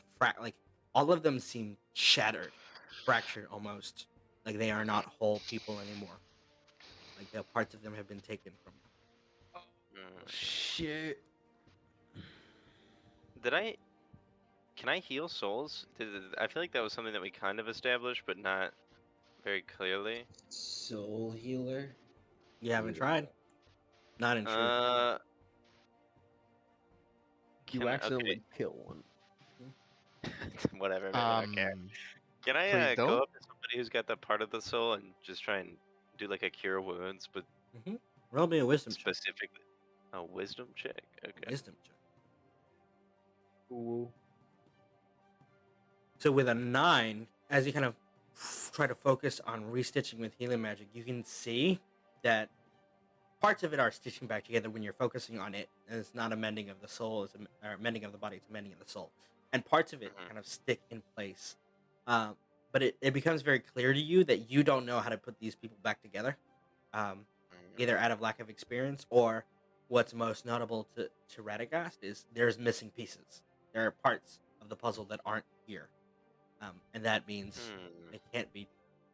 like all of them seem shattered, fractured almost, like they are not whole people anymore. Like parts of them have been taken from them. Mm. Shit. Did I? Can I heal souls? I feel like that was something that we kind of established, but not very clearly. Soul healer. You haven't tried, not in truth. Can You I? accidentally kill one. Okay. Whatever, man. I don't care. Can I Please go don't. up to somebody who's got that part of the soul and just try and do like a cure wounds, but Roll me a wisdom check. specifically a wisdom check? Okay. Wisdom check. Ooh. So with a 9, as you kind of try to focus on restitching with healing magic, you can see that parts of it are stitching back together when you're focusing on it, and it's not a mending of the soul, it's a mending of the body, it's a mending of the soul. And parts of it kind of stick in place. But it becomes very clear to you that you don't know how to put these people back together, either out of lack of experience or what's most notable to Radagast is there's missing pieces. There are parts of the puzzle that aren't here. And that means it can't be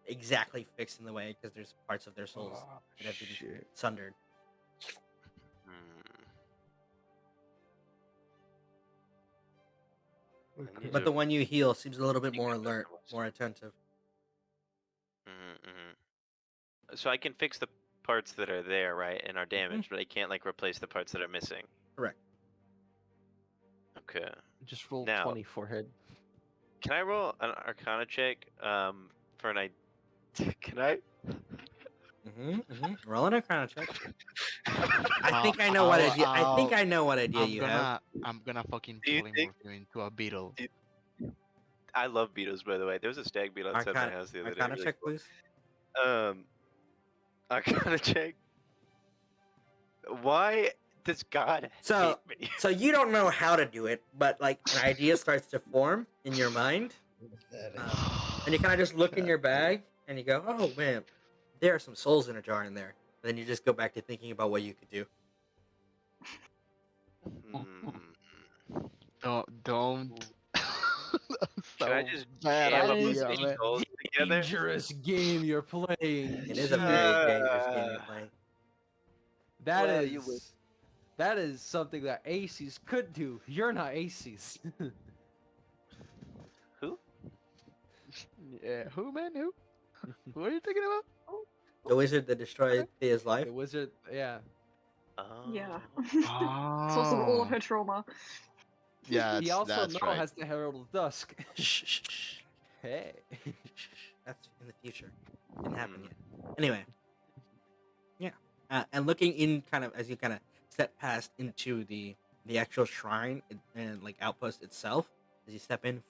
exactly fixed in the way because there's parts of their souls that have been sundered. Okay. But the one you heal seems a little bit more alert, more attentive. So I can fix the parts that are there, right, and are damaged, but I can't like replace the parts that are missing. Correct. Okay. Just roll Now- 20 forehead. Can I roll an Arcana check for an Can I? Roll an Arcana check. I think I know what idea. I think I know what idea you have. I'm gonna fucking Do you polymorph you into a beetle. I love beetles, by the way. There was a stag beetle outside my house the other day. Arcana really check, cool. please. Arcana check. Why does God So- hate me? So you don't know how to do it, but like an idea starts to form in your mind, and you kind of just look in your bag and you go, "Oh man, there are some souls in a jar in there." And then you just go back to thinking about what you could do. Don't. Can I just bad jam up idea, those man. souls together? Dangerous game you're playing. It is a very dangerous game you're playing. That Well, is you would- that is something that Aces could do. You're not Aces. Who? Yeah, who, man? Who? Who are you thinking about? The wizard that destroyed Thea's life. the wizard, yeah. Oh. Yeah. Oh. Source of all of her trauma. Yeah, He also that's now right. has the Herald of Dusk. Shh, shh, shh. Hey. That's in the future. Didn't happen yet. Anyway. Yeah. And looking in kind of as you kind of step past into the actual shrine and like outpost itself, as you step in,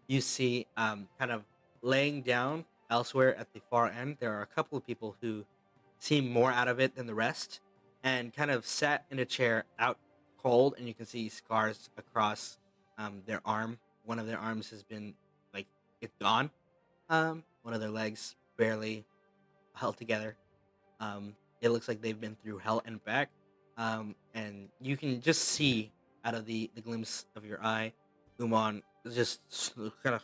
you see kind of laying down elsewhere at the far end, there are a couple of people who seem more out of it than the rest, and kind of sat in a chair out cold, and you can see scars across their arm. One of their arms has been like it's gone. One of their legs barely held together. It looks like they've been through hell and back. And you can just see out of the glimpse of your eye, Umon is just kind of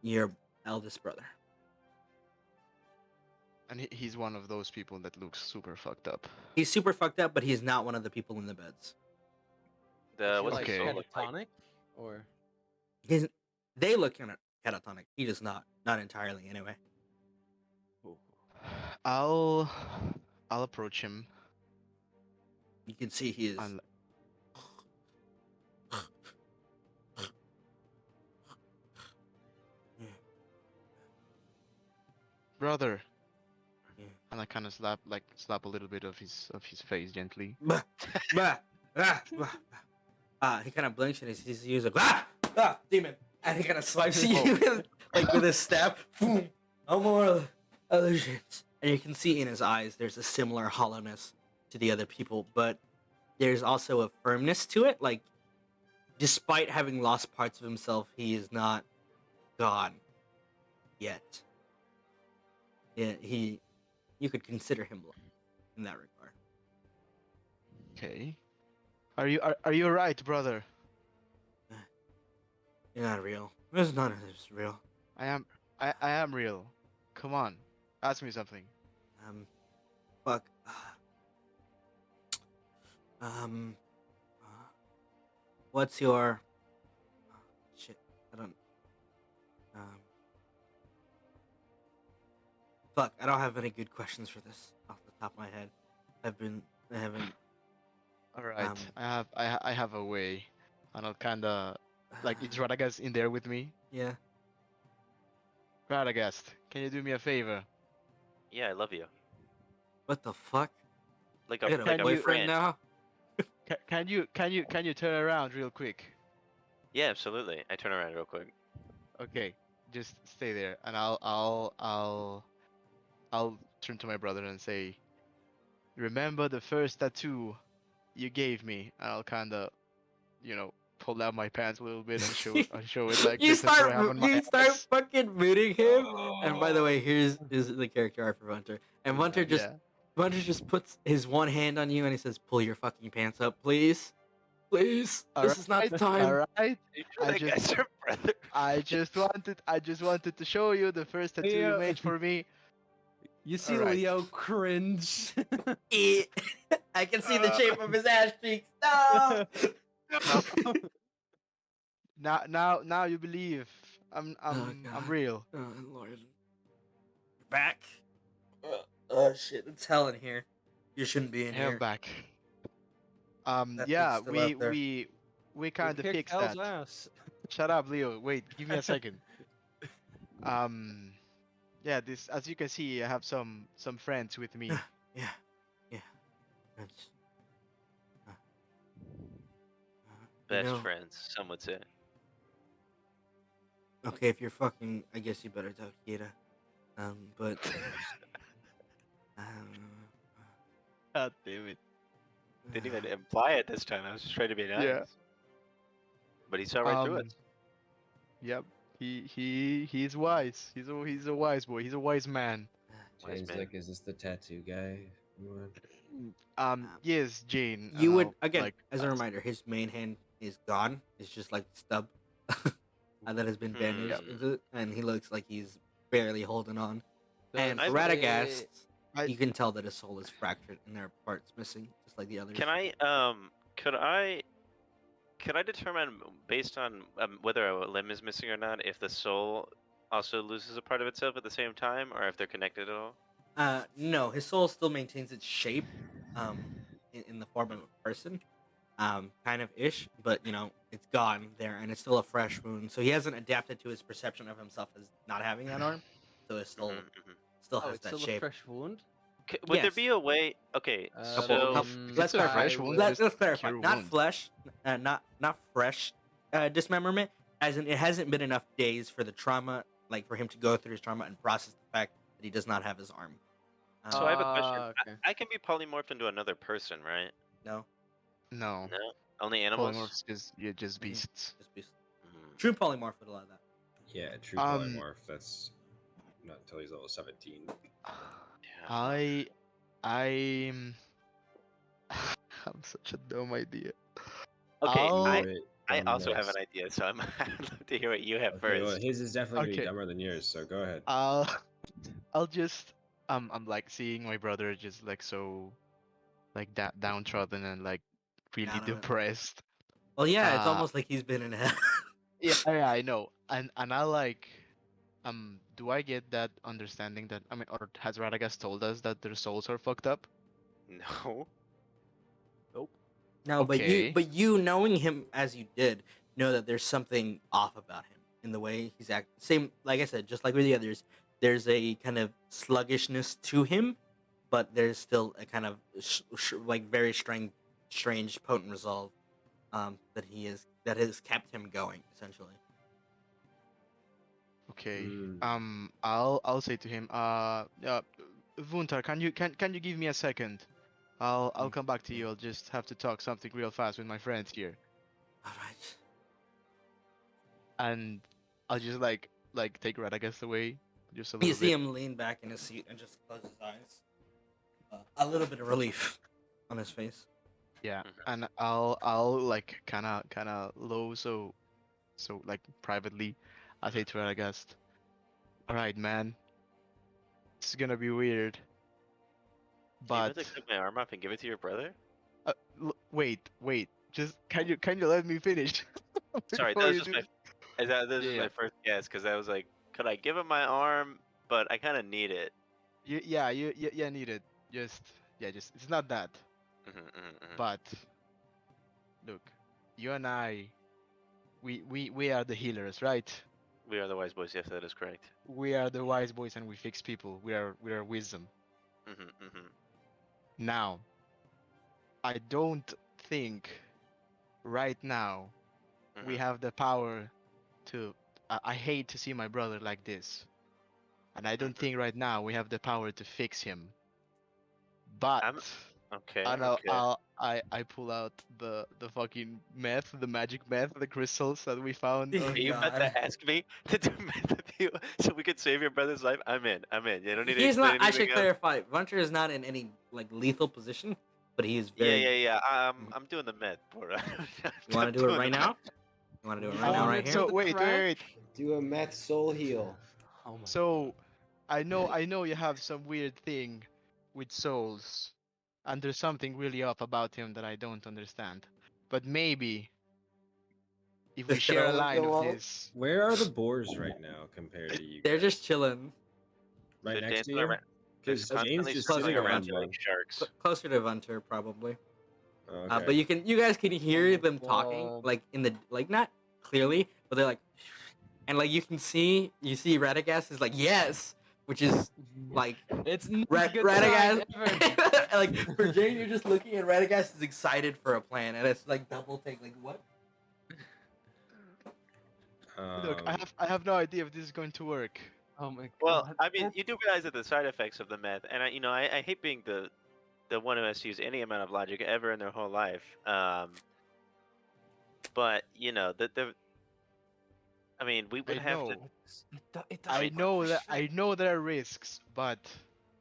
your eldest brother. And he's one of those people that looks super fucked up. He's super fucked up, but he's not one of the people in the beds. The what's Okay. his soul look like? catatonic? Or They look kind of catatonic. He does not entirely anyway. I'll approach him. You can see he is. And brother. Yeah. And I kind of slap a little bit of his face gently. Bah, bah, he kind of blinks and he sees you. He's like, demon, and he kind of swipes at you with his staff. Boom, no more illusions. And you can see in his eyes there's a similar hollowness to the other people, but there's also a firmness to it. Like, despite having lost parts of himself, he is not gone yet. Yeah, you could consider him in that regard. Okay. Are you alright, brother? You're not real. There's none of this real. I am. I am real. Come on, ask me something. Fuck. Um, what's your? Shit, I don't. Um, fuck, I don't have any good questions for this off the top of my head. I haven't. All right, Um, I have a way, and I'll kinda like is Radagast in there with me? Yeah. Radagast, can you do me a favor? Yeah, I love you. What the fuck? Like I a got a like a Can you- boyfriend friend. now. Can you turn around real quick? Yeah, absolutely. I turn around real quick. Okay, just stay there, and I'll turn to my brother and say, remember the first tattoo you gave me? And I'll kinda, pull out my pants a little bit and show it like the tattoo I have on my You start ass. fucking mooting him. And by the way, here's is the character art for Hunter. And Hunter just puts his one hand on you and he says, "Pull your fucking pants up, please, please. This is not the time." All right. You sure I that just- guy's your brother? I just wanted to show you the first tattoo you Yeah. made for me. You see Alright. Leo cringe. I can see the shape of his ass cheeks. No. Now you believe I'm God. real. Oh Lord. You're back. Oh shit, it's hell in here. You shouldn't be in Hey, I'm here. back. That Yeah, thing's still out there. we kind of Kick fixed Hell's that. ass. Shut up, Leo. Wait, give me a second. Yeah, this as you can see, I have some friends with me. Yeah. That's, uh, you Best know, friends, some would say. okay, if you're fucking, I guess you better talk to Kira. But um, God damn it. Didn't even imply it this time. I was just trying to be nice. Yeah. But he saw right through it. Yep. He's wise. He's a wise boy. He's a wise man. Wise Jane's man. like, is this the tattoo guy? Come on. Yes, Jane. you and would I'll, again, like, as a ask- reminder, his main hand is gone. It's just like stub that has been bandaged, Hmm. into it, and he looks like he's barely holding on. And I- Radagast, I- you can tell that his soul is fractured and there are parts missing, just like the others. Can I could I determine based on whether a limb is missing or not if the soul also loses a part of itself at the same time, or if they're connected at all? No, his soul still maintains its shape, in the form of a person, kind of ish, but it's gone there, and it's still a fresh wound. So he hasn't adapted to his perception of himself as not having that arm, so it still Mhm, mhm. still Oh, has it's that still a shape. fresh wound. Would there Yes. be a way? Okay, so Let's a clarify. fresh wound, Let's just clarify. cure Not wound. flesh, not fresh dismemberment. As in, it hasn't been enough days for the trauma, like for him to go through his trauma and process the fact that he does not have his arm. So I have a question. Okay. I can be polymorphed into another person, right? No, No. No, only animals. Polymorphs just Mhm. beasts. just be Hmm. true polymorph would allow that. Yeah, true Um, polymorph. That's not until he's level 17. Yeah. I'm I'm such a dumb idea. Okay, I'll- I also have Dumbness. an idea, so I'd love to hear what you have Okay, well, first. his is definitely gonna Okay. be dumber than yours. So go ahead. I'll just I'm like seeing my brother just like so like that downtrodden and like really Down on it. depressed. Well, yeah, it's Uh, almost like he's been in hell. Yeah, I know. And I like do I get that understanding that I mean or has Radagast told us that their souls are fucked up? No. No, Okay. but you knowing him as you did, know that there's something off about him in the way he's acting. Same, like I said, just like with the others, there's a kind of sluggishness to him, but there's still a kind of like very strange, potent resolve that has kept him going essentially. Okay. Mm. I'll say to him, Vuntar, can you give me a second? I'll come back to you. I'll just have to talk something real fast with my friends here. All right. And I'll just like take Radagast away just a You little see bit. him lean back in his seat and just close his eyes. A little bit of relief on his face. Yeah, Mhm. and I'll like kind of low, so like privately, I say to Radagast, all right, man, it's gonna be weird, You about but to cut my arm off and give it to your brother? wait, just can you let me finish Sorry, that before was you just do? my this Yeah, was yeah, my first guess because I was like, could I give him my arm? But I kind of need it. you need it. Just it's not that, Hmm. but look, you and I, we are the healers, right? We are the wise boys. Yes, that is correct. We are the wise boys and we fix people. We are wisdom. Hmm. Now, I don't think right now we Hmm. have the power to. I hate to see my brother like this, and I don't Hmm. think right now we have the power to fix him. But I'm okay. and Okay. I pull out the fucking meth, the magic meth, the crystals that we found Oh, Are on. you about God. to ask me to do math with you so we could save your brother's life? I'm in. I'm in. You don't need to He's explain not. I anything should else. clarify. Vuncher is not in any like lethal position, but he is Yeah, very. yeah, yeah. Mhm. I'm doing the math, bro. You want I'm to do it doing right the math. now? You want to do it You right now, wanna right do here? So the wait. crack? Do a meth soul heal. Oh my So I know you have some weird thing with souls, and there's something really off about him that I don't understand. But maybe if we Just share a throw him to line the of wall. this, Where are the boars right now compared to you They're guys? just chilling Right They're next to dancing you? around. They're Because Jane's constantly just closer circling sitting to around around you Vuncher, like one. sharks. closer to Vuncher probably. Oh, But okay. you guys can hear Oh my them talking God. like in the like not clearly, but they're like, and like you see Radagast is like yes, which is like It's not a good sign Radagast. ever. Like for Jane, you're just looking and Radagast is excited for a plan, and it's like double take. Like what? look, I Um, have I have no idea if this is going to work. Oh my Well, God. I mean, you do realize that the side effects of the meth, and I hate being the one who has to use any amount of logic ever in their whole life. But I mean, we would I have to. know, It I I mean, doesn't work know for that shit. there are risks, but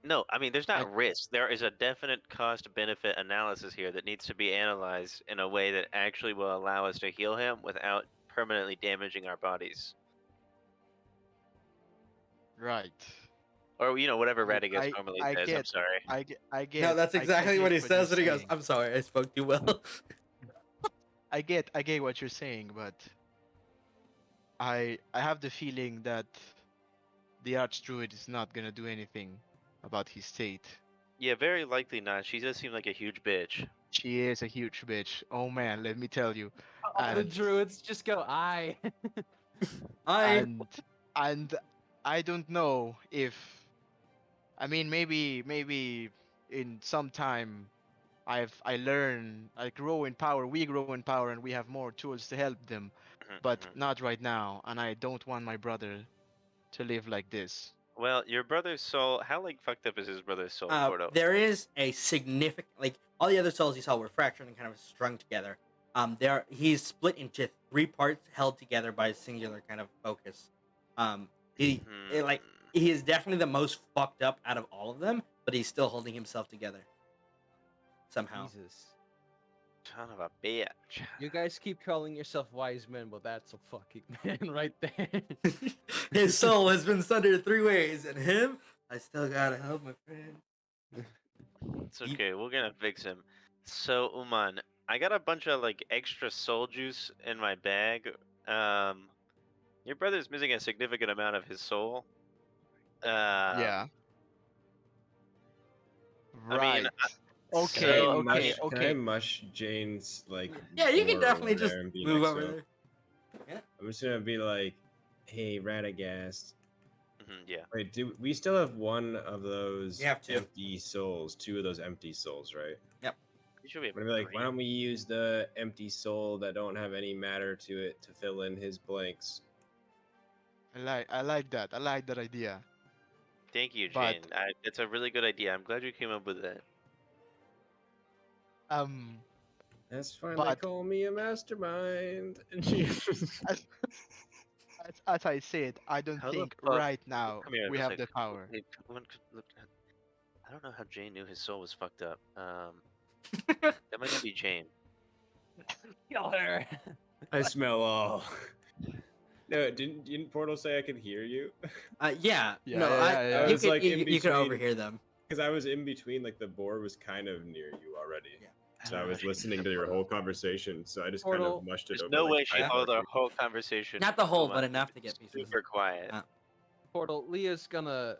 no, I mean, there's I not risk. There is a definite cost-benefit analysis here that needs to be analyzed in a way that actually will allow us to heal him without permanently damaging our bodies, right. or whatever Look, Radagast normally I says. I'm get sorry. No, that's I exactly get what he what you're says when he goes. saying. I'm sorry, I spoke too well. I get what you're saying, but I have the feeling that the Archdruid is not gonna do anything about his state. Yeah, very likely not. She does seem like a huge bitch. She is a huge bitch. Oh man, let me tell you. All the And druids just go, I. I and and I don't know if I mean maybe in some time I learn, I grow in power, we grow in power, and we have more tools to help them, Mhm, but mhm. not right now, and I don't want my brother to live like this. Well, your brother's soul. How like fucked up is his brother's soul, Gordo? there is a significant like all the other cells you saw were fractured and kind of strung together. There he's split into three parts held together by a singular kind of focus. Um, he Hmm. like he is definitely the most fucked up out of all of them, but he's still holding himself together somehow. Jesus. Son of a bitch. You guys keep calling yourself wise men, but that's a fucking man right there. His soul has been sundered three ways, and him, I still gotta help my friend. It's okay. We're gonna fix him. So, Uman, I got a bunch of like extra soul juice in my bag. Um, your brother's missing a significant amount of his soul. Yeah. I mean, Right. can I Okay, so okay, mush? Can I okay. mush Jane's like Yeah, you can boar definitely over just there and be move like, over so? there. Yeah. I'm just gonna be like, hey, Radagast. yeah. Wait, do we still have one of those You have two. empty souls? Two of those empty souls, right? Yep. You should be I'm gonna be like, why three. don't we use the empty soul that don't have any matter to it to fill in his blanks? I like that. I like that idea. Thank you, But Jane. It's a really good idea. I'm glad you came up with that. um That's fine. They but call me a mastermind. as, as I said, I don't How the think fuck? right now Come here we for a have second. the power. Hey, look. I don't know how Jane knew his soul was fucked up. That might not be Jane. Kill her. I smell all. No, didn't Portal say I could hear you? Yeah. Yeah, No, yeah. I you was could like in you could between- overhear them. Because I was in between, like the boar was kind of near you already. Yeah. So I was listening to your whole conversation, so I just kind Portal, of mushed it There's over. no like way she five followed our words. whole conversation. Not the whole, Uma. but enough to get pieces. Super quiet. Portal, Leah's gonna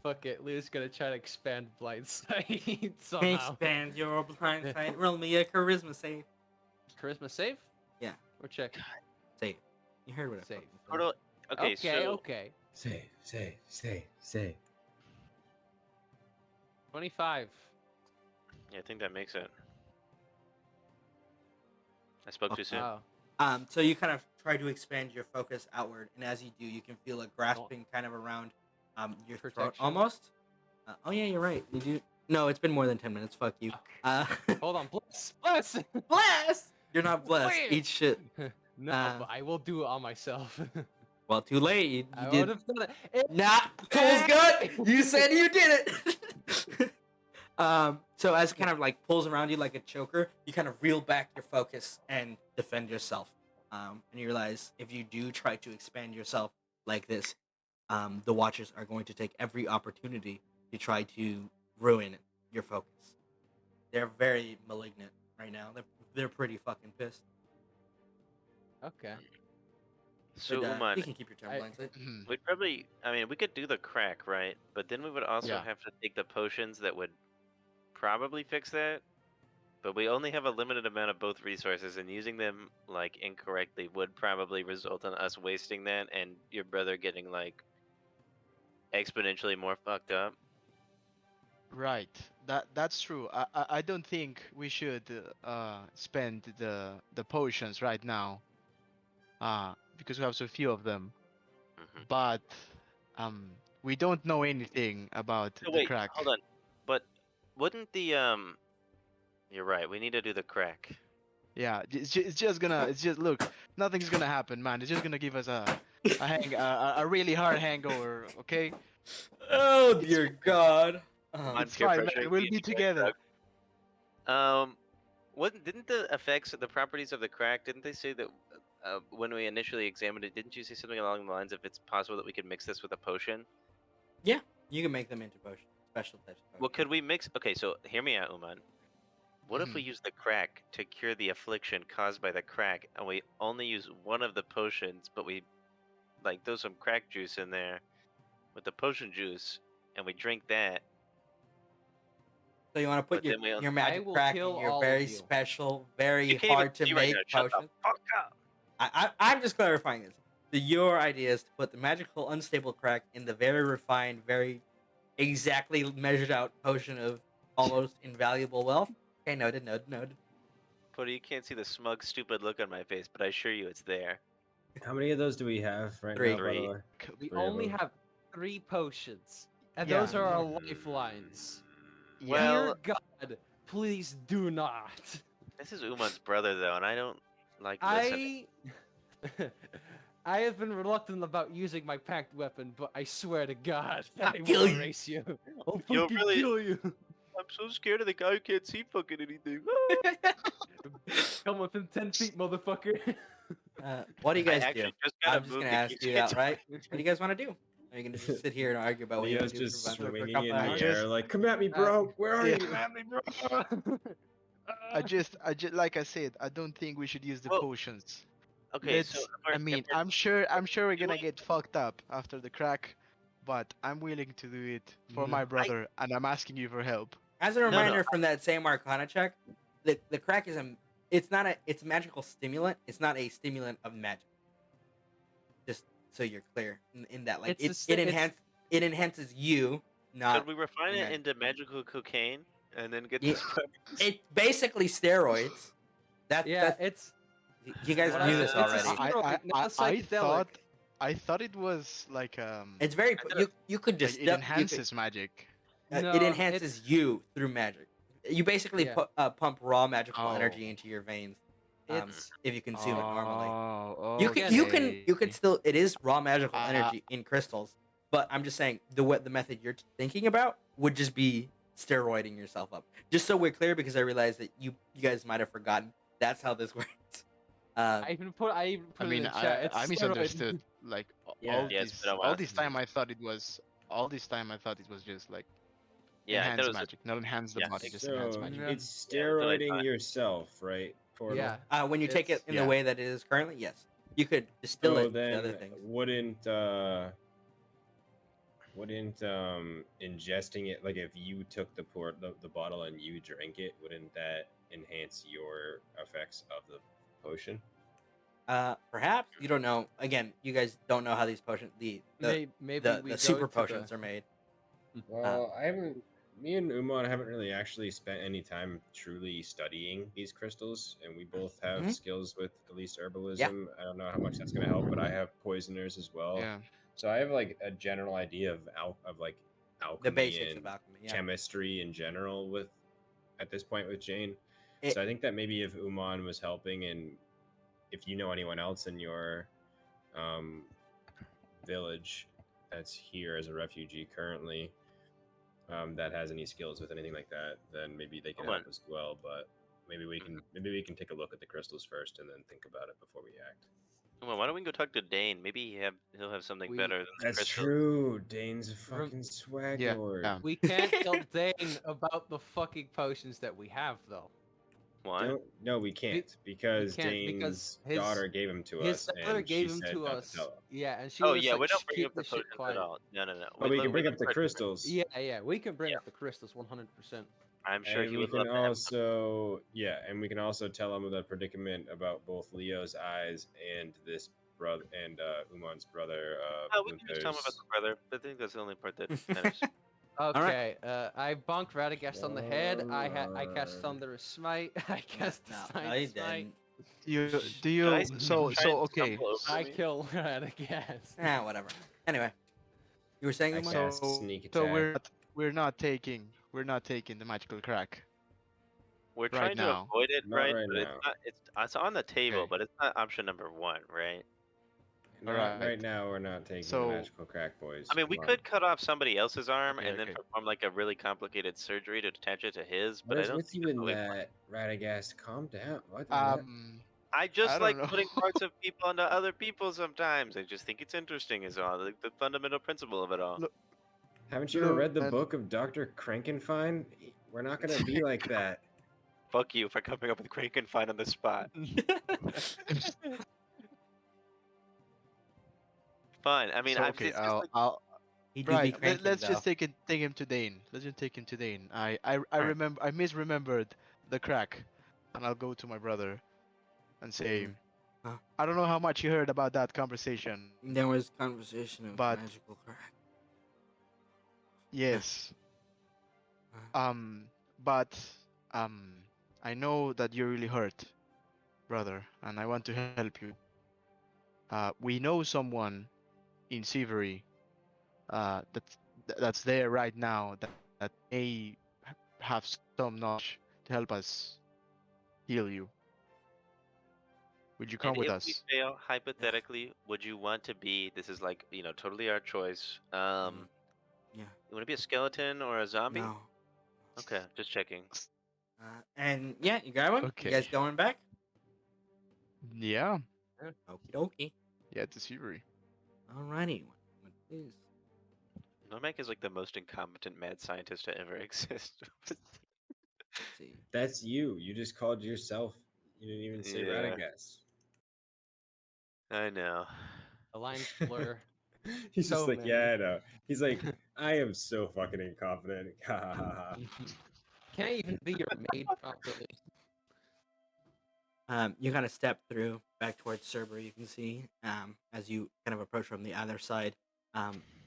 fuck it. Leah's gonna try to expand blind sight somehow. Expand your blind sight. Roll me a charisma save. Charisma save? Yeah. Or check. Save. You heard what I Save. fucking said. Portal. Okay, so okay. Say. 25. yeah, I think that makes it. I spoke too soon. Oh. So you kind of try to expand your focus outward, and as you do, you can feel a grasping kind of around your throat Protection. almost. Oh yeah, you're right. You do. No, it's been more than 10 minutes. Fuck you. Hold on. Bless! Bless. You're not blessed. Wait. Eat shit. No, but I will do it on myself. Well, too late. You I did. would have done it. Nah, Cole's good. You said you did it. So as it kind of like pulls around you like a choker, you kind of reel back your focus and defend yourself. And you realize if you do try to expand yourself like this, the Watchers are going to take every opportunity to try to ruin your focus. They're very malignant right now. They're pretty fucking pissed. Okay. So But, Umon, you can keep your turn blind sight. we'd probably. I mean, we could do the crack, right? But then we would also Yeah. have to take the potions that would probably fix that. But we only have a limited amount of both resources, and using them like incorrectly would probably result in us wasting that, and your brother getting like exponentially more fucked up. Right. That's true. I don't think we should spend the potions right now. Because we have so few of them. Mhm. But we don't know anything about So the wait, crack. hold on. But wouldn't the You're right. We need to do the crack. Yeah, it's just gonna. It's just look. Nothing's gonna happen, man. It's just gonna give us a really hard hangover. Okay. Oh dear God. I'm It's peer fine, man. pressuring We'll you be to get together. drugged. Didn't the effects, the properties of the crack, didn't they say that when we initially examined it, didn't you say something along the lines of it's possible that we could mix this with a potion? Yeah, you can make them into potions, special types of potions. Well, could we mix? Okay, so hear me out, Umon. What if we Mhm. use the crack to cure the affliction caused by the crack, and we only use one of the potions, but we like throw some crack juice in there with the potion juice, and we drink that? So you want to put But then we your also- magic will crack kill in your all of very you. special, very You can't even hard to see right make now. Shut the potion. fuck up. I'm just clarifying this. Your idea is to put the magical unstable crack in the very refined, very exactly measured out potion of almost invaluable wealth. Okay, noted. But you can't see the smug, stupid look on my face, but I assure you it's there. How many of those do we have right Three. now? By the Three. way? We Three of only them. have 3 potions. And Yeah. those are our lifelines. Yeah. Well, Dear God, please do not. this is Umon's brother, though, and I don't like listening. I have been reluctant about using my packed weapon, but I swear to God, I kill will you. erase you. I'll You'll fucking really- kill you. I'm so scared of the guy who can't see fucking anything. Come within 10 feet, motherfucker. What do you guys I do? actually just gotta I'm just move gonna the ask keys you to outright. What do you guys want to do? Are you gonna just sit here and argue about what you want Leo's to do just for a swinging couple in hours? the air, like, "Come at me, bro! Where are yeah. you?" I just, like I said, I don't think we should use the Well, potions. Okay, Let's- so I mean, I'm sure we're gonna get fucked up after the crack, but I'm willing to do it for my brother, and I'm asking you for help. As a no, reminder from that same Arcana check, the crack is it's a magical stimulant. It's not a stimulant of magic. Just so you're clear in that, like It's it enhances you, not could we refine it okay. into magical cocaine and then get Yeah. this? it's basically steroids. That's it's you guys What knew I- this it's a already. steroid, not psychedelic. I thought it was like It's very thought you could like just it enhances magic. No, it enhances it's- you through magic. You basically Yeah. pump raw magical Oh. energy into your veins. It's If you consume it normally. Oh, You can still it is raw magical Uh, energy in crystals, but I'm just saying the method you're thinking about would just be steroiding yourself up. Just so we're clear, because I realized that you guys might have forgotten. That's how this works. I even put it in the chat. It's I steroid. misunderstood. Like Yeah. Yeah, it's been a all while this since time I thought it was just like Yeah, I thought it enhanced was magic, not enhance the yeah, body, just enhance So magic. Yeah. it's Yeah, that's what I steroiding thought. yourself, right? Portal? Yeah. When you take it It's- in yeah. the way that it is currently, yes, you could distill So it to then other things. wouldn't ingesting it, like if you took the bottle and you drank it, wouldn't that enhance your effects of the potion? Perhaps you don't know. Again, you guys don't know how these potions, maybe we the go super to potions are made. Well, me and Umon haven't really actually spent any time truly studying these crystals, and we both have Mhm. skills with at least herbalism. I don't know how much that's going to help, but I have poisoners as well. Yeah. So I have like a general idea of like alchemy The basics and of alchemy. Yeah. chemistry in general with at this point with Jane. It- So I think that maybe if Umon was helping, and if you know anyone else in your village that's here as a refugee currently, that has any skills with anything like that, then maybe they can Hold on. help as well. But maybe we can take a look at the crystals first and then think about it before we act. Well, why don't we go talk to Dane? Maybe he'll have something We- better than the That's crystal. true. Dane's a Rem- fucking swag Yeah. lord. Yeah. We can't tell Dane about the fucking potions that we have, though. Why? No, we can't because can't Dane's because his- daughter gave him to His us, daughter and gave she him said to not us. to tell him. Yeah, and she Oh was yeah, like, we don't "Shh, bring keep up the the shit potions at quiet." all. No. But we can bring look up the for- crystals. Yeah, we can bring Yeah. up the crystals 100%. I'm sure And he we would can love to have some. also, and we can also tell him the predicament about both Leo's eyes and this brother and Umon's brother. Oh, we can just tell him about the brother. But I think that's the only part that matters. Okay, I bonked Radagast on the head. I cast Alright. Thunderous Smite. I cast no, Science you Smite. didn't. You do Did you I so try so and okay. stumble over I me? kill Radagast. Whatever. Anyway, you were saying, I Umar? cast So sneak so attack. we're not taking the magical crack. We're right trying to now. avoid it, Not right? right But now. it's on the table, Okay. but it's not option number one, right? Not Alright. right now. We're not taking the So- magical crack, boys. I mean, we Come on. could cut off somebody else's arm Okay, and then okay. perform like a really complicated surgery to attach it to his, but What I is don't with think you that's in really that, Radagast? Calm down. What? I just I like don't know. putting parts of people onto other people sometimes. I just think it's interesting is all. Like the fundamental principle of it all. Look- Haven't you ever read the Look, book of Dr. Krankenfein? We're not gonna be like that. Fuck you for coming up with Krankenfein on the spot. Fine. I mean, so, I've okay, it's just like, He do be right. cranking, Let's though. just take him to Dane. Let's just take him to Dane. I remember I misremembered the crack, and I'll go to my brother, and say, Huh. I don't know how much you heard about that conversation. There was conversation of But- magical crack. Yes. Uh, But I know that you're really hurt, brother, and I want to help you. We know someone in Severy that's there right now that may have some knowledge to help us heal you. Would you come and with if us? we fail, hypothetically, would you want to be? This is like totally our choice. Yeah. You want to be a skeleton or a zombie? No. Okay, just checking. And yeah, you grab him. Okay. You guys going back? Yeah. Okie dokie. Yeah, to Severy. Alrighty. What is? Normac is like the most incompetent mad scientist to ever exist. Let's see. That's you. You just called yourself. You didn't even say Yeah. Radagast. I know. The lines blur. He's just So like, many. yeah, I know. He's like, I am so fucking incompetent. Ha ha ha ha. Can't even be your maid properly. You kind of step through back towards Cerber. You can see, as you kind of approach from the other side,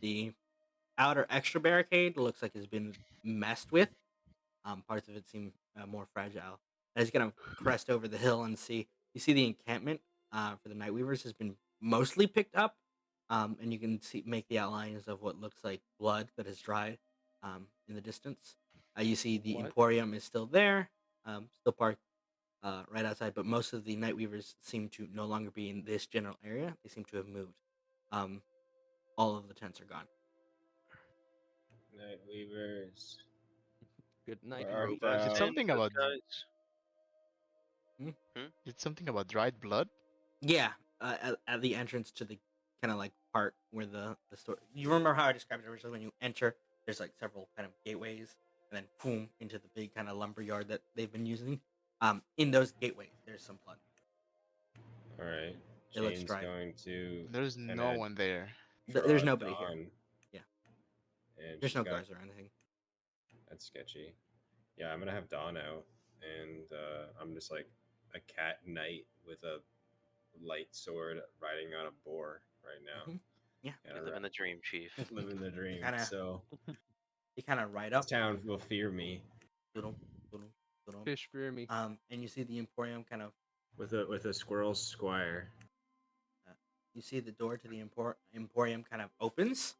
the outer extra barricade looks like it's been messed with. Parts of it seem more fragile. As you kind of crest over the hill and you see the encampment for the Nightweavers has been mostly picked up, and you can make the outlines of what looks like blood that has dried in the distance. You see the What? Emporium is still there, still parked right outside, but most of the Nightweavers seem to no longer be in this general area. They seem to have moved. All of the tents are gone. Nightweavers. Good night, Where art Rope. thou? Is it something about guys. it's something about dried blood? Yeah, at the entrance to the kind of like part where the store. You remember how I described it originally? When you enter, there's like several kind of gateways, and then boom into the big kind of lumber yard that they've been using. In those gateways, there's some blood. All right. It looks Jane's dry. going to There's kinda no one there. There's draw nobody here. Dawn, Yeah. and There's she's no got guards or anything. that's sketchy. Yeah, I'm gonna have Dawn out, and I'm just like a cat knight with a light sword riding on a boar right now. Mhm. Yeah. Yeah, You're living the dream, Chief. living the dream. Kinda- So You kind of ride this up. town will fear me Doodle, doodle, doodle. Fish fear me. And you see the Emporium kind of. with a squirrel squire. You see the door to the Emporium kind of opens,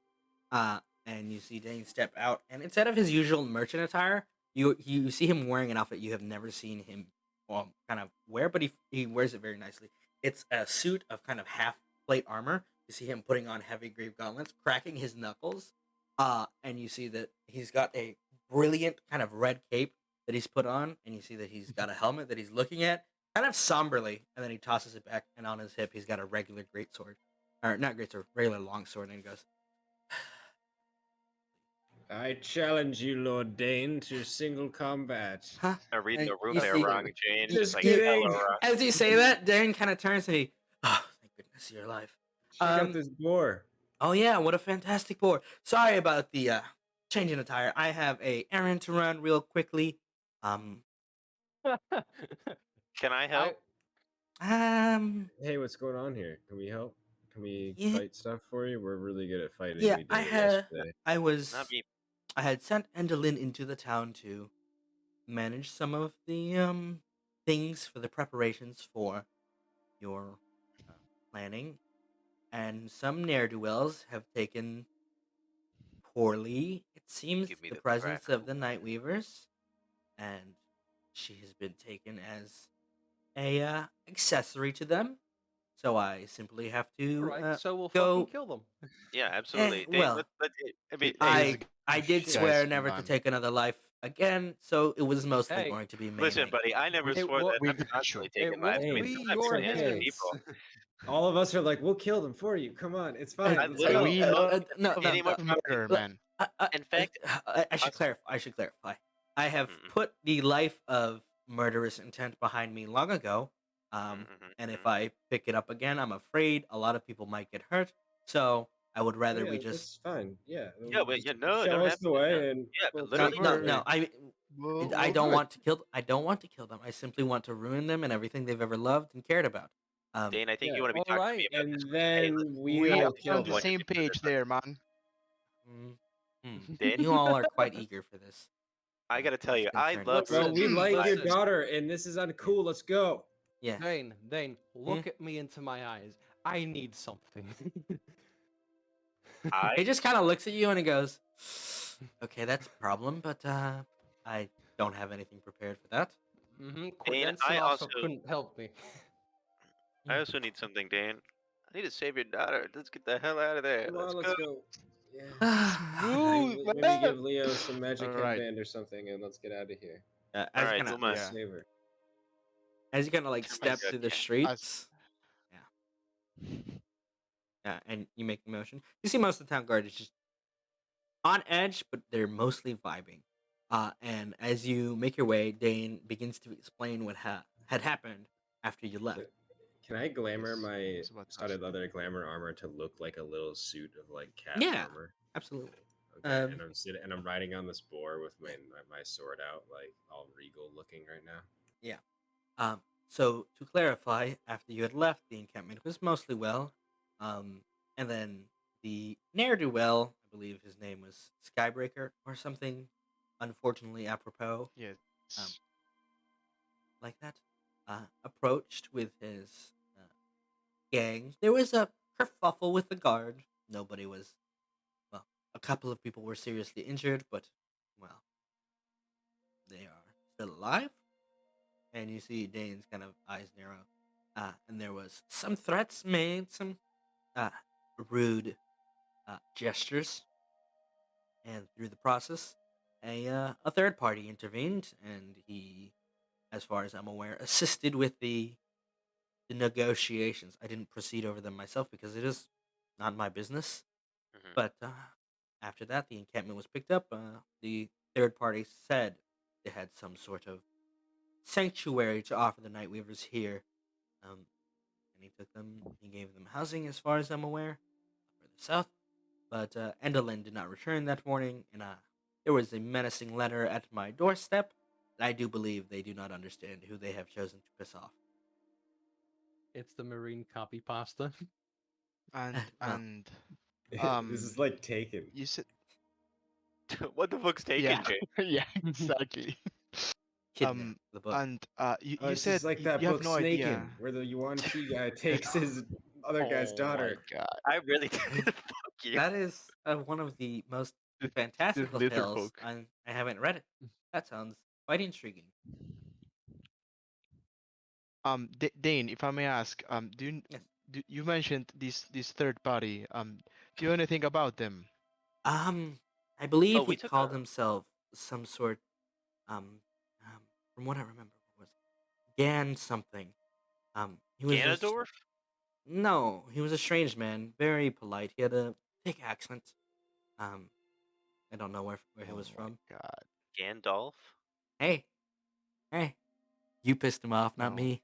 and you see Dane step out, and instead of his usual merchant attire, you see him wearing an outfit you have never seen him kind of wear, but he wears it very nicely. It's a suit of kind of half plate armor. You see him putting on heavy grave gauntlets, cracking his knuckles, and you see that he's got a brilliant kind of red cape that he's put on, and you see that he's got a helmet that he's looking at kind of somberly, and then he tosses it back, and on his hip he's got a regular greatsword, or not greatsword, regular longsword, and he goes, I challenge you, Lord Dane, to single combat. "Huh?" I'm reading And the room you there see- wrong, Jane. Just Just like kidding. hello, wrong. As you say that, Darren kind of turns and he, oh, thank goodness you're alive. Check out Um, this boar. Oh yeah, what a fantastic board. Sorry about the changing attire. I have a errand to run real quickly. Um, Can I help? Hey, what's going on here? Can we help? Can we Yeah. fight stuff for you? We're really good at fighting. yeah, We did it yesterday. Not me. I had sent Endelin into the town to manage some of the things for the preparations for your planning, and some ne'er do wells have taken poorly. It seems Give me the the presence crack. of the Night Weavers, and she has been taken as a accessory to them. So I simply have to Alright, so we'll go. fucking kill them. Yeah, absolutely. Dane, well, I mean, Hey, I did shit, swear guys, never come to on. take another life again, so it was mostly Hey, going to be listen, maiming. buddy, I never It swore wa- that. We I'm got constantly you. It taking lives. I won't mean, be sometimes your I'm innocent okay. people. All of us are like, we'll kill them for you. Come on, it's fine. I Let's literally- go. love no, any more Murder, man. In fact, I should clarify. I should clarify. I have Mm-mm. put the life of murderous intent behind me long ago. And if I pick it up again, I'm afraid a lot of people might get hurt. So I would rather Oh, we yeah, just it's fine. Yeah. Yeah, but just no, it show don't us have the to be way, done. and Yeah, we'll but no, take literally, care no, of it. no. I don't want to kill. I don't want to kill them. I simply want to ruin them and everything they've ever loved and cared about. Dane, I think Yeah. you want to be talking to me Alright, about this. And Hey, then We we'll are kill on the them. same page there, man. Dane? You all are quite eager for this. I gotta tell That's you, I concerning. love. Well, we Listen, like your listen. daughter, and this is uncool. Let's go. Yeah. Dane, look at me into my eyes. I need something. He just kind of looks at you and he goes, "Okay, that's a problem, but I don't have anything prepared for that." Mm-hmm. Dane, Cordenson I also also- couldn't help me. I also need something, Dane. I need to save your daughter. Let's get the hell out of there. Come on, Let's let's go. go. Yeah. Smooth, Maybe man. give Leo some magic Alright. headband or something, and let's get out of here. As Alright, you kind of Uma. Yeah. Save her. as you kind of like Oh my step God, through the yeah. streets, and you make the motion. You see most of the town guard is just on edge, but they're mostly vibing. And as you make your way, Dane begins to explain what had happened after you left. Can I glamour It's- my it's about studded time. leather glamour armor to look like a little suit of like cat Yeah. armor? Absolutely. Okay, and I'm sitting and I'm riding on this boar with my sword out, like all regal looking right now. So to clarify, after you had left, the encampment was mostly well. And then the ne'er-do-well, I believe his name was Skybreaker or something, unfortunately apropos Yes. like that, approached with his gang. There was a kerfuffle with the guard. Nobody was, well, a couple of people were seriously injured, but, well, they are still alive. And you see Dane's kind of eyes narrow. And there was some threats made, some rude gestures. And through the process, a third party intervened, and he, as far as I'm aware, assisted with the negotiations. I didn't proceed over them myself because it is not my business. Mhm. But after that, the encampment was picked up. The third party said they had some sort of sanctuary to offer the night weavers here. Um, and he took them. He gave them housing, as far as I'm aware, further south. But Endelin did not return that morning, and there was a menacing letter at my doorstep. I do believe they do not understand who they have chosen to piss off. It's the marine copy pasta. And Well, This is like Taken. you said What the fuck's taken, yeah, Jay? yeah, exactly. Kidnap the book. And you Oh, you it's said just like that you have book no idea. Snakin', where the Yuan Shi guy takes his other guy's Oh my daughter. god, I really did. Fuck you. That is one of the most this fantastical little tales. folk. I haven't read it. That sounds quite intriguing. Dane, if I may ask, Yes. you mentioned this third party? Do you know anything about them? I believe Oh, we he took called a himself some sort. Um, from what I remember, what was it? Gan something. He was just Ganondorf. no. He was a strange man, very polite. He had a thick accent. Um, I don't know where he Oh was my from. god, Gandalf. Hey, hey, you pissed him off, not no, me.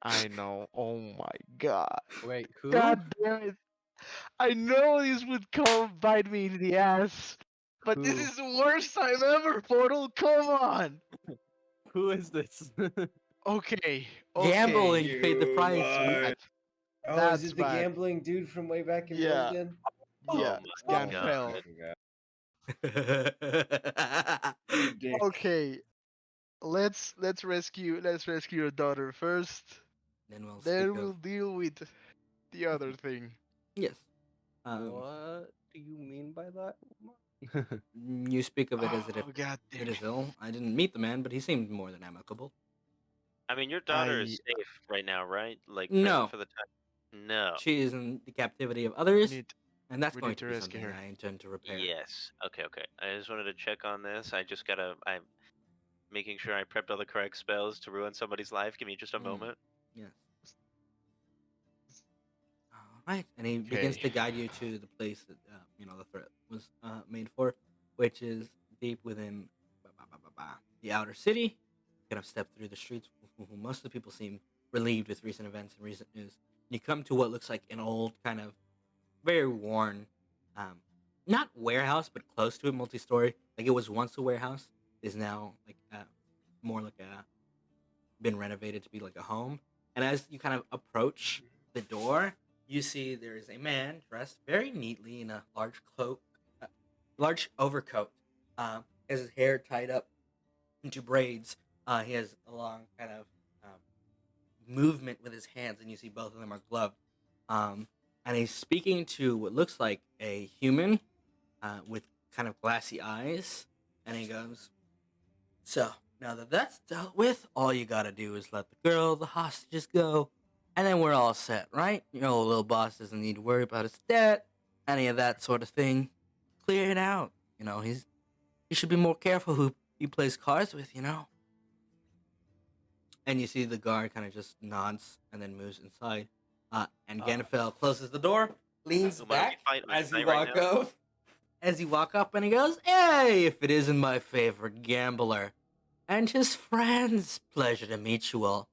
I know. Oh my god, Wait, who? god damn it! I know this would come bite me in the ass, but this Who? is the worst time ever. Portal, come on. Who is this? Okay, Gambling okay, paid the You price. what? Oh, is that's it the bad. gambling dude from way back in Yeah, Milsden? yeah, Oh my Oh my god. Ganfell. fucking god. then You dick. Okay, let's rescue your daughter first. we'll speak Then of we'll deal with the other thing. yes. What do you mean by that? You speak of it as if Oh god it damn is it! ill. I didn't meet the man, but he seemed more than amicable. I mean, your daughter I is safe right now, right? Like No, for the time. No. she is in the captivity of we others, need and that's we going need to to be rescue something her. I intend to repair. Yes. Okay. Okay. I just wanted to check on this. I'm making sure I prepped all the correct spells to ruin somebody's life. Give me just a Mm, moment. yes. All right, and he begins Okay. to guide you to the place that the threat was made for, which is deep within the outer city. Kind of step through the streets. Most of the people seem relieved with recent events and recent news. You come to what looks like an old, kind of very worn, um, not warehouse, but close to a multi-story. Like it was once a warehouse, is now like more like a been renovated to be like a home. And as you kind of approach the door, you see there is a man dressed very neatly in a large cloak, large overcoat. Has his hair tied up into braids. He has a long kind of movement with his hands, and you see both of them are gloved. And he's speaking to what looks like a human with kind of glassy eyes. And he goes, "So, now that that's dealt with, all you gotta do is let the girl, the hostages go, and then we're all set, right? Your old little boss doesn't need to worry about his debt, any of that sort of thing. Clear it out. He should be more careful who he plays cards with, you know?" And you see the guard kind of just nods and then moves inside. And Ganfell closes the door, leans Umar, back we as you fight right walk now? up. As you walk up, and he goes, "Hey, if it isn't my favorite gambler and his friends, pleasure to meet you all."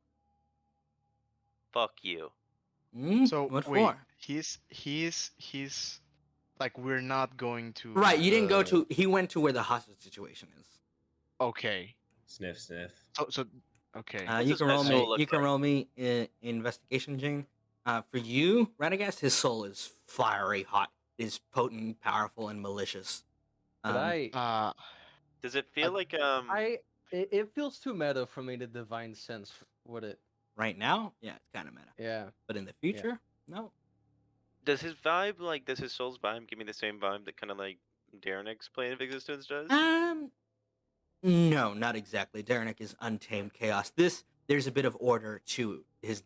Fuck you. So What wait, for? he's like we're not going Right, to you didn't go the. to. He went to where the hostage situation is. Okay. Sniff, sniff. So okay. What's You this can guy's roll soul me. look You can like? roll me investigation, Jing. For you, Radagast, his soul is fiery hot. It is potent, powerful, and malicious. But Uh, Does it feel like it feels too meta for me to divine sense. Would it? Right now, yeah, it's kind of meta. Yeah. But in the future, no. does his soul's vibe give me the same vibe that kind of like Darren's plane of existence does? No, not exactly. Derenick is untamed chaos. There's a bit of order to his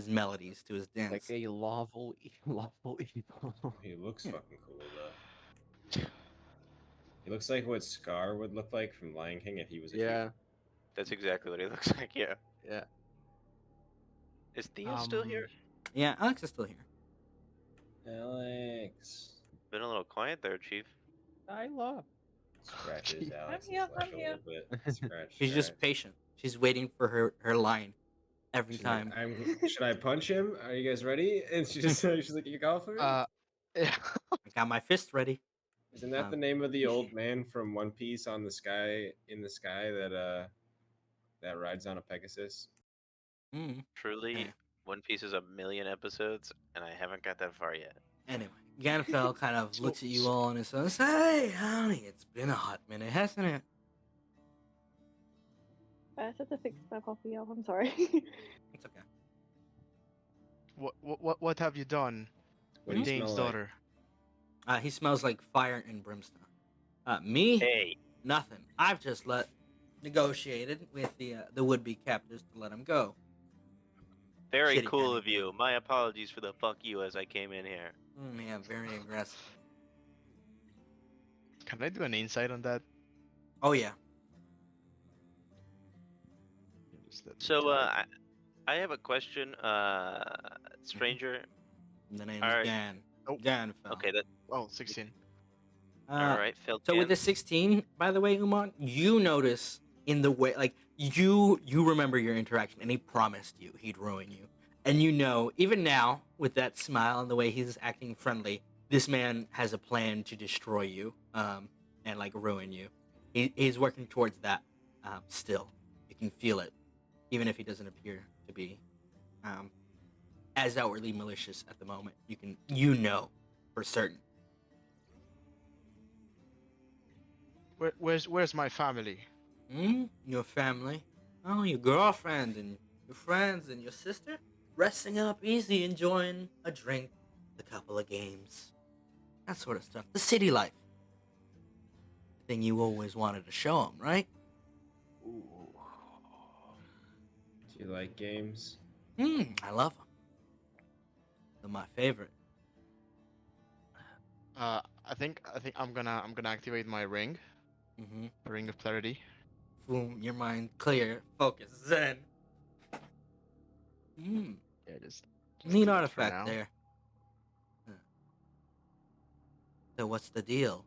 melodies, to his Like dance. a lawful, lawful evil. He looks Yeah. fucking cool though. He looks like what Scar would look like from Lion King if he was a Yeah, That's exactly what he looks like. Yeah. yeah. Is Theo still here? Yeah, Alex is still here. human. Alex. Been a little quiet there, Chief. I love. Scratches Gee. Alex's here, leg I'm a here. little bit. Scratch, She's just scratch. patient. She's waiting for her line every She's like, time. should I punch him? Are you guys ready? And she's like, you call for me? Yeah. I got my fist ready. Isn't that the name of the old man from One Piece on the sky in the sky that rides on a Pegasus? Mm. Truly, Yeah. One Piece is a million episodes, and I haven't got that far yet. Anyway, Ganfell kind of So- looks at you all and says, "Hey, honey, it's been a hot minute, hasn't it?" I said to fix my coffee up. I'm sorry. It's okay. What have you done What do with you Dane's smell like? daughter? He smells like fire and brimstone. Me? Hey, Nothing. I've just negotiated with the would-be captors to let him go. very Shitty cool Danny of you. My apologies for the fuck you as I came in here. Yeah, very aggressive. Can I do an insight on that? Oh yeah. Just let me So, type. I have a question, stranger. The name Alright. is Gan. Oh. Ganfell. Okay, that. Oh, 16. All right, Phil. So with the 16, by the way, Umon, you notice in the way, like you remember your interaction, and he promised you he'd ruin you, and you know even now with that smile and the way he's acting friendly, this man has a plan to destroy you, and like ruin you. He's working towards that. Still, you can feel it, even if he doesn't appear to be, as outwardly malicious at the moment. You know, for certain. Where's my family? Your family? Oh, your girlfriend and your friends and your sister? Resting up easy, enjoying a drink, a couple of games. That sort of stuff. The city life. The thing you always wanted to show them, right? Ooh. Do you like games? I love them. They're my favorite. I think I'm gonna activate my ring, Mm-hmm. ring of clarity. Boom, your mind clear, focus, zen. Yeah, just Neat do that for artifact now. there. Huh. So what's the deal?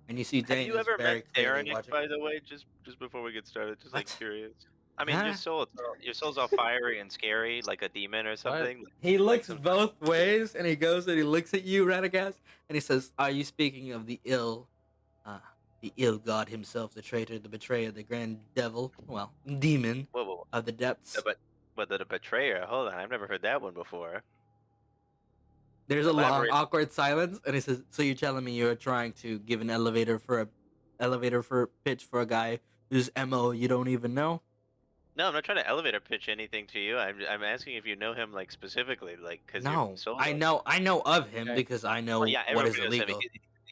And you see Have Dane you is ever very met clearly Darenic, watching. by the way? Just before we get started, just like What? curious. I mean, Huh? your soul's all fiery and scary, like a demon or something. He Like looks some- both ways, and he goes and he looks at you, Radagast, and he says, "Are you speaking of the ill god himself, the traitor, the betrayer, the grand devil, well, demon Whoa. of the depths?" But the betrayer. Hold on, I've never heard that one before. There's a long, Elaborate. awkward silence, and he says, "So you're telling me you're trying to give an elevator for pitch for a guy whose MO you don't even know?" No, I'm not trying to elevator pitch anything to you. I'm asking if you know him like specifically, like because No, your soul. I know of him Okay. because I know Well, yeah, what everybody is knows him. illegal.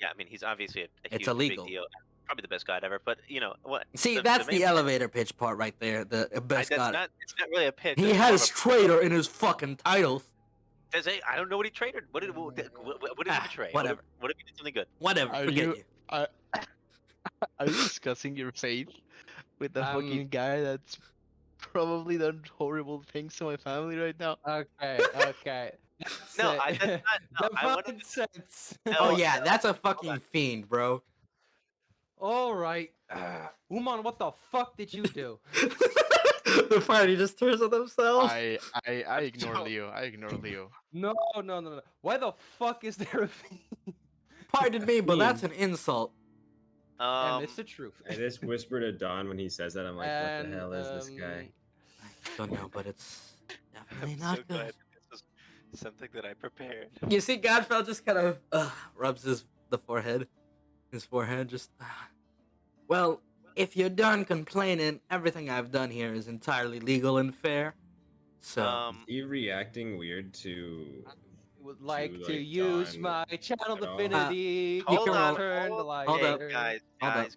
Yeah, I mean, he's obviously a It's huge illegal. big deal. Probably the best god ever. But you know what? See, the that's main the part- elevator pitch part right there. The best That's god. not. It's not really a pitch. He it's more of has a- traitor in his fucking titles. I don't know what he traded. What did he betray? Whatever. What if he did something good? Whatever, Are forget you you. are, are you discussing your faith with the fucking guy that's probably done horrible things to my family right now? Okay. That's No, it. that's not. No, I wanted Divine sense. Oh No, yeah, that's a hold fucking on. fiend, bro. All right. Umon, what the fuck did you do? The party just turns on themselves. I ignore so- Leo. I ignore Leo. No. Why the fuck is there a fiend? Pardon me, but that's Fiend. an insult. And it's the truth. I just whisper to Dawn when he says that. I'm like, what the hell is this guy? I don't know, but it's definitely I'm not so good. glad that this was something that I prepared. You see, Godfell just kind of rubs his forehead. His forehead just. Well, if you're done complaining, everything I've done here is entirely legal and fair. So. Is he reacting weird to? Would like to like, use Dawn my channel at all? divinity. Hold can on, roll- Turn the hold, light. hold hey, up. guys, Hold up.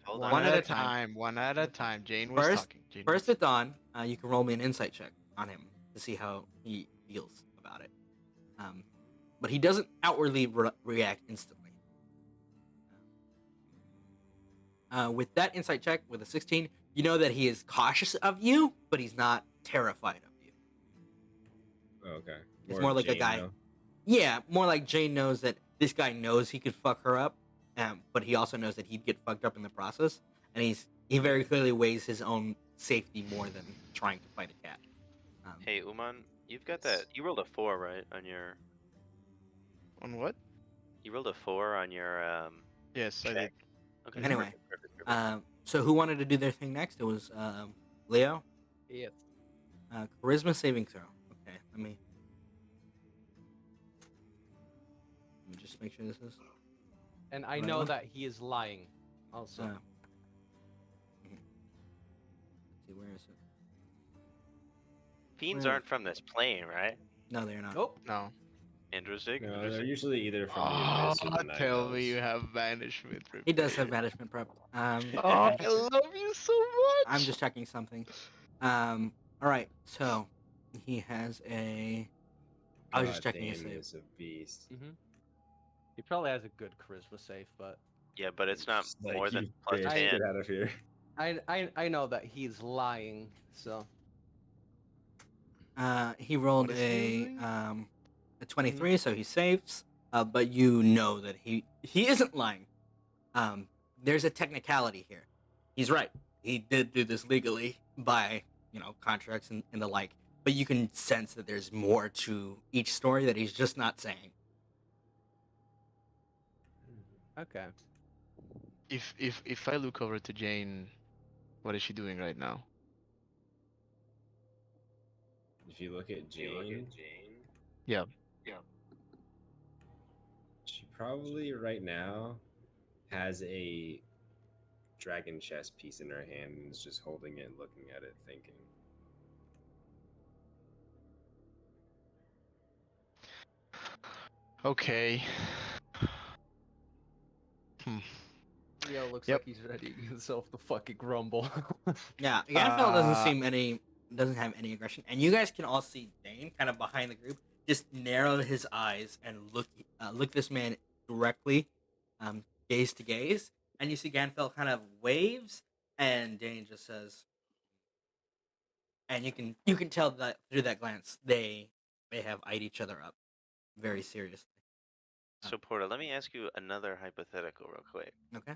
hold One on. at a time. time. One at a time. Jane was First- talking. Jane First was with Don, you can roll me an insight check on him to see how he feels about it. But he doesn't outwardly react instantly. With that insight check with a 16, you know that he is cautious of you, but he's not terrified of you. Okay. It's more like a Jane, guy. though. Yeah, more like Jane knows that this guy knows he could fuck her up, but he also knows that he'd get fucked up in the process, and he very clearly weighs his own safety more than trying to fight a cat. Hey, Umon, you've got that. You rolled a 4, right? On your. On what? You rolled a 4 on your. Yes, I check. did. Okay. Anyway, Perfect. so who wanted to do their thing next? It was Leo. Yes. Charisma saving throw. Okay, let me just make sure this is. And I Right know one? that he is lying. Also. Let's see, where is it? Fiends Where aren't from this plane, right? No, they're not. Nope. No. Interesting. No, they're interesting. usually either from the Oh, Abyss or the Night tell Elves. me you have banishment. He does have banishment prep. Oh, I love you so much. I'm just checking something. All right, so he has a. I was just God checking his damn, save. is a beast. Mm-hmm. He probably has a good charisma save, but Yeah, but it's not Just like, more than you plus bitch, 10. get out of here. I know that he's lying. So He rolled What is he doing? a 23, so he saves. But you know that he isn't lying. There's a technicality here. He's right. He did do this legally by contracts and the like. But you can sense that there's more to each story that he's just not saying. okay. If I look over to Jane, what is she doing right now? If you look at Jane, Yeah. she probably right now has a dragon chess piece in her hand and is just holding it, looking at it, thinking. Okay. Leo looks Yep. like he's ready himself to fucking grumble. Yeah, Ganfell doesn't have any aggression, and you guys can all see Dane kind of behind the group, just narrow his eyes and look this man directly, gaze to gaze, and you see Ganfell kind of waves, and Dane just says, and you can tell that through that glance they have eyed each other up very seriously. So, Porter, let me ask you another hypothetical real quick. Okay.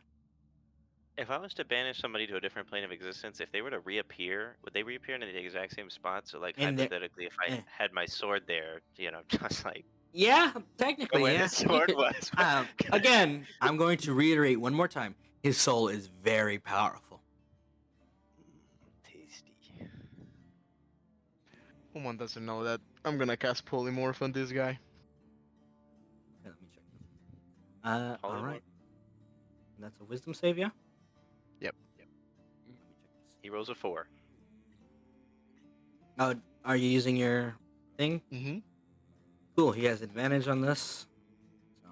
If I was to banish somebody to a different plane of existence, if they were to reappear, would they reappear in the exact same spot? So, like, In there- hypothetically, if I eh. had my sword there, just like Yeah, technically, where yeah. the sword You could- was. again, I'm going to reiterate one more time. His soul is very powerful. Tasty. Umon doesn't know that. I'm gonna cast polymorph on this guy. Okay, let me check this. All Polymorph? right. And that's a wisdom save, yeah? Yep. Let me check this. He rolls a 4. Oh, are you using your thing? Mm-hmm. Cool, he has advantage on this. So,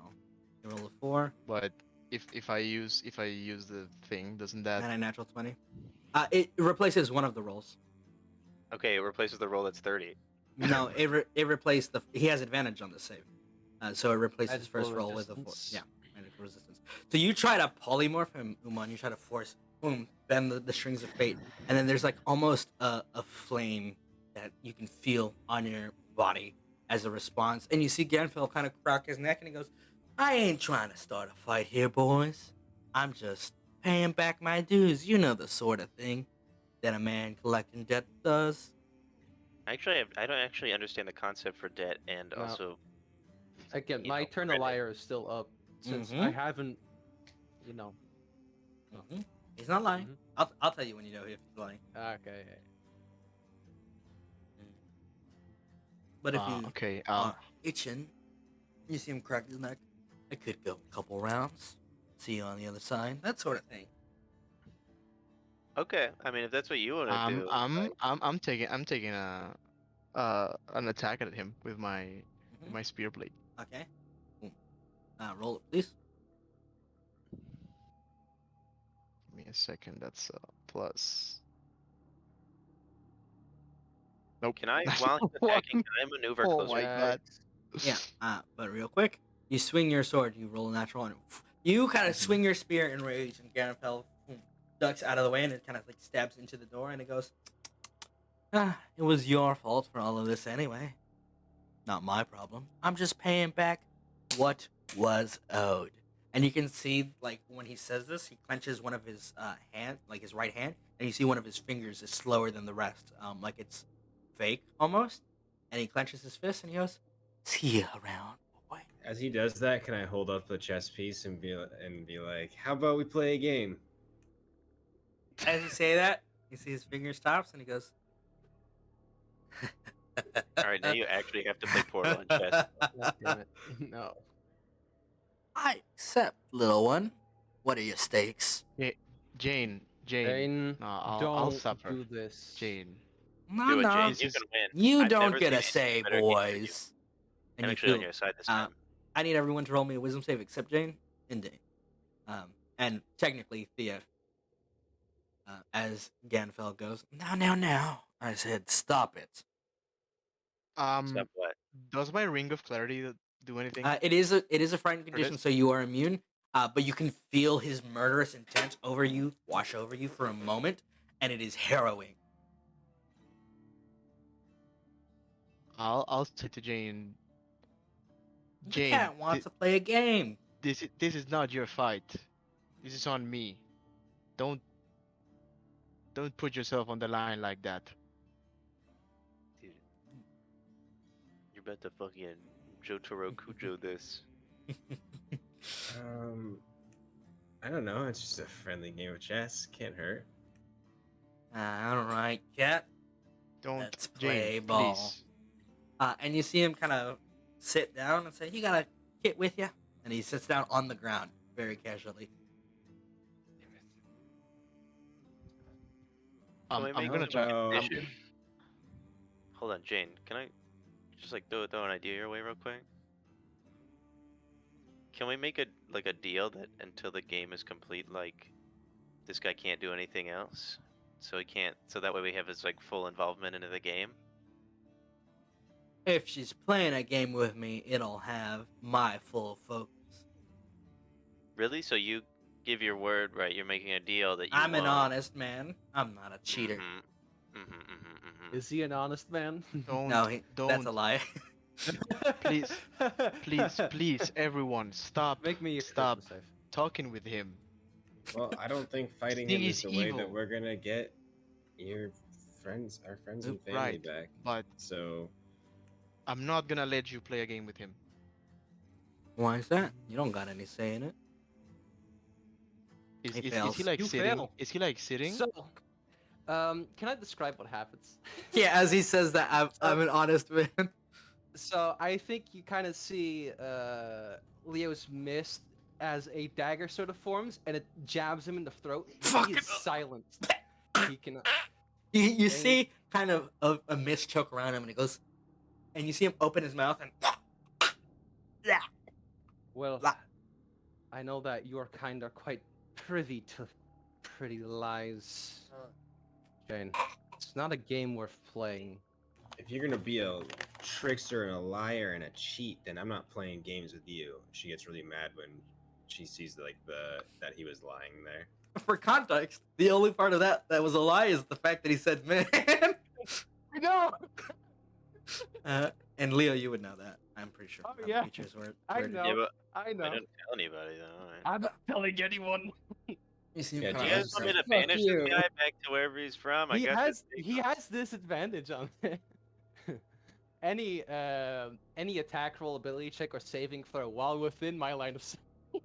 you roll a 4, But if I use the thing, doesn't that? and a natural 20. It replaces one of the rolls. Okay, it replaces the roll that's 30. No, it replaced he has advantage on the save. So it replaces his Magical first roll with a 4. resistance. Yeah, magical resistance. So you try to polymorph him, Umon. You try to force, bend the strings of fate. And then there's like almost a flame that you can feel on your body as a response. And you see Ganfell kind of crack his neck and he goes, I ain't trying to start a fight here, boys. I'm just paying back my dues. You know the sort of thing that a man collecting debt does. Actually, I don't actually understand the concept for debt, and No. also Again, You my know, Eternal credit. Liar is still up since Mhm. I haven't, He's not lying. Mhm. I'll tell you when you know if he's lying. Okay. But if you Okay. are itching, you see him crack his neck. I could go a couple rounds. See you on the other side. That sort of thing. okay. I mean, if that's what you want to do, like, I'm taking an attack at him with my spear blade. Okay. Cool. Roll it, please. Give me a second. That's plus. Nope. can I, while he's attacking, can I maneuver Oh closer? my god. Yeah. But real quick, you swing your sword. You roll a natural one. You kind of swing your spear in rage, and Ganfell ducks out of the way and it kind of like stabs into the door and it goes, it was your fault for all of this anyway. Not my problem. I'm just paying back what was owed. And you can see, like, when he says this, he clenches one of his hand, like his right hand, and you see one of his fingers is slower than the rest, like it's fake almost. And he clenches his fist and he goes, "See you around, boy." As he does that, can I hold up the chess piece and be like, "How about we play a game?" As you say that, you see his finger stops and he goes, All right, now you actually have to play Portal on chess. God damn it. No. "I accept, little one. What are your stakes?" Jane, Jane, I'll don't suffer. do this. Jane. No, Do it, no. Jane. This You is- can win. You I've don't never get seen a say, anything better game than you. boys. I'm And you actually on feel, your side this uh, time. I need everyone to roll me a wisdom save except Jane and Dane. And technically Thea, as Ganfell goes, now. I said, stop it. Stop what? Does my ring of clarity do anything? It is a frightened condition, this? so you are immune. But you can feel his murderous intent wash over you for a moment, and it is harrowing. I'll say to Jane. The Jane, cat wants to play a game. this is not your fight. This is on me. Don't put yourself on the line like that. Dude, you're about to fucking Jotaro Kujo this. I don't know. It's just a friendly game of chess. Can't hurt. All right, cat. Don't, Let's play Jane, ball. please. And you see him kind of sit down and say, "You got a kit with you?" And he sits down on the ground very casually. Can we I'm make gonna some try. condition? Hold on, Jane. Can I just like throw an idea your way real quick? Can we make a deal that until the game is complete, like this guy can't do anything else, so he can't. So that way we have his like full involvement into the game. If she's playing a game with me, it'll have my full focus. Really? So you give your word, right? You're making a deal that you. I'm an won't- honest man. I'm not a cheater. Is he an honest man? Don't No, that's a don't lie. please everyone stop Make me a stop charisma save. talking with him. Well, I don't think fighting thing him is is the way that evil. we're gonna get our friends and family Right, back. but So I'm not gonna let you play a game with him. Why is that? You don't got any say in it. He Is fails. he like You sitting? fail. Is he like sitting? So, can I describe what happens? Yeah, as he says that, I'm an honest man. So I think you kind of see Leo's mist as a dagger sort of forms, and it jabs him in the throat. Fuck He it is up. silenced. He can. You Dang see kind of a mist choke around him, and he goes, and you see him open his mouth and. Yeah. Well, La- I know that your kind are quite privy to pretty lies, Jane. It's not a game worth playing. if you're gonna be a trickster and a liar and a cheat, then I'm not playing games with you. She gets really mad when she sees like that he was lying there. For context, the only part of that was a lie is the fact that he said man. I know. And Leo, you would know that. I'm pretty sure. Oh, how yeah. creatures were I worded. know. Yeah, but I I know. don't tell anybody though. Right? I'm not telling anyone. You see him Yeah, kinda Do do you you guys like- want me to Fuck banish you. this guy back to wherever he's from? I He got has this he has this advantage on it. any attack roll, ability check, or saving throw while within my line of sight.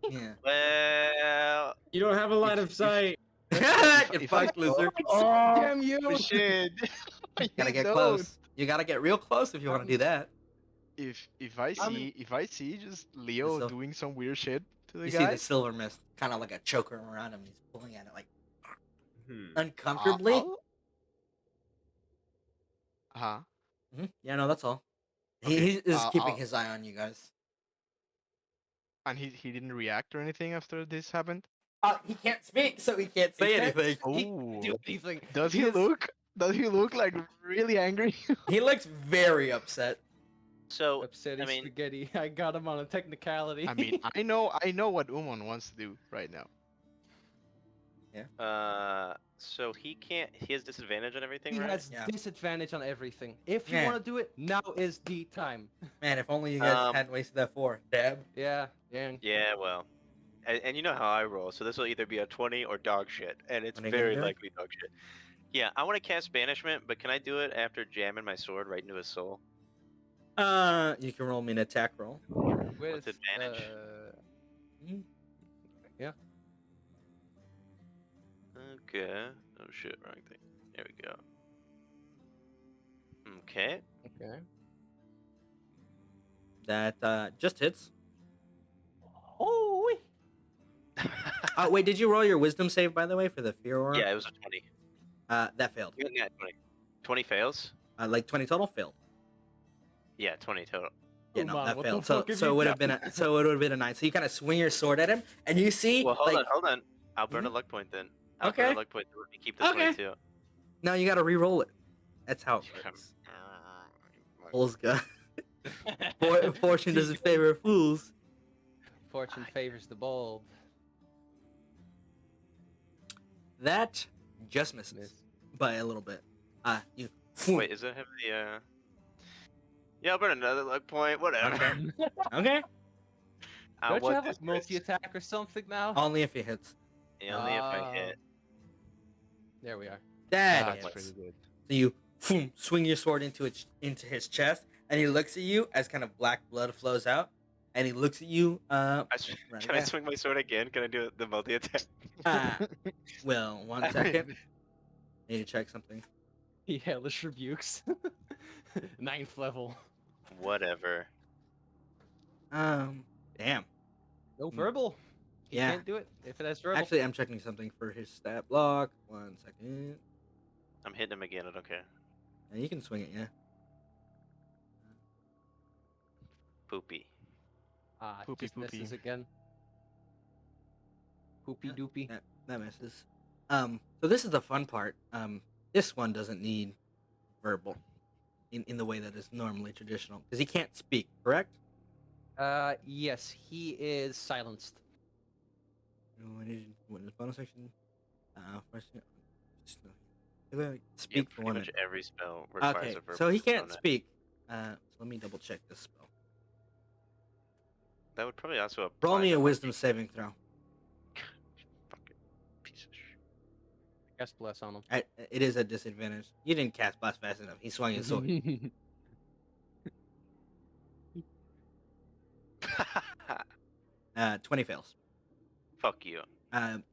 Yeah. Well, You don't have a line of sight. Get if I fucked, go- loser. Oh, Damn you! shit! Gotta You get don't. close. You gotta get real close if you want to do that. If I see just Leo So- doing some weird shit to the You guy, see the silver mist, kind of like a choker around him. And he's pulling at it like Hmm. uncomfortably. Huh? Yeah, no, that's all. Okay, He is keeping I'll- his eye on you guys. And he didn't react or anything after this happened. He can't speak, so he can't say can't- anything. He can't do Oh, anything. does he is- look? Does he look like really angry? He looks very upset. so Upsetting I mean, spaghetti. I got him on a technicality. I mean, I know what Umon wants to do right now. So he can't. He has disadvantage on everything, He right? has Yeah. disadvantage on everything. If you Yeah. want to do it, now is the time. Man, if only you guys Um, hadn't wasted that 4. Dab. Yeah, and Yeah, well, and you know how I roll, so this will either be a 20 or dog shit, and it's What are you gonna very do? likely dog shit. Yeah, I want to cast Banishment, but can I do it after jamming my sword right into his soul? You can roll me an attack roll. With with advantage. Mhm. yeah. Okay. Oh shit, wrong thing. There we go. Okay. Okay. That just hits. Holy. Wait, did you roll your wisdom save by the way for the fear aura? Yeah, it was a 20. That failed. Yeah, 20. 20 fails? Like 20 total failed. Yeah, 20 total. Yeah, no, Umon, that what the failed. fuck have So you it would have been done? so it would have been a 9. So you kind of swing your sword at him, and you see Well, like hold on. I'll burn a luck point then. I'll burn Okay. a luck point to let me keep the Okay. 22. no, you got to re-roll it. That's how it works. Fools got fortune doesn't favor fools. Fortune favors the bold. That just misses Miss. by a little bit. You Wait, is it him the Yeah, I'll burn another luck point, whatever. Okay. Okay. Don't you What have this like multi-attack or something now? Only if he hits. Only if I hit. There we are. That That's hits. pretty good. So you swing your sword into his chest, and he looks at you as kind of black blood flows out, and he looks at you. Right Can I again. swing my sword again? Can I do the multi attack? Well, 1 second. Need to check something. He hellish rebukes. 9th level. Whatever. Damn. No verbal. He Yeah. can't do it if it has verbal. Actually, I'm checking something for his stat block. 1 second. I'm hitting him again. I don't care. Yeah, you can swing it, yeah. Poopy. Poopy, Just poopy. misses again. Poopy Yeah, doopy. That misses. So this is the fun part. This one doesn't need verbal in the way that is normally traditional because he can't speak, correct? Yes, he is silenced. What is bonus action? First, Yeah, speak for pretty 1 much minute. every spell requires Okay, a verbal so he can't component. speak. So let me double check this spell. That would probably also apply Roll me to, a like, wisdom saving throw. fucking piece of shit. Cast bless on him. It is a disadvantage. You didn't cast blast fast enough. He swung his sword. 20 fails. Fuck you.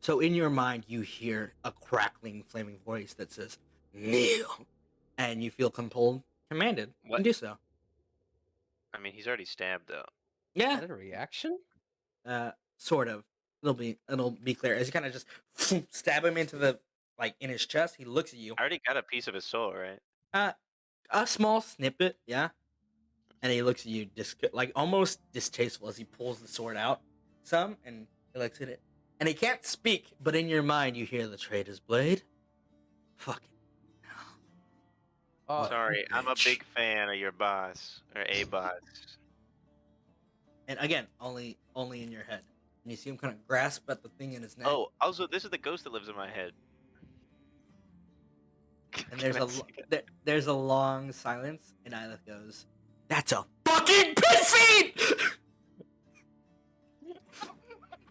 So in your mind, you hear a crackling, flaming voice that says, "Kneel," and you feel commanded to What? do so. I mean, he's already stabbed though. Yeah, Is that a reaction? sort of. It'll be clear as you kind of just stab him into the in his chest. He looks at you. I already got a piece of his soul, right? A small snippet, yeah. And he looks at you, almost distasteful as he pulls the sword out some, and he looks at it. And he can't speak, but in your mind, you hear the traitor's blade. Fuck it. Oh, Sorry, I'm a bitch. big fan of your boss or a boss. And again, only in your head. And you see him kind of grasp at the thing in his neck. Oh, also, this is the ghost that lives in my head. And Can I see that? there's a long silence, and Isla goes, "That's a fucking pit feed!"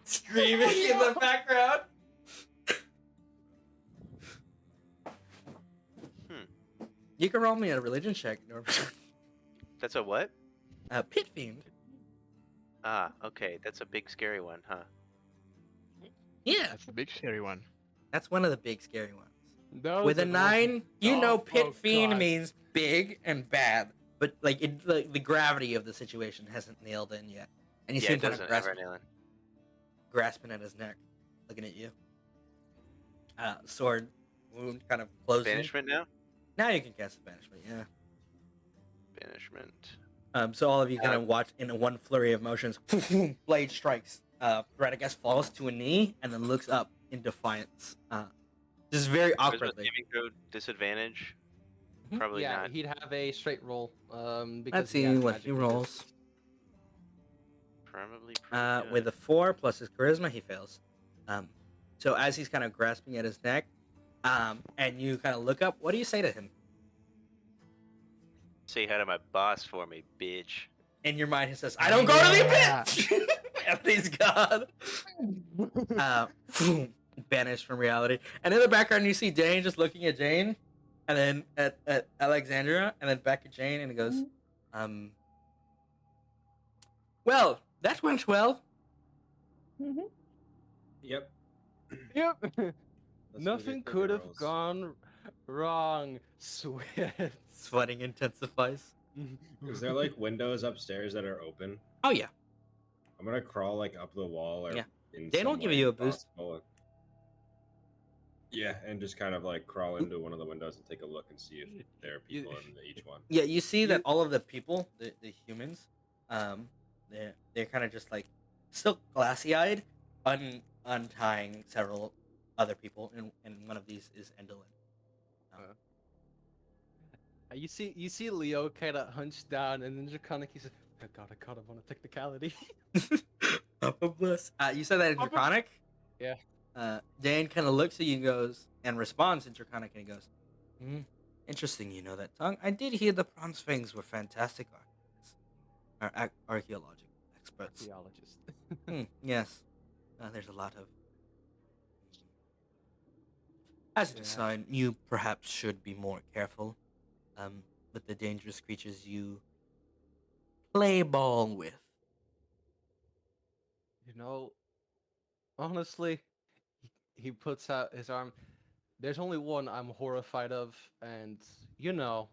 Screaming in the background. You can roll me a religion check, Norbert. That's a what? Pit fiend. Ah, okay. That's a big scary one, huh? Yeah, That's the big scary one. that's one of the big scary ones. those With are a the ones- 9, you know Oh, pit oh, fiend God. means big and bad, but the gravity of the situation hasn't nailed in yet. And you Yeah, see it him kind of doesn't ever nail it. grasping at his neck, looking at you. Sword wound kind of closing. Banishment now? Now you can cast the banishment, yeah. Banishment. So all of you kind of watch in a one flurry of motions. Blade strikes. Radagast falls to a knee and then looks up in defiance. Just very Charisma awkwardly. saving throw disadvantage? Mhm. Probably yeah, not. he'd have a straight roll. Because Let's he see has what magic he rolls. resistance. Probably pretty good. With a 4 plus his charisma, he fails. So as he's kind of grasping at his neck, and you kind of look up, what do you say to him? Say hi to my boss for me, bitch. In your mind, he says, "I don't go to the Yeah. bitch," and he's gone. Banished from reality. And in the background, you see Jane just looking at Jane, and then at Alexandria, and then back at Jane, and he goes, "Well, that went well." Mm-hmm. Yep. Yep. Let's move Nothing your could have rolls. gone wrong. Sweat. Sweating intensifies. Is there like windows upstairs that are open? Oh yeah, I'm gonna crawl like up the wall or Yeah. in They some don't give way you a boost. possible. Yeah, and just kind of like crawl into one of the windows and take a look and see if there are You- people in each one. yeah. You see that You- all of the people, the humans, they're kind of just like still glassy-eyed, untying several other people, and one of these is Endolin. You see Leo kind of hunched down, and then Draconic, he said, "Oh God, I caught him on a technicality." Papa Bliss. You said that in Papa- Draconic? Yeah. Dane kind of looks at you and goes, and responds in Draconic, and he goes, interesting you know that tongue. I did hear the bronze fangs were fantastic archaeological experts. Archaeologist. Yes. There's a lot of... As a Yeah. sign, you perhaps should be more careful with the dangerous creatures you play ball with. You know, honestly, he puts out his arm. There's only one I'm horrified of, and you know,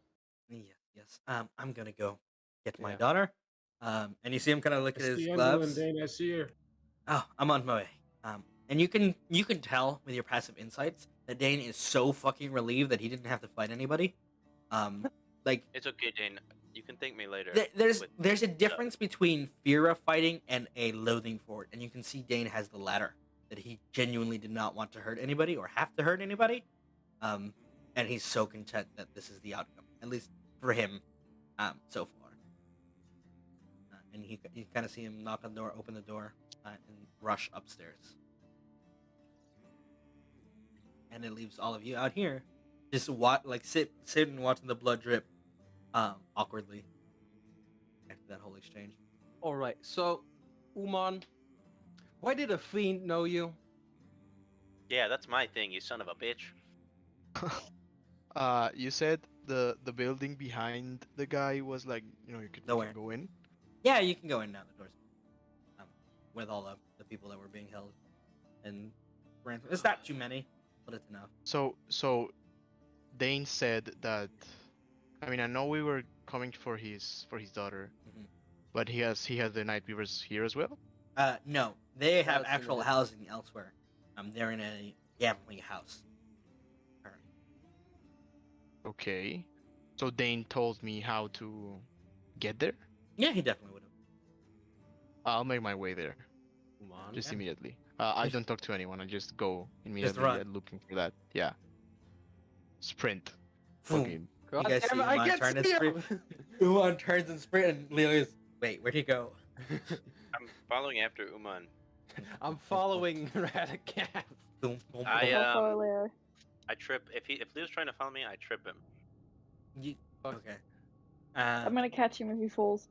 Yes. I'm gonna go get my Yeah. daughter. And you see him kind of look I at his see gloves. Endolin, Dane. I see her. Oh, I'm on my way. And you can tell with your passive insights that Dane is so fucking relieved that he didn't have to fight anybody. Like It's okay, Dane. You can thank me later. there's with- a difference between fear of fighting and a loathing for it, and you can see Dane has the latter, that he genuinely did not want to hurt anybody or have to hurt anybody. And he's so content that this is the outcome, at least for him, so far. And you kind of see him knock on the door, open the door, and rush upstairs. And it leaves all of you out here, just sit and watching the blood drip, awkwardly. After that whole exchange. all right. So, Umon, why did a fiend know you? Yeah, that's my thing, you son of a bitch. You said the building behind the guy was like, you can Nowhere. go in. Yeah, you can go in now. The doors, with all the people that were being held, and ransom. It's not too many, but it's enough. So Dane said that. I mean, I know we were coming for his daughter, Mhm. but he has the Night Weavers here as well. No, they have that's in actual the- housing elsewhere. They're in a gambling house. Currently. Okay. So Dane told me how to get there. Yeah, he definitely would have. I'll make my way there Umon. just Yeah. immediately. I Just- don't talk to anyone. I just go immediately run. looking for that. Yeah. Sprint. Boom. Fucking. God guys damn see it, I Umon can't turn and see sprint? him! Umon turns and sprint, and Leo goes, "Wait, where'd he go?" I'm following after Umon. I'm following Radagast. Boom, boom, I, boom. Also, Leo. I trip. If Leo's trying to follow me, I trip him. Okay. I'm gonna catch him if he falls.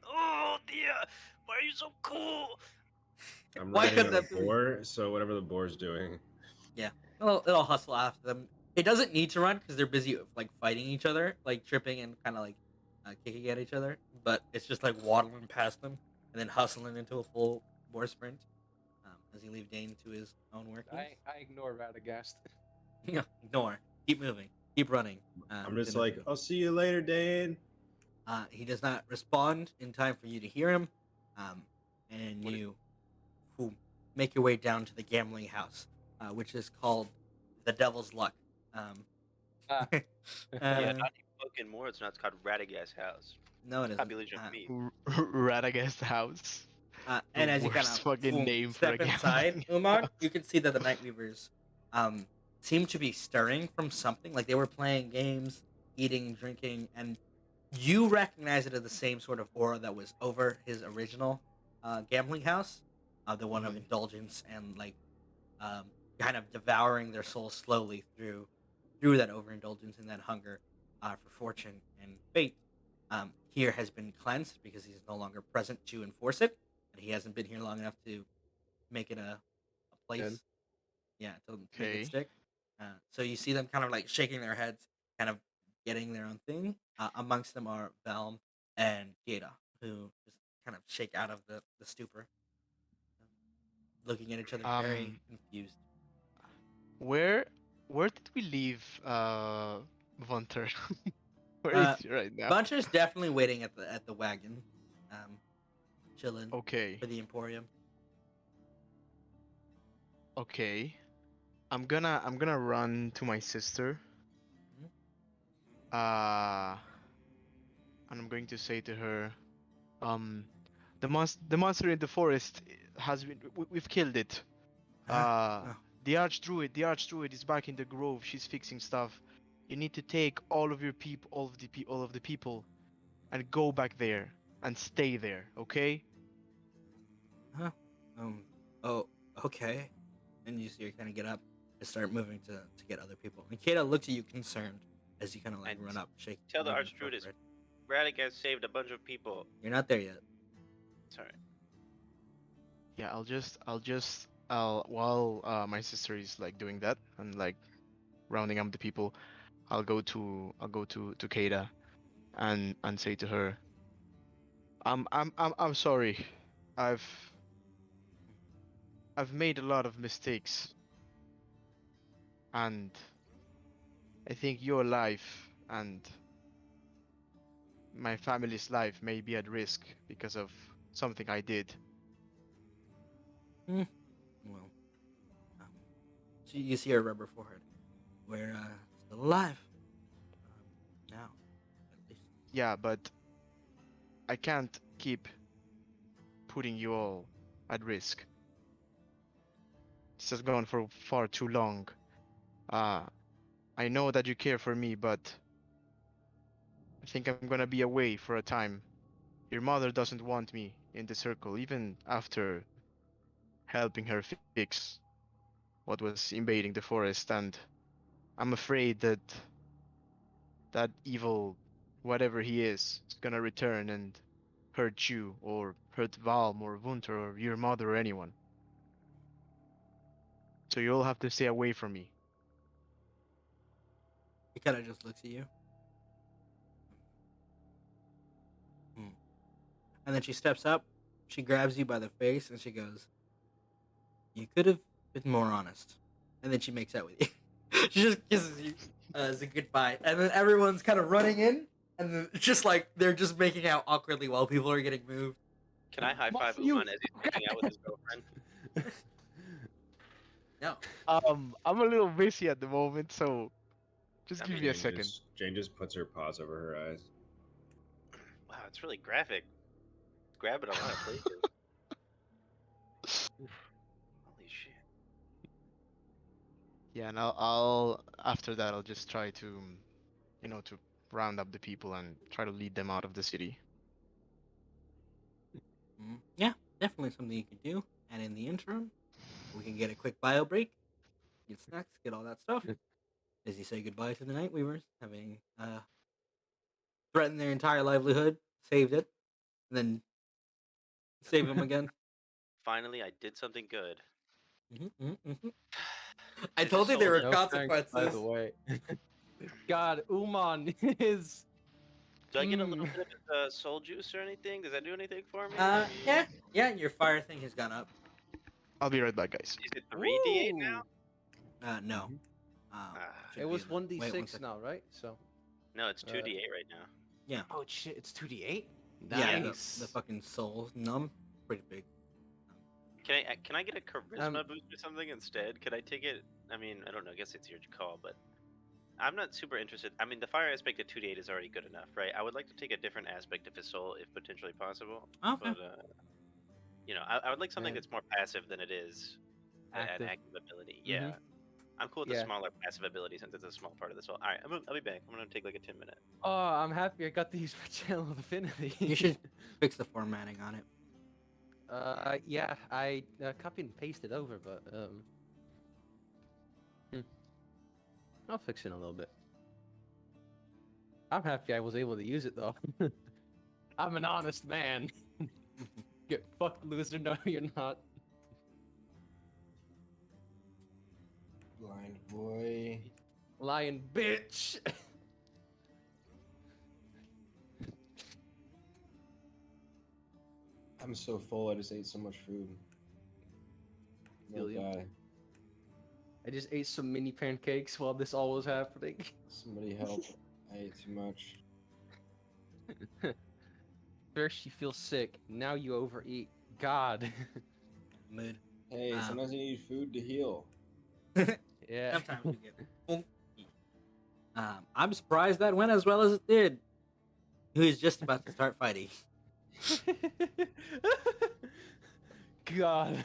Oh dear, why are you so cool? I'm Why riding could on that a be? boar, so whatever the boar's doing. It'll hustle after them. It doesn't need to run because they're busy like fighting each other, like tripping and kind of like kicking at each other. But it's just like waddling past them and then hustling into a full boar sprint as you leave Dane to his own workings. I ignore Radagast. Ignore. Keep moving. Keep running. I'm just do like, nothing. I'll see you later, Dane. He does not respond in time for you to hear him, and you make your way down to the gambling house, which is called the Devil's Luck. Ah. Yeah, uh, not fucking more. It's not. It's called Radagast House. no, it isn't. Population of me. Radagast house. And The as you kind worst of fucking name for step a inside, gambling Umon, house. you can see that the Nightweavers seem to be stirring from something. Like they were playing games, eating, drinking, and you recognize it as the same sort of aura that was over his original gambling house. the one of Mhm. indulgence and like kind of devouring their souls slowly through that overindulgence and that hunger for fortune and fate. Here has been cleansed because he's no longer present to enforce it, and he hasn't been here long enough to make it a Good. place. Yeah, to make it Okay. stick. So you see them kind of like shaking their heads, kind of getting their own thing. Amongst them are Velm and Geta, who just kind of shake out of the stupor, looking at each other very Um, confused. where where did we leave Vunter? Where is Uh, he right now? Buncher's definitely waiting at the wagon, um, chilling Okay. for the Emporium. Okay. I'm gonna run to my sister. Mhm. Uh, and I'm going to say to her, um, the monster in the forest has been we've killed it. Huh? Uh, Oh, the archdruid is back in the grove. She's fixing stuff. You need to take all of your people, all of the people, and go back there and stay there. Okay? huh? Um. Oh, okay. And you see her kind of get up and start moving to get other people. And Kata looks at you concerned as you kind of like And run up, shake, tell the moving forward. Archdruid Radagast saved a bunch of people. You're not there yet. Sorry. Yeah. I'll while my sister is like doing that and like rounding up the people, I'll go to Kata and say to her, I'm sorry. I've I've made a lot of mistakes, and I think your life and my family's life may be at risk because of something I did. Hmm. Well, um, so you see her rub her forehead. We're still alive. Now, at least. Yeah, but I can't keep putting you all at risk. This has gone for far too long. Uh, I know that you care for me, but I think I'm gonna be away for a time. Your mother doesn't want me in the circle, even after helping her fix what was invading the forest, and I'm afraid that that evil, whatever he is gonna return and hurt you, or hurt Valm, or Wunter, or your mother, or anyone. So you'll have to stay away from me. He kind of just looks at you. Hmm. And then she steps up. She grabs you by the face and she goes, "You could have been more honest." And then she makes out with you. She just kisses you as a goodbye, and then everyone's kind of running in, and then it's just like they're just making out awkwardly while people are getting moved. Can I high five You Umon as he's making out with his girlfriend? No, I'm a little busy at the moment, so just I give mean, me a second. Jane just puts her paws over her eyes. wow, it's really graphic. It's grabbing a lot of places. Holy shit. Yeah, and I'll after that I'll just try to, to round up the people and try to lead them out of the city. yeah, definitely something you could do. And in the interim, we can get a quick bio break, get snacks, get all that stuff. As you say goodbye to the Night Weavers, having threatened their entire livelihood, saved it, and then save them again. Finally, I did something good. I This is told you so there were No thanks, by consequences. the way. God, Umon is. Do I get a little Mm. bit of soul juice or anything? Does that do anything for me? Yeah, your fire thing has gone up. I'll be right back, guys. Is it 3d8 Ooh. No. Mhm. now? Should It be was in the- wait, 1d6 second. now, right? So. No, it's 2d8 right now. Yeah. Oh shit! It's 2d8. Yeah, Nice. the fucking soul numb, pretty big. Can I get a charisma boost or something instead? Could I take it? I mean, I don't know. I guess it's your call, but I'm not super interested. I mean, the fire aspect of 2d8 is already good enough, right? I would like to take a different aspect of his soul if potentially possible. Okay. But I would like something Man. that's more passive than it is an Active. active ability. Yeah. Mhm. I'm cool with the Yeah. smaller passive ability since it's a small part of the soul. All right, I'll be back. I'm gonna take like a 10-minute. Oh, I'm happy I got to use my channel of affinity. You should fix the formatting on it. Yeah, I copy and pasted over, but hmm, I'll fix it in a little bit. I'm happy I was able to use it though. I'm an honest man. Get fucked, loser. No, you're not. Blind boy. Lying bitch. I'm so full. I just ate so much food. Feel I'll you. die. I just ate some mini pancakes while this all was happening. Somebody help. I ate too much. First you feel sick, now you overeat. God. Mood. Hey, sometimes you need food to heal. Yeah. Sometimes you get funky. I'm surprised that went as well as it did. He was just about to start fighting. God.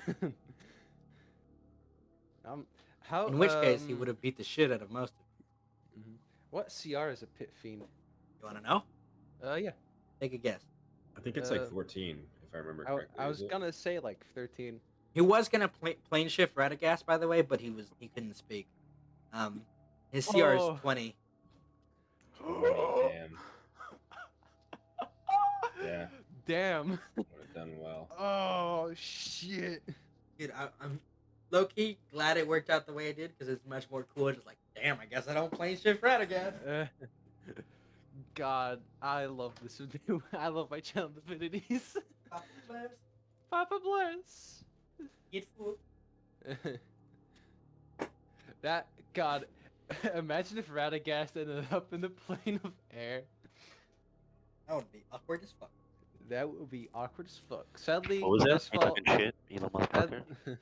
How? In which case, he would have beat the shit out of most of them. Mhm. What CR is a pit fiend? You want to know? Yeah. Take a guess. I think it's like Uh, 14, if I remember I correctly. was is it? gonna say like 13. He was gonna plane shift Radagast, by the way, but he couldn't speak. His CR is Oh. 20. 20, damn. Yeah. Damn. Would have done well. Oh shit. Dude, I'm low key glad it worked out the way it did because it's much more cool. Just like, damn, I guess I don't plane shift Radagast. God, I love this. I love my channel divinities. Papa bless. Papa bless. Get food. That God, imagine if Radagast ended up in the plane of air. That would be awkward as fuck. That would be awkward as fuck. Sadly, What was that? You Duskfall. talking shit, you little motherfucker?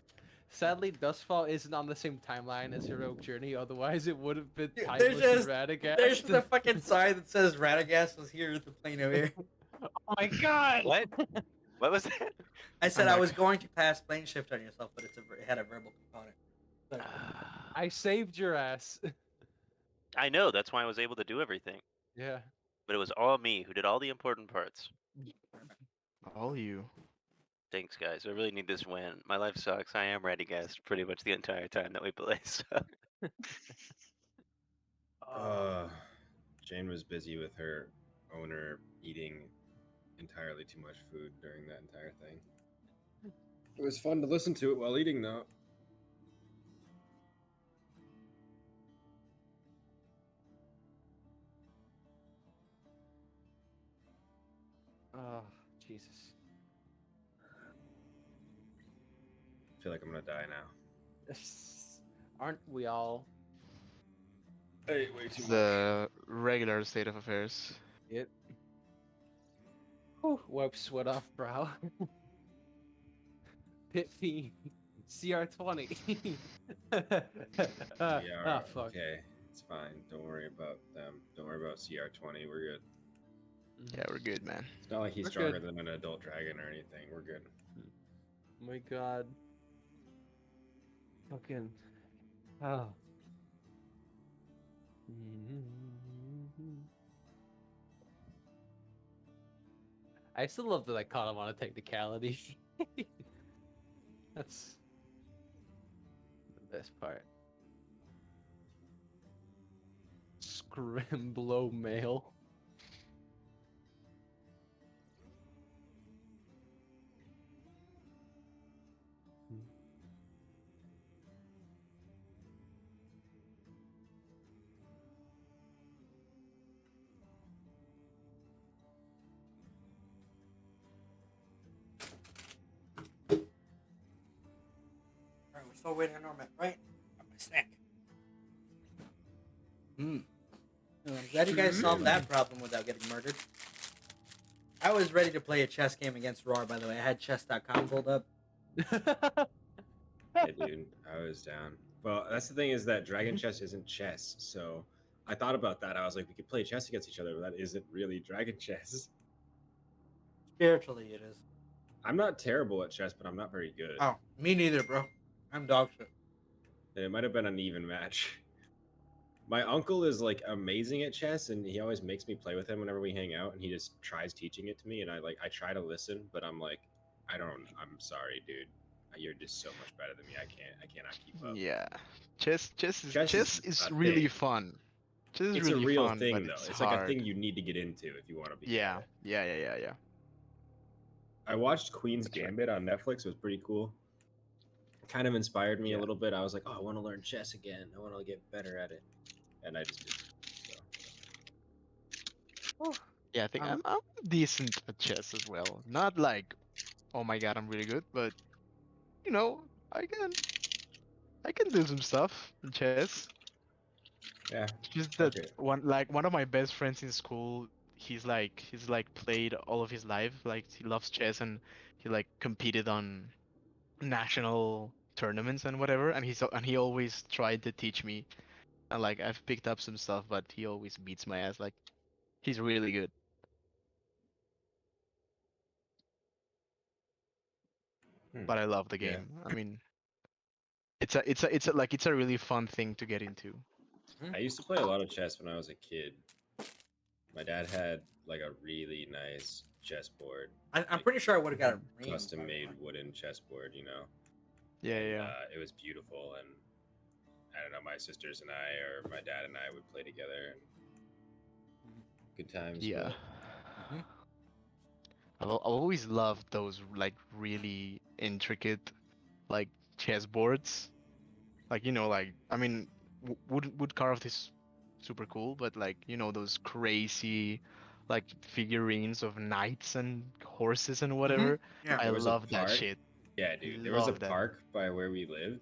Sadly, Duskfall isn't on the same timeline as Heroic Journey. Otherwise, it would have been Dude, timeless there's Radagast. There's the fucking sign that says Radagast was here at the plane of air. Oh my God! What? What was that? I said I'm I was back. going to pass plane shift on yourself, but it had a verbal component. So, I saved your ass. I know, that's why I was able to do everything. Yeah. But it was all me who did all the important parts. All you. Thanks, guys. I really need this win. My life sucks. I am ready, guys, pretty much the entire time that we play. So. Jane was busy with her owner eating entirely too much food during that entire thing. It was fun to listen to it while eating, though. Oh, Jesus. I feel like I'm gonna die now. Aren't we all? I ate way too It's much. the regular state of affairs. Yep. Whew, wipe sweat off brow. Pit fiend. CR20. Yeah, fuck. okay. It's fine. Don't worry about them. Don't worry about CR20. We're good. Yeah, we're good, man. It's not like he's We're stronger good. than an adult dragon or anything. We're good. My God. Fucking. Oh. I still love that I caught him on a technicality. That's the best part. Scrimlow mail. Alright, we're still waiting on Norman, right? Got my snack. I'm glad you guys solved that problem without getting murdered. I was ready to play a chess game against Roar, by the way. I had chess.com pulled up. Hey, dude, I was down. Well, that's the thing is that Dragon Chess isn't chess. So I thought about that. I was like, we could play chess against each other, but that isn't really Dragon Chess. Spiritually, it is. I'm not terrible at chess, but I'm not very good. Oh, me neither, bro. I'm dog shit. And it might have been an even match. My uncle is like amazing at chess, and he always makes me play with him whenever we hang out, and he just tries teaching it to me, and I try to listen, but I'm like, I'm sorry, dude. You're just so much better than me. I cannot keep up. Yeah, chess Chess is a really thing. fun. Chess is It's a really real fun, thing but though. it's It's like a hard. thing you need to get into if you want to be good Yeah, at it. yeah. I watched Queen's That's right. Gambit on Netflix. It was pretty cool. Kind of inspired me a Yeah. little bit. I was like, oh, I want to learn chess again. I want to get better at it, and I just did. So Yeah, I think Um, I'm decent at chess as well. Not like, oh my god, I'm really good, but you know, I can do some stuff in chess. yeah, It's just that okay. one of my best friends in school, he's like played all of his life. Like he loves chess and he like competed on national tournaments and whatever. And he always tried to teach me. And like I've picked up some stuff, but he always beats my ass. Like he's really good. But I love the Yeah. game. I mean, it's a really fun thing to get into. I used to play a lot of chess when I was a kid. My dad had like a really nice chessboard, I'm like pretty sure I would have got a ring. custom made wooden chessboard, Yeah, and yeah. it was beautiful. And I don't know, my sisters and I, or my dad and I, would play together. And good times. Yeah. Mhm. I've always loved those like really intricate like chessboards. Like like I mean, wood carved is super cool, but like those crazy like figurines of knights and horses and whatever. Yeah. I There was a love that park. shit. Yeah, dude. There was a Love that. park by where we lived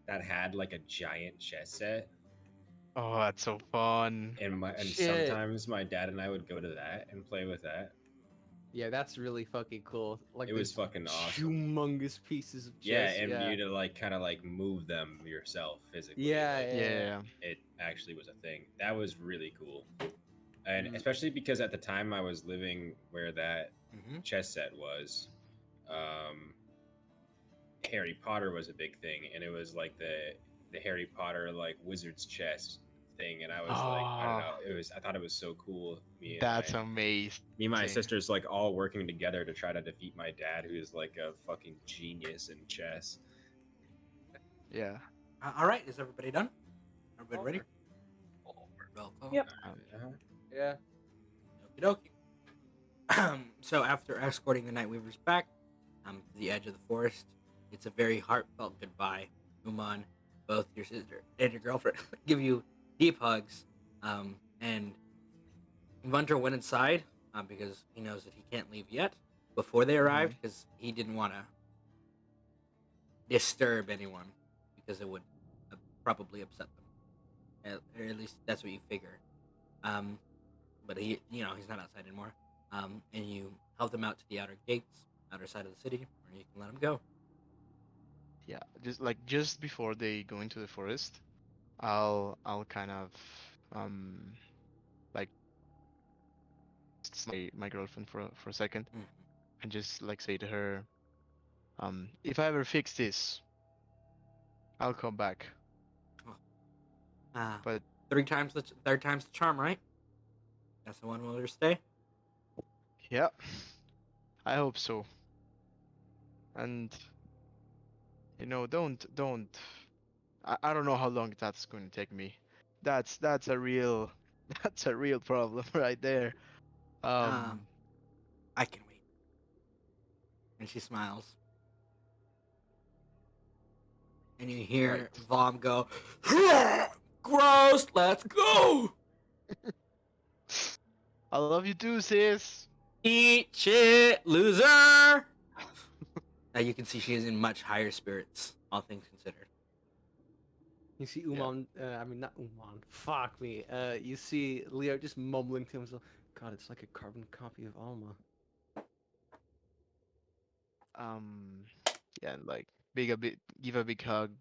that had like a giant chess set, Oh, that's so fun. and Shit. sometimes my dad and I would go to that and play with that. Yeah, that's really fucking cool. Like It was these fucking awesome. humongous pieces of Yeah, chess. and Yeah, you to like kind of like move them yourself physically. yeah, Like, Yeah. it actually was a thing. That was really cool. And Mm. especially because at the time I was living where that Mhm. chess set was, um, Harry Potter was a big thing, and it was like the Harry Potter like wizard's chess thing, and I was like, I don't Oh, know, I thought it was so cool. that's amazing. Me and my sisters like all working together to try to defeat my dad, who's like a fucking genius in chess. Yeah. All right, is everybody done? Everybody ready? Welcome. Yep. Uh-huh. yeah. Okie dokie. So after escorting the Night Weavers back to the edge of the forest, it's a very heartfelt goodbye. Umon, both your sister and your girlfriend give you deep hugs, and Vunter went inside because he knows that he can't leave yet before they arrived because he didn't want to disturb anyone because it would probably upset them. Or at least that's what you figure. But he's not outside anymore. And you help them out to the outer gates, outer side of the city, where you can let them go. Yeah, just before they go into the forest, I'll kind of like my girlfriend for a second Mm. and just like say to her, if I ever fix this, I'll come back. But Third time's the charm, right? That's the one we'll stay. yeah, I hope so. And don't. I don't know how long that's going to take me. That's a real that's a real problem right there. Um, I can wait. And she smiles. And you hear right. Vom go, gross, let's go! I love you too, sis. Eat shit, loser! Now you can see she is in much higher spirits, all things considered. You see Umon. I mean, not Umon. Fuck me. You see Leo just mumbling to himself. God, it's like a carbon copy of Alma. Um, yeah, and like give a big hug.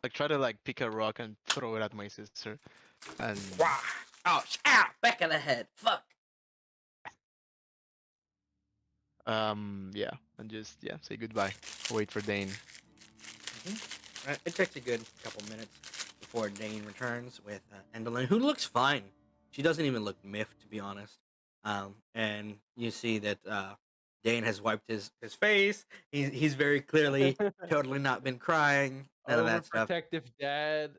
Like try to like pick a rock and throw it at my sister. And Wah! Ouch! Ow! Back of the head. Fuck! yeah, and just say goodbye. Wait for Dane. It takes a good couple minutes before Dane returns with Endolin, who looks fine. She doesn't even look miffed, to be honest. And you see that Dane has wiped his face. He's very clearly totally not been crying. None of that stuff. Overprotective dad.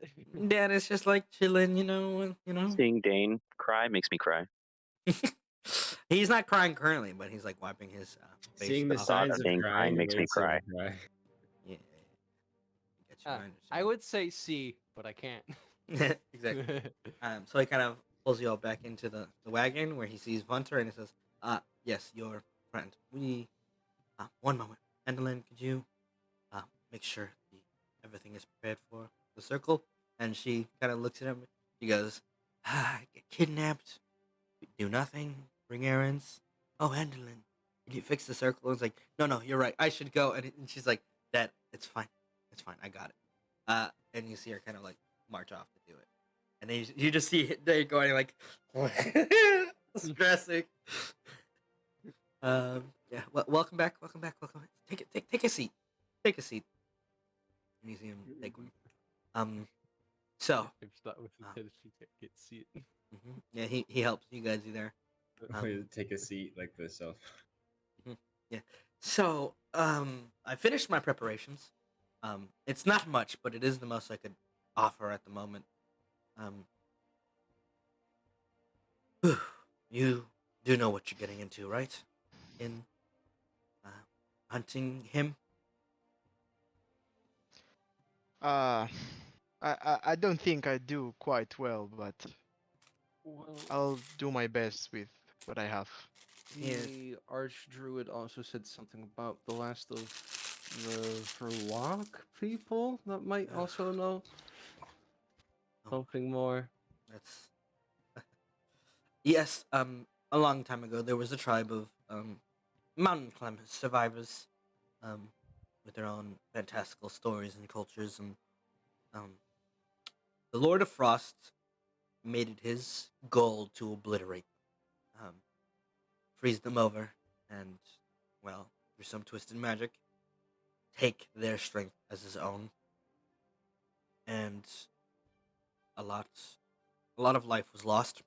Dad is just like chilling, you know. Seeing Dane cry makes me cry. He's not crying currently, but he's like wiping his face. Seeing the off. signs of of Dane crying crying makes me makes him cry. cry. Yeah, get you. I I understand. would say C, but I can't. Exactly. So he kind of pulls you all back into the wagon where he sees Vunter and he says, yes, your friend. We, one moment. Endolin, could you make sure everything is prepared for the circle? And she kind of looks at him. She goes, get kidnapped, do nothing, bring errands. Oh, Endolin, can you fix the circle? And it's like, no, you're right. I should go. And she's like, Dad, it's fine. It's fine. I got it. And you see her kind of like march off to do it. And then you just see they going like stressing. Yeah. Welcome back. Take a seat. Take a seat. And you see him take one. So. If that was Oh. Tennessee, I can't see it. Yeah, he helps you guys there. Take a seat like for self. Yeah. So I finished my preparations. It's not much, but it is the most I could offer at the moment. You do know what you're getting into, right? In hunting him. I don't think I do quite well, but Well, I'll do my best with what I have. the Archdruid also said something about the last of the Verloc people that might also know something more. That's yes. A long time ago, there was a tribe of mountain climbers, survivors, with their own fantastical stories and cultures, and the Lord of Frost made it his goal to obliterate them, freeze them over, and, well, through some twisted magic, take their strength as his own. And a lot of life was lost.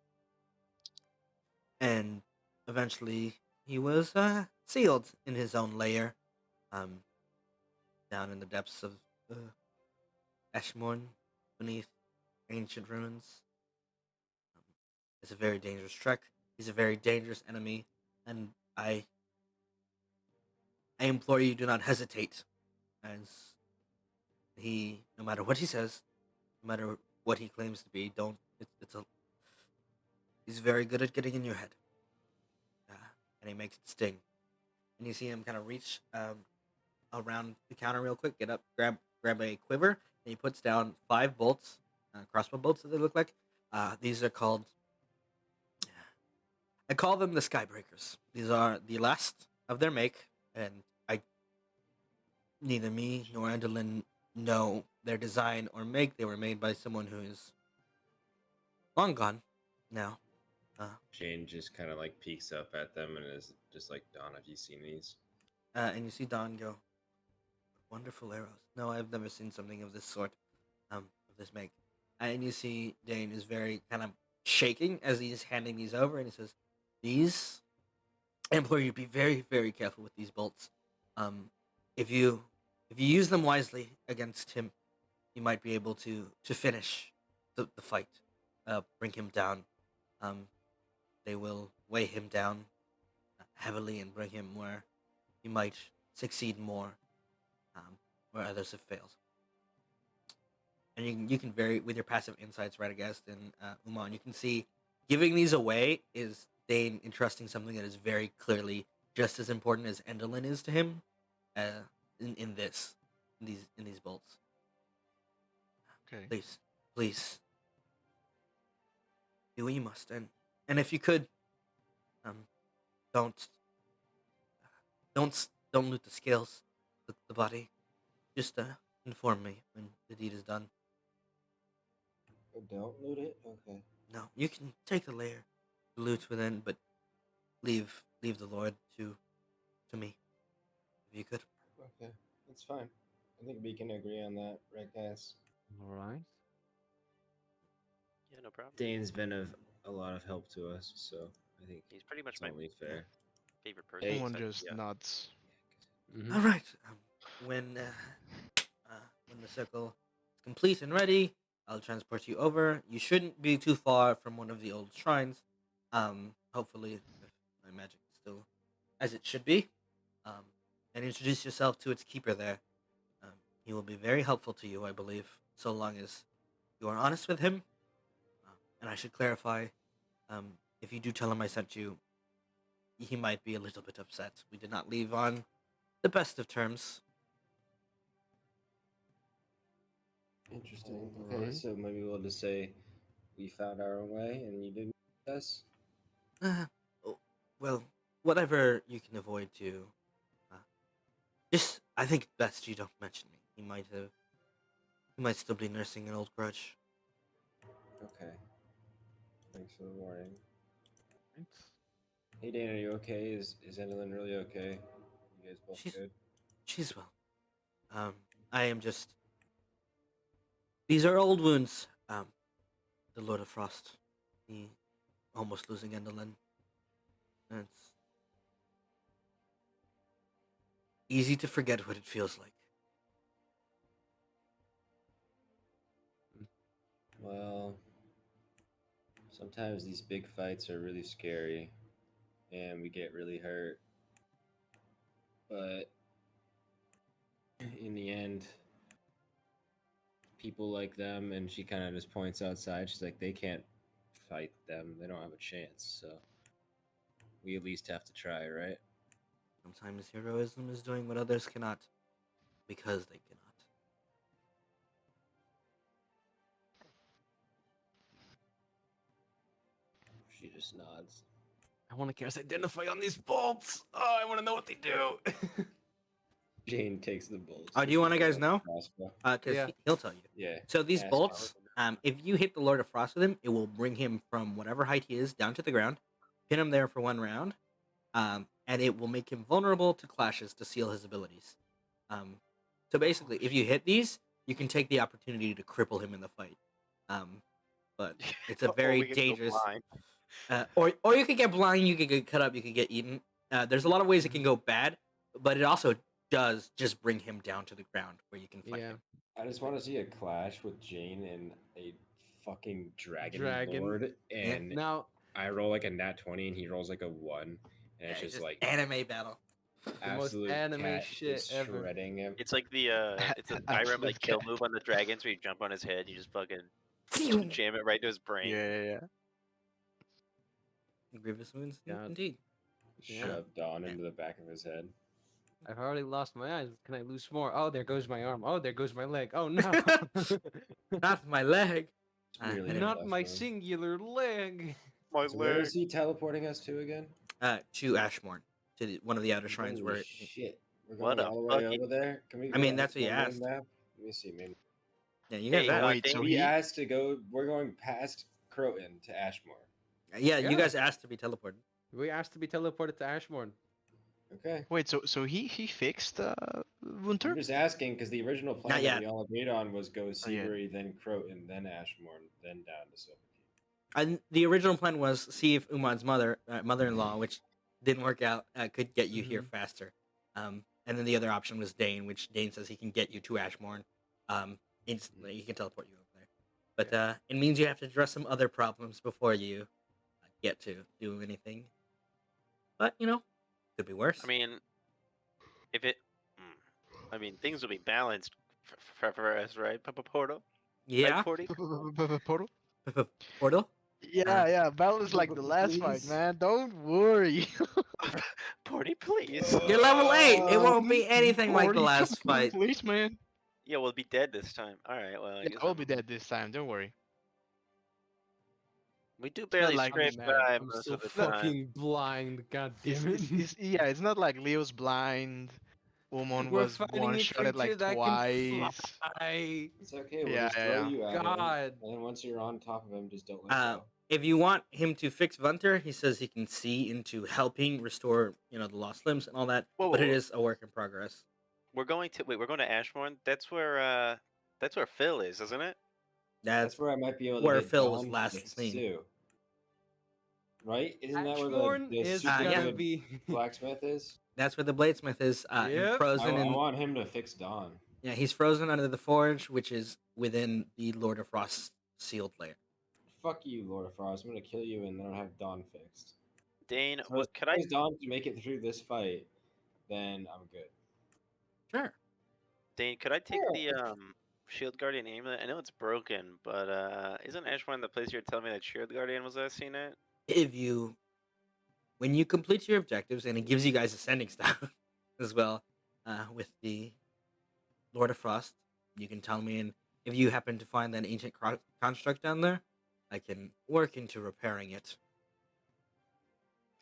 And eventually he was sealed in his own lair, down in the depths of Ashmorn, beneath ancient ruins. It's a very dangerous trek. He's a very dangerous enemy, and I implore you, do not hesitate, as he, no matter what he says, no matter what he claims to be, don't. He's very good at getting in your head, and he makes it sting. And you see him kind of reach around the counter real quick, get up, grab a quiver, and he puts down 5 bolts, crossbow bolts that they look like. These are called. I call them the Skybreakers. These are the last of their make, and neither me nor Endolin know their design or make. They were made by someone who is long gone now. Shane just kind of like peeks up at them and is just like, Don, have you seen these? And you see Don go, wonderful arrows. No, I've never seen something of this sort, of this make. And you see Dane is very kind of shaking as he's handing these over, and he says, these, I implore you to be very, very careful with these bolts. If you use them wisely against him, you might be able to finish the fight, bring him down. They will weigh him down heavily and bring him where he might succeed more, where others have failed. And you can vary with your passive insights, Radagast and Umon. You can see giving these away is Dane entrusting something that is very clearly just as important as Endolin is to him. In these bolts. Okay. Please, do what you must, and if you could, don't loot the scales, the body. Just inform me when the deed is done. Don't loot it? Okay. No, you can take the lair, the loot within, but leave the Lord to me, if you could. Okay. That's fine. I think we can agree on that, right, guys? All right. Yeah, no problem. Dane's been of a lot of help to us, so I think He's pretty much it's my only fair. favorite person. Hey. Someone besides- just yeah. nods. Mhm. All right. When the circle is complete and ready, I'll transport you over. You shouldn't be too far from one of the old shrines. Hopefully, if my magic is still as it should be. And introduce yourself to its keeper there. He will be very helpful to you, I believe, so long as you are honest with him. And I should clarify, if you do tell him I sent you, he might be a little bit upset. We did not leave on the best of terms. Interesting. Okay, Alright. so maybe we'll just say we found our own way and you didn't with us. Oh, well, whatever you can avoid to. Just, I think it's best you don't mention me. He might still be nursing an old grudge. Okay. Thanks for the warning. Right. Hey Dan, are you okay? Is Endelyn really okay? You guys both She's- good? She's well. I am just. These are old wounds. The Lord of Frost. He almost losing Endelyn. And it's easy to forget what it feels like. Well, sometimes these big fights are really scary and we get really hurt. But in the end, people like them, and she kind of just points outside. She's like, they can't fight them. They don't have a chance. So we at least have to try, right? Sometimes heroism is doing what others cannot because they cannot. She just nods. I want to cast Identify on these bolts. Oh, I want to know what they do. Jane takes the bolts. Oh, do you want to guys know? Crossbow. Because Yeah. he'll tell you. Yeah. So these Ask bolts, if you hit the Lord of Frost with him, it will bring him from whatever height he is down to the ground, pin him there for one round, and it will make him vulnerable to clashes to seal his abilities. So basically, if you hit these, you can take the opportunity to cripple him in the fight. But it's a Or very we can go dangerous. blind. Or you could get blind, you could get cut up, you could get eaten. There's a lot of ways it can go bad, but it also does just bring him down to the ground where you can fight Yeah. him. I just want to see a clash with Jane and a fucking dragon, Dragon. lord, and Now, I roll like a nat 20 and he rolls like a 1, and Yeah, it's just like anime battle. the most absolute anime cat shit just ever. shredding him. It's like the it's a Skyrim Absolute like kill cat. move on the dragons where you jump on his head, you just fucking jam it right to his brain. Yeah. Grievous wounds, God. indeed. Yeah. Shoved Dawn into the back of his head. I've already lost my eyes. Can I lose more? Oh, there goes my arm. Oh, there goes my leg. Oh no. Not my leg. Really Anyway, Not left my arm. singular leg. My So where is he teleporting us to again? to Ashmorn, to one of the outer shrines Holy where. shit. We're What going a all the way fucking- over there? Can we I mean, go that's what you one-way asked. map? Let me see, maybe. Yeah, you Hey, guys asked. wait, so We he- asked to go, we're going past Croton to Ashmore. Yeah, you Yeah. guys asked to be teleported. We asked to be teleported to Ashmorn. Okay. Wait, so he fixed I'm Winter? just asking because the original plan that yet. we all agreed on was go yet. Seabury, then Croton, then Ashmore, then down to Silverkeep. And the original plan was see if Umon's mother-in-law, which didn't work out, could get you here Mhm. faster. And then the other option was Dane, which Dane says he can get you to Ashmorn instantly. He can teleport you over there. But it means you have to address some other problems before you get to do anything. But, could be worse. I mean, if it, I mean, things will be balanced for us, right, Papa Portal? yeah. Right, Porty? Portal? Portal? Yeah, balance like the last fight, Please. man. Don't worry. Porty, please. You're level 8. It won't be anything like the 40, last come on, fight. please, man. Yeah, we'll be dead this time. All right, well, I Yeah, guess I will be dead this time. Don't worry. We do barely like scrape mad. by I'm most so of the time. fucking blind. God damn it. Yeah, it's not like Leo's blind. Umon We're was fighting one a shotted like creature that twice. can fly. It's okay. We'll Yeah, just yeah, throw yeah. you at him. God. And then once you're on top of him, just don't let go. If you want him to fix Vunter, he says he can see into helping restore, the lost limbs and all that. Whoa, but whoa, it whoa. is a work in progress. We're going to Ashmorn. That's where Phil is, isn't it? That's That's where I might be able to where get Phil was Dawn last fixed, seen. too. right? Isn't that where Ashbourne the is super yeah. gonna good be. blacksmith is? That's where the bladesmith is. Yep. Frozen I in. want him to fix Dawn. Yeah, he's frozen under the forge, which is within the Lord of Frost's sealed lair. Fuck you, Lord of Frost. I'm gonna kill you and then have Dawn fixed. Dane, So as could long I? as Dawn can make it through this fight, then I'm good. Sure. Dane, could I take the Shield Guardian amulet? I know it's broken, but isn't Ashbourne the place you're telling me that Shield Guardian was last seen at? When you complete your objectives, and it gives you guys ascending stuff as well, with the Lord of Frost, you can tell me, and if you happen to find that ancient construct down there, I can work into repairing it.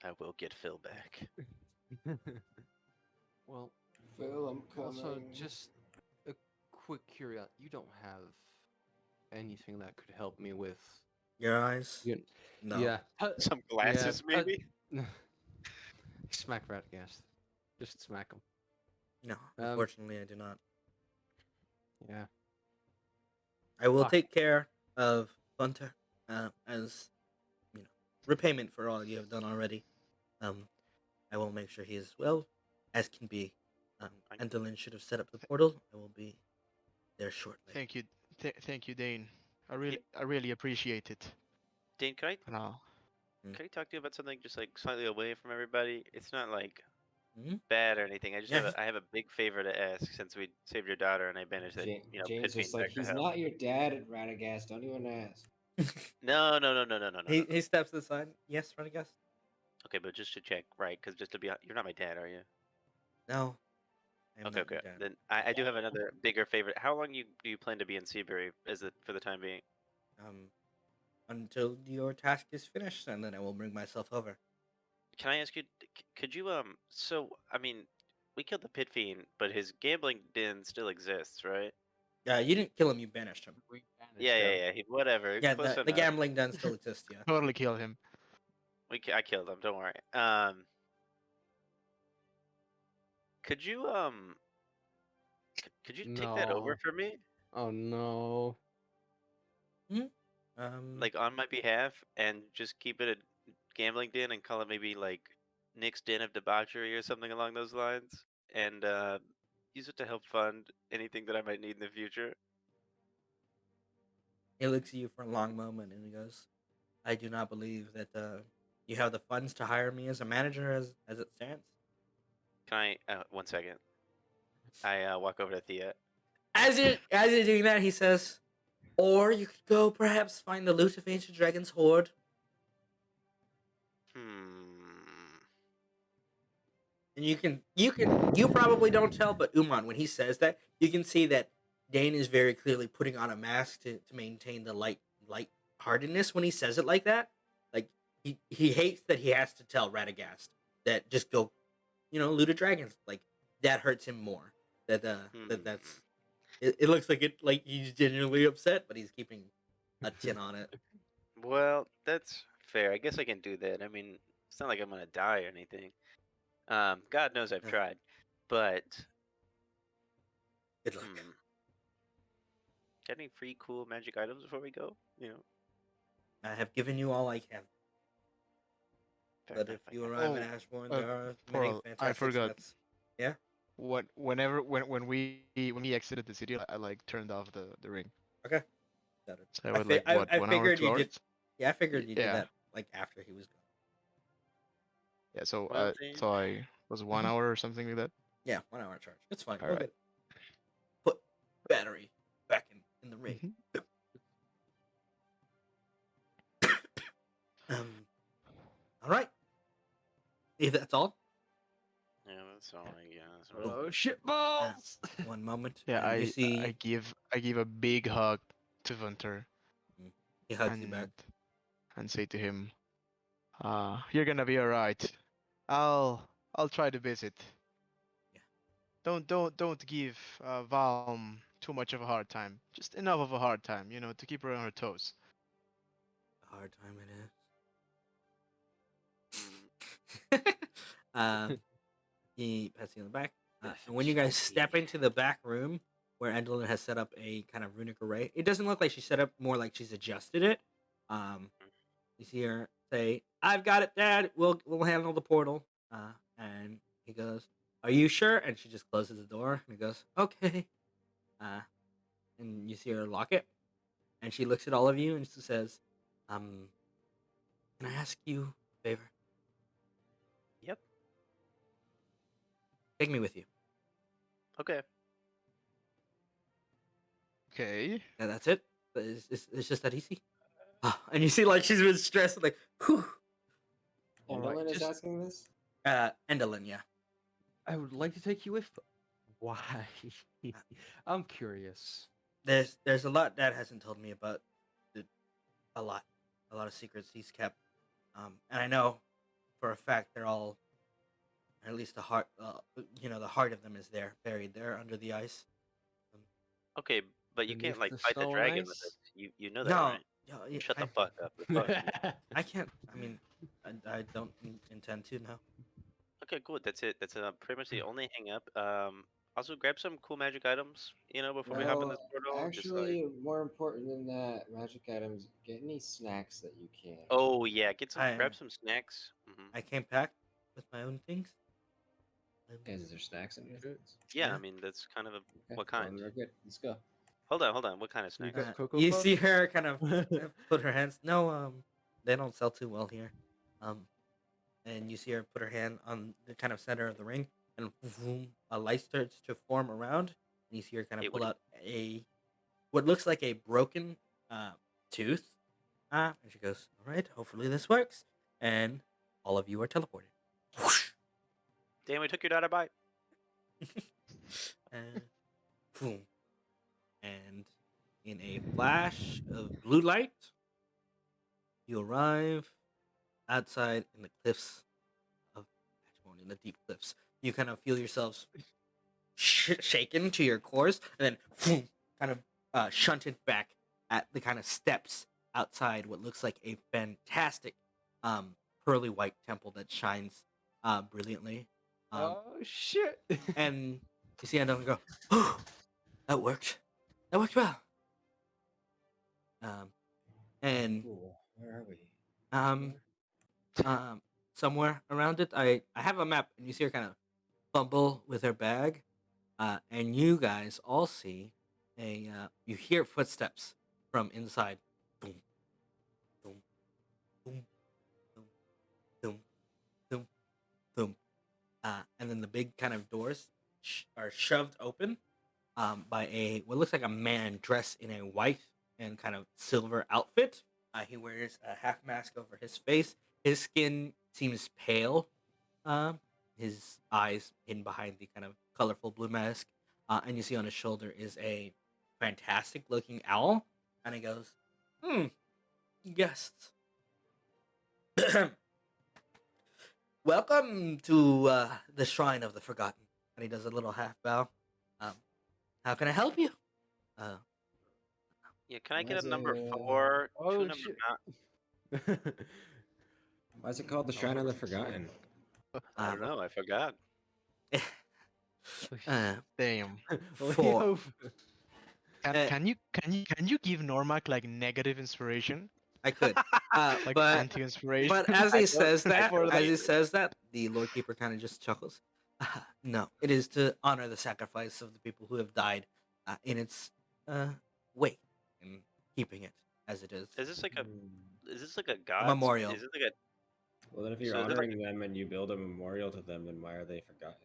I will get Phil back. Well, Phil, I'm coming. also just a quick curiosity. You don't have anything that could help me with. Your eyes? You, No. Yeah. Some glasses, maybe? Smack Radagast. Just smack him. No, unfortunately, I do not. Yeah. I will Fuck. take care of Bunter as repayment for all you have done already. I will make sure he is well as can be. Endolin should have set up the portal. I will be there shortly. Thank you, thank you, Dane. I really appreciate it. Dane, can I talk to you about something just like slightly away from everybody? It's not like bad or anything. I just have a big favor to ask since we saved your daughter and I banished that James Pitfiend just like, back to he's hell. not your dad at Radagast. Don't even ask. No. He steps to the side. Yes, Radagast? Okay, but just to check, right? Because just to be, you're not my dad, are you? No. I am Okay, not okay. your dad. Then I do have another bigger favor. How long do you plan to be in Seabury? For the time being? Until your task is finished, and then I will bring myself over. Can I ask you? Could you So I mean, we killed the pit fiend, but his gambling den still exists, right? Yeah, you didn't kill him. You banished him. Yeah. Whatever. Yeah, Close the enough. gambling den still exists. Yeah. Totally kill him. I killed him. Don't worry. Could you could you take that over No. for me? Oh no. Like on my behalf, and just keep it a gambling den and call it maybe like Nick's Den of Debauchery or something along those lines, and use it to help fund anything that I might need in the future. He looks at you for a long moment, and he goes, "I do not believe that you have the funds to hire me as a manager as it stands." Can I 1 second? I walk over to Thea. As you're doing that, he says, "Or you could go perhaps find the loot of ancient dragon's hoard." And you probably don't tell, but Umon, when he says that, you can see that Dane is very clearly putting on a mask to maintain the light heartedness when he says it like that. Like he hates that he has to tell Radagast that just go, loot a dragons. Like that hurts him more. That's it looks like it like he's genuinely upset, but he's keeping a chin on it. Well, that's fair. I guess I can do that. I mean, it's not like I'm gonna die or anything. God knows I've tried, but Good luck. Got any free cool magic items before we go? I have given you all I can. Fair But enough, if you I arrive in Oh, Ashbourne, there are many Pearl, fantastic I forgot. smiths. Yeah? When we exited the city, I like turned off the ring. Okay. Got it. So I was like, what, I 1 hour, figured 2 you hours? did. Yeah, I figured you did Yeah. that like after he was gone. Yeah. So Well, Dane. so I was 1 hour or something like that. Yeah, 1 hour charge. It's fine. All We'll right. get put battery back in the ring. Mhm. All right. If that's all. Yeah, that's all I guess. Oh shit balls! One moment. Yeah. and you see I give a big hug to Vunter he hugs you back. and say to him, you're gonna be all right. I'll try to visit. Yeah. Don't give Valm too much of a hard time. Just enough of a hard time, to keep her on her toes. A hard time it is. He pats you on the back. And when you guys step into the back room where Endolin has set up a kind of runic array, it doesn't look like she set up, more like she's adjusted it. You see her say, "I've got it, Dad. We'll handle the portal." And he goes, "Are you sure?" And she just closes the door, and he goes, "Okay." Uh, and you see her lock it, and she looks at all of you and she says, can I ask you a favor? Yep. Take me with you." Okay. Okay. Yeah, that's it. It's just that easy. And you see, like, she's been stressed, like, whew. Alright, Endelin is just- asking this? Endolin, yeah. I would like to take you with. But why? I'm curious. There's a lot Dad hasn't told me about. The, a lot of secrets he's kept. And I know for a fact they're all, at least the heart, the heart of them is there, buried there under the ice. Okay, but you can't Beneath like the fight the stone dragon with ice? it. You know that, No, right? yeah, Shut the fuck up. Fuck you. I can't. I mean, I don't intend to. No. Okay, cool. That's it. That's pretty much the only hang up. Also grab some cool magic items, before we hop in No, this portal. Just like, actually, more important than that, magic items. Get any snacks that you can. oh yeah, grab I some snacks. I came packed with my own things. Guys, is there snacks in here? Yeah, Yeah. I mean that's kind of a Okay, what well, kind? then we're good. Let's go. Hold on. What kind of You snacks? got Cocoa You Puffs? see her kind of put her hands. No, they don't sell too well here. And you see her put her hand on the kind of center of the ring, and vroom, a light starts to form around. And you see her kind Hey, of what pull do out what looks like a broken tooth. And she goes, "All right, hopefully this works." And all of you are teleported. Whoosh. Damn, we took your data bite. And boom. And in a flash of blue light, you arrive outside in the cliffs of Patrimony, in the deep cliffs. You kind of feel yourselves shaken to your cores, and then boom, kind of shunted back at the kind of steps outside what looks like a fantastic pearly white temple that shines brilliantly. Oh shit! And you see Andon go, "Oh, that worked. That worked well." And Cool. Where are we? um, somewhere around it, I have a map, and you see her kind of fumble with her bag, and you guys all see you hear footsteps from inside. Boom, boom, boom, boom, boom, boom, boom. And then the big kind of doors are shoved open by what looks like a man dressed in a white and kind of silver outfit. He wears a half mask over his face. His skin seems pale. His eyes hidden behind the kind of colorful blue mask. And you see on his shoulder is a fantastic looking owl. And he goes, guests. Welcome to the Shrine of the Forgotten. And he does a little half bow. How can I help you? Yeah, can I get Was a number it, 4? Oh, Two number shit. 9. Why is it called the Shrine of the Forgotten? I don't know. I forgot. Damn. Four. Can you give Normac like negative inspiration? I could, Like but anti-inspiration? but as he says that, for as that. he says that, the Lord Keeper kind of just chuckles. No, it is to honor the sacrifice of the people who have died in its way, and keeping it as it is. Is this like a Hmm. is this like a god? memorial. Is it like a Well, then if you're So is it like honoring them and you build a memorial to them, then why are they forgotten?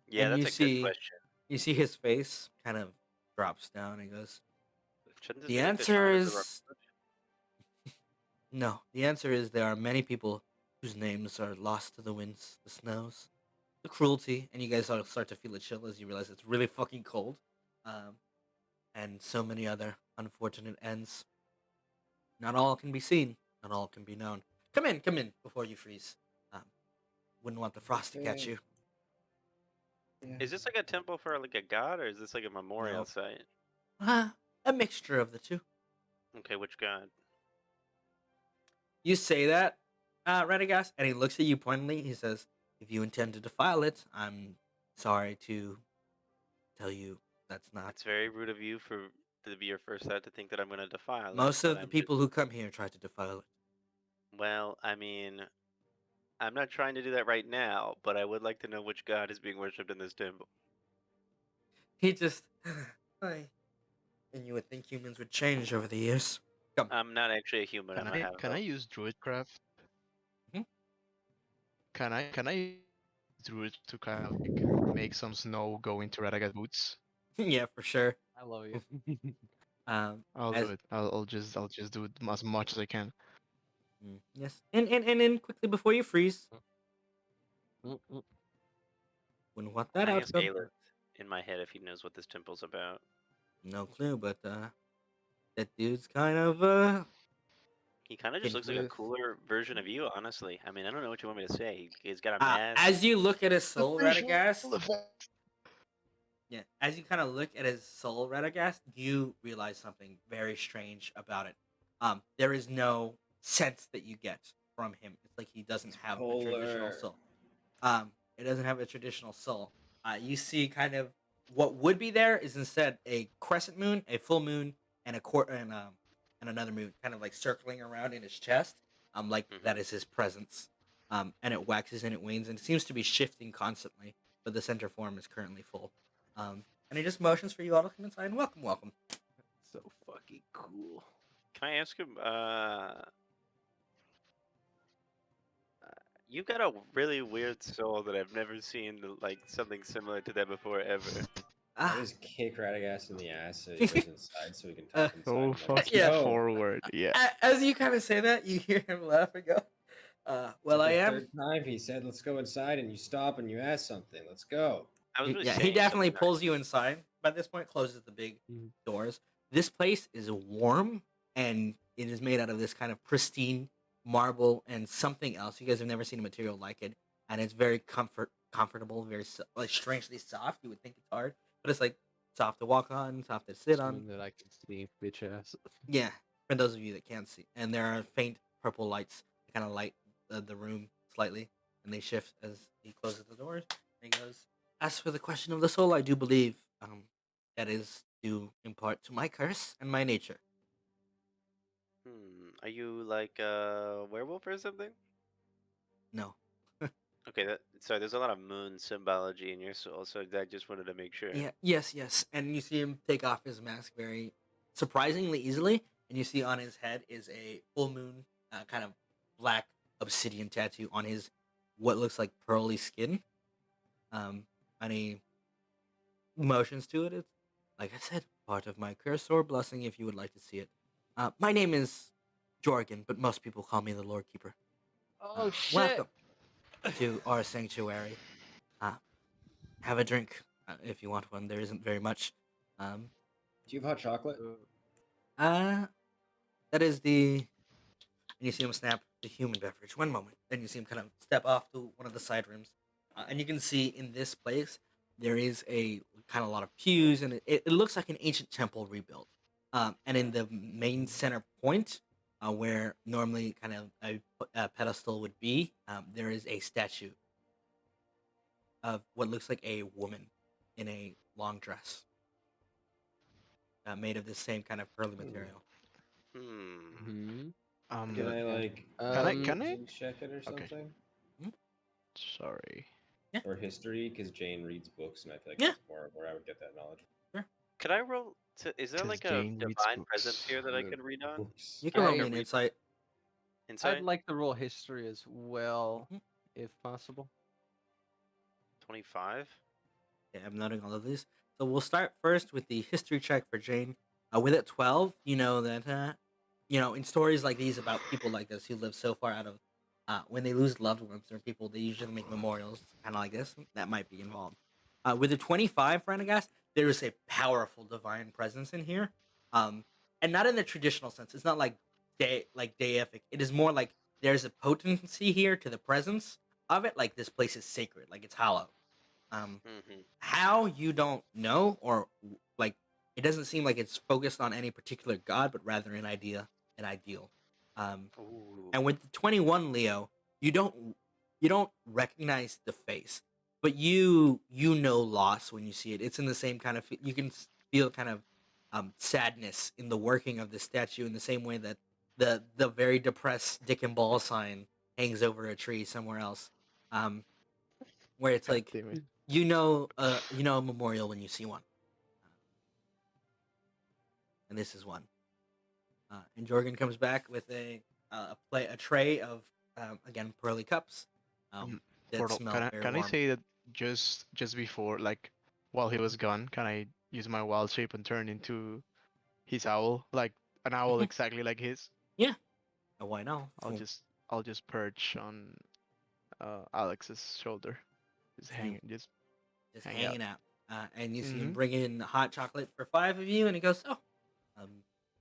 Yeah, And that's you a good see, question. you see his face kind of drops down. And he goes, Shouldn't this "The be like answer Shrine of the is Revolution? no. The answer is there are many people whose names are lost to the winds, the snows, the cruelty, and you guys all start to feel a chill as you realize it's really fucking cold, and so many other unfortunate ends. Not all can be seen, not all can be known. Come in before you freeze. Um, wouldn't want the frost to catch Okay. you." Yeah. Is this like a temple for like a god, or is this like a memorial Nope. site? A mixture of the two. Okay, which god? You say that, Radagast, and he looks at you pointedly. He says, "If you intend to defile it, I'm sorry to tell you that's not." It's very rude of you to be your first thought to think that I'm gonna defile it. Most but of the I'm just people who come here try to defile it. Well, I mean, I'm not trying to do that right now, but I would like to know which god is being worshipped in this temple. He just, Hi. And you would think humans would change over the years. Come. I'm not actually a human. I'm a half Can I use druidcraft? Mhm. Can I use druid to kind of like make some snow go into Radagast boots? Yeah, for sure. I love you. I'll As do it. I'll just do it as much as I can. yes, and then quickly before you freeze, Mm-mm. wouldn't want Can that I ask outcome. Aelith in my head if he knows what this temple's about? No clue, but that dude's kind of He kind of just Can looks like a with cooler version of you, honestly. I mean, I don't know what you want me to say. He's got a mask. as you look at his soul, Visual Radagast. effect. Yeah, as you kind of look at his soul, Radagast, you realize something very strange about it. There is no sense that you get from him. It's like he doesn't have a traditional Polar. soul. It doesn't have a traditional soul. You see, kind of what would be there is instead a crescent moon, a full moon, and and another moon, kind of like circling around in his chest. Like that is his presence. And it waxes and it wanes, and it seems to be shifting constantly. But the center form is currently full. And he just motions for you all to come inside and welcome, welcome. so fucking cool. Can I ask him? You've got a really weird soul that I've never seen like something similar to that before ever. I Ah, just kick Radagast in the ass so he goes inside so we can Uh, talk inside. So I'm like, fucking Yeah. forward. Yeah. as you kind of say that, you hear him laugh and go, "Well, It's I like the am." third time he said, "Let's go inside," and you stop and you ask something. Let's go. I was really Yeah, he saying definitely something pulls you nice. inside. By this point, closes the big Mhm. doors. This place is warm, and it is made out of this kind of pristine marble and something else. You guys have never seen a material like it, and it's very comfortable, very like strangely soft. You would think it's hard, but it's like soft to walk on, soft to sit on. Something that I can see, bitch ass. Yeah, for those of you that can't see, and there are faint purple lights that kind of light the room slightly, and they shift as he closes the doors. And he goes, "As for the question of the soul, I do believe that is due in part to my curse and my nature." Are you like a werewolf or something? No. Okay, sorry. There's a lot of moon symbology in your soul, so I just wanted to make sure. Yeah. Yes. Yes. And you see him take off his mask very surprisingly easily, and you see on his head is a full moon, kind of black obsidian tattoo on his what looks like pearly skin. And he motions to it. It's like I said, part of my curse or blessing, if you would like to see it. My name is Jorgen, but most people call me the Lord Keeper. Oh shit! Welcome to our sanctuary. Have a drink if you want one. There isn't very much. Um, Do you have hot chocolate? that is the. And you see him snap the human beverage. One moment. Then you see him kind of step off to one of the side rooms, and you can see in this place there is a kind of a lot of pews, and it looks like an ancient temple rebuilt. And in the main center point, where normally kind of a pedestal would be, there is a statue of what looks like a woman in a long dress, made of the same kind of pearly material. Hmm. Can I like Can I? religion check it or Okay. something? Sorry. Or history, because Jane reads books, and I feel like Yeah. that's more where I would get that knowledge. Could I roll? Is there 'Cause like a Jane reads divine presence books. here that I could read on? Books. You can I roll could me an read insight. Insight. I'd like to roll history as well, Mhm. if possible. 25. Okay, I'm noting all of these. So we'll start first with the history check for Jane. With a 12, you know that in stories like these about people like this who live so far out of, when they lose loved ones or people, they usually make memorials, kind of like this. That might be involved. With a 25, Radagast, there is a powerful divine presence in here, and not in the traditional sense. It's not like deific. It is more like there's a potency here to the presence of it. Like this place is sacred, like it's hallowed. How you don't know, or like it doesn't seem like it's focused on any particular god, but rather an ideal. And with the 21, Leo, you don't recognize the face, but you know loss when you see it. It's in the same kind of you can feel kind of sadness in the working of the statue in the same way that the very depressed Dick and Ball sign hangs over a tree somewhere else, where it's God like damn it. you know a memorial when you see one, and this is one. And Jorgen comes back with a tray of again pearly cups that Portal, smell very can I warm. say that just before, like, while he was gone, can I use my wild shape and turn into his owl, like an owl Mhm. exactly like his? Yeah, why not? I'll just perch on Alex's shoulder, just Same. just Just hang out. hanging out. And you see him Mhm. bring in hot chocolate for 5 of you, and he goes, "Oh,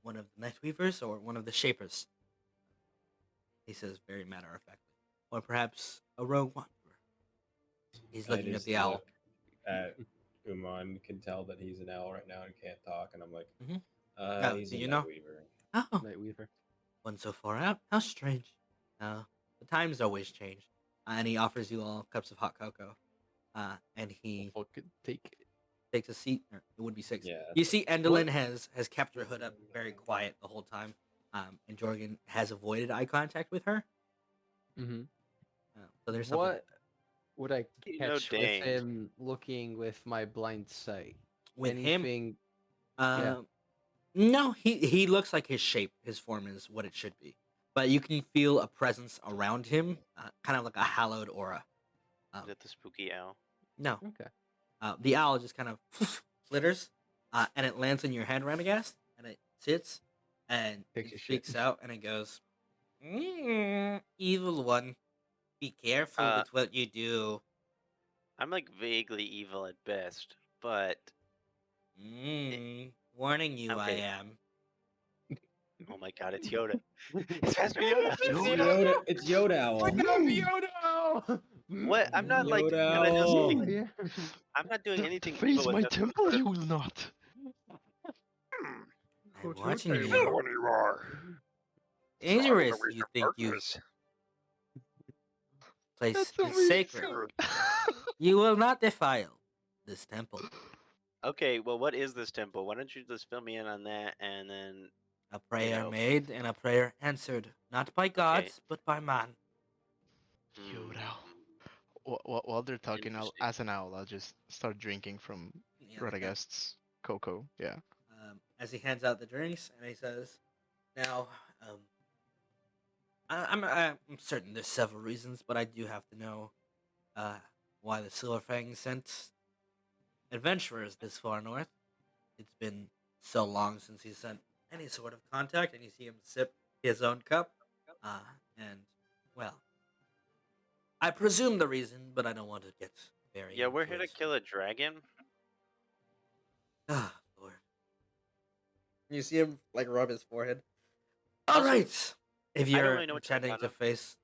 one of the Nightweavers or one of the Shapers?" He says, very matter of factly, or perhaps a rogue wanderer. He's I looking at just the owl. look at Umon, can tell that he's an owl right now and can't talk, and I'm like, Mhm. Oh, he's do a you know? Nightweaver. Oh, Nightweaver. one so far out. How strange. The times always change. And he offers you all cups of hot cocoa. And he Fucking take it. takes a seat. Or it would be 6. Yeah. You see, Endelin has kept her hood up, very quiet the whole time. And Jorgen has avoided eye contact with her. Mm-hmm. So there's something. What would I You know catch with Dane. him looking with my blind sight? With him, Anything? uh, no, he looks like his shape, his form is what it should be. But you can feel a presence around him, kind of like a hallowed aura. Is that the spooky owl? No, Okay. the owl just kind of flitters, and it lands on your head, Radagast, and it sits, and Takes it a shit. speaks out, and it goes, "Evil one, be careful Uh, with what you do. I'm like vaguely evil at best, but Warning you, I okay. am." Oh my god, it's Yoda. It's Master Yoda. It's Yoda Owl. Yoda! What? I'm not like Yoda gonna do Owl. anything. I'm not doing anything Face evil with my just some temple, sort of- you will not. I'm watching I know you. what you are. Dangerous, you think you place That's is sacred. amazing. You will not defile this temple. Okay, well, what is this temple? Why don't you just fill me in on that, and then A prayer know. made and a prayer answered, not by gods, but by man. Yoda. hmm, While they're talking, Interesting. as an owl, I'll just start drinking from Yeah, like that. Radagast's cocoa. Yeah. As he hands out the drinks, and he says, "Now, I'm certain there's several reasons, but I do have to know why the Silverfang sent adventurers this far north. It's been so long since he sent any sort of contact, and you see him sip his own cup. And, well, I presume the reason, but I don't want to get very Yeah, we're into here to it. kill a dragon. Ah, Lord. You see him, like, rub his forehead. All right. If I don't you're really know what you're intending to about. face,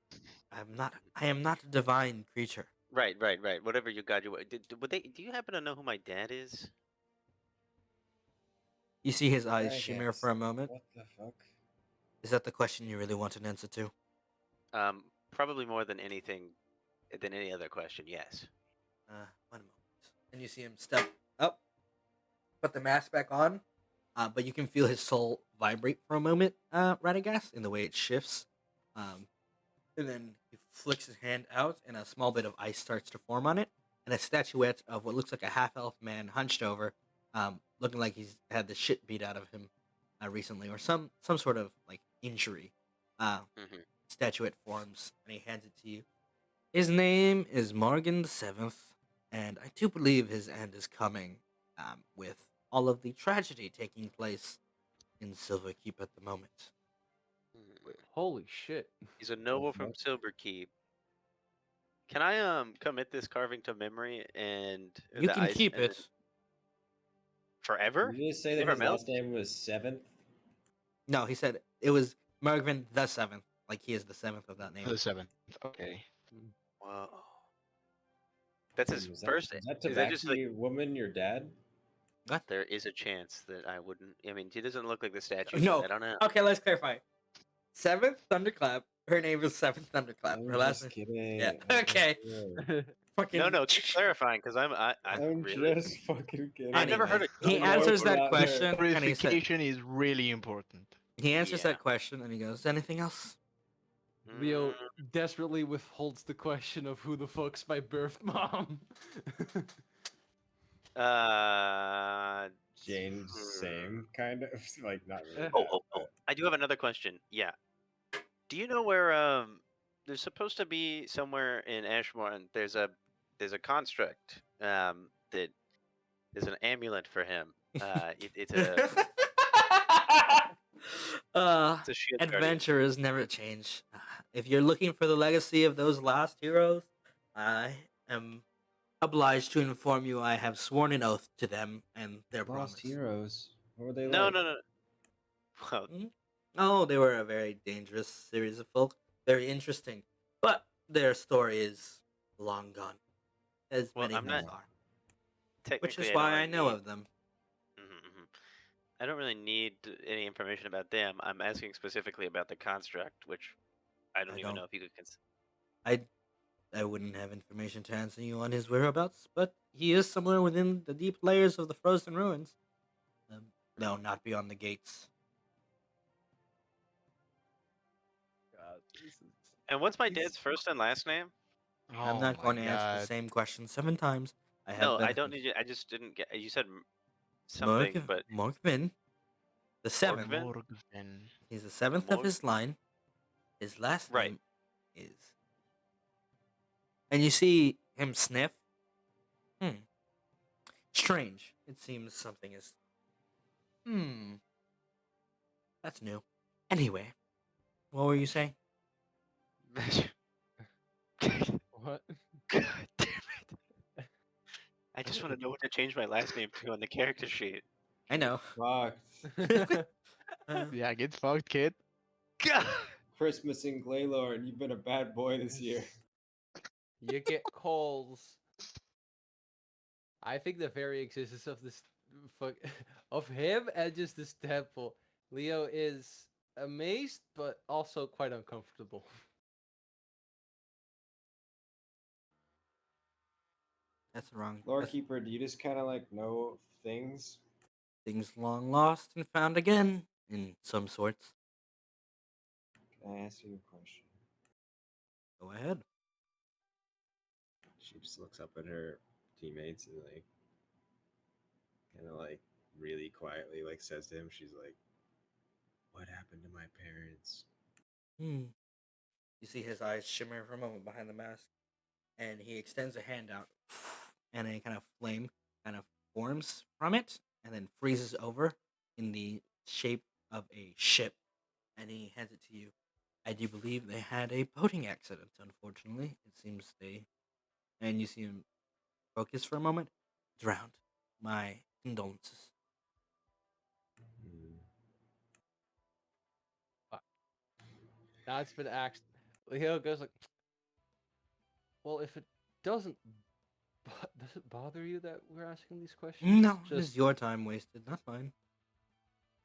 I am not a divine creature. Right. Whatever you got, would they? Do you happen to know who my dad is? You see his eyes Radagast. shimmer for a moment. What the fuck? Is that the question you really want an answer to? Probably more than anything, than any other question. Yes. One moment. And you see him step up, put the mask back on, but you can feel his soul vibrate for a moment, Radagast, in the way it shifts. And then he flicks his hand out, and a small bit of ice starts to form on it, and a statuette of what looks like a half-elf man hunched over, looking like he's had the shit beat out of him recently, or some sort of like injury. hmm Statuette forms, and he hands it to you. His name is Morgan the Seventh, and I do believe his end is coming, with all of the tragedy taking place in Silverkeep at the moment. Holy shit. He's a noble from Silverkeep. Can I commit this carving to memory and You the can ice keep and it. forever? Did you just say that Never his melt? last name was Seventh? No, he said it was Morgan the Seventh, like he is the seventh of that name. The 7th. Okay. Whoa. That's his Was first. Is that Is that just like Tabaxi woman your dad? What? there is a chance that I wouldn't? I mean, he doesn't look like the statue. No. So I don't know. Okay, let's clarify. Seventh Thunderclap. Her name is Seventh Thunderclap. I'm Her last just name. kidding. Yeah. I'm just Okay. kidding. Fucking. No, keep clarifying because I'm I'm really. just fucking kidding. I've never heard Anyway, of he Google answers Put it that out there. question, and he said, Clarification is really important. He answers Yeah. that question and he goes, "Anything else?" Leo Mm, desperately withholds the question of who the fuck's my birth mom. James, hmm. same kind of like not really Oh, that, oh, oh! I do have another question. Yeah. Do you know where there's supposed to be somewhere in Ashmore? There's a construct that is an amulet for him. It's a uh, it's a shield guardian. Adventurers never change. If you're looking for the legacy of those lost heroes, I am obliged to inform you I have sworn an oath to them and their lost promise. heroes. What were they No, like? no, no. Well, Mhm. Oh, they were a very dangerous series of folk. Very interesting. But their story is long gone, as well, many I'm things not are. Which is technically. I don't why I really know need. of them. Mhm. I don't really need any information about them. I'm asking specifically about the construct, which I don't I even know don't. if you could. I I wouldn't have information to answer you on his whereabouts, but he is somewhere within the deep layers of the frozen ruins. No, not beyond the gates. God, this is... And what's my He's dad's first and last name? I'm Oh not my going to answer the god. same question 7 times. I have No, I been don't need you. I just didn't get. You said something, Morg but Morgvin, the seventh. Morgvin? Morgan. He's the seventh of Morg? his line. His last Right. name is. And you see him sniff. Strange. It seems something is. That's new. Anyway, what were you saying? what? God damn it! I just want to know what to change my last name to on the character sheet. I know. Fucked. Yeah, get fucked, kid. God. Christmas in Glaylord, you've been a bad boy this year. You get calls. I think the very existence of this fuck of him and just this temple, Leo is amazed but also quite uncomfortable. That's wrong. Lore That's Keeper, do you just kind of like know things? things long lost and found again, in some sorts. Can I ask you a question? Go ahead. She just looks up at her teammates and like kind of like really quietly like says to him, she's like, "What happened to my parents?" You see his eyes shimmer for a moment behind the mask, and he extends a hand out, and a kind of flame kind of forms from it, and then freezes over in the shape of a ship, and he hands it to you. I do believe they had a boating accident, unfortunately. It seems they. And you see him focus for a moment. Drowned. My condolences. Hmm. Now it's been asked. Leo goes like, "Well, if it doesn't, does it bother you that we're asking these questions? No, it Just is your time wasted, not mine.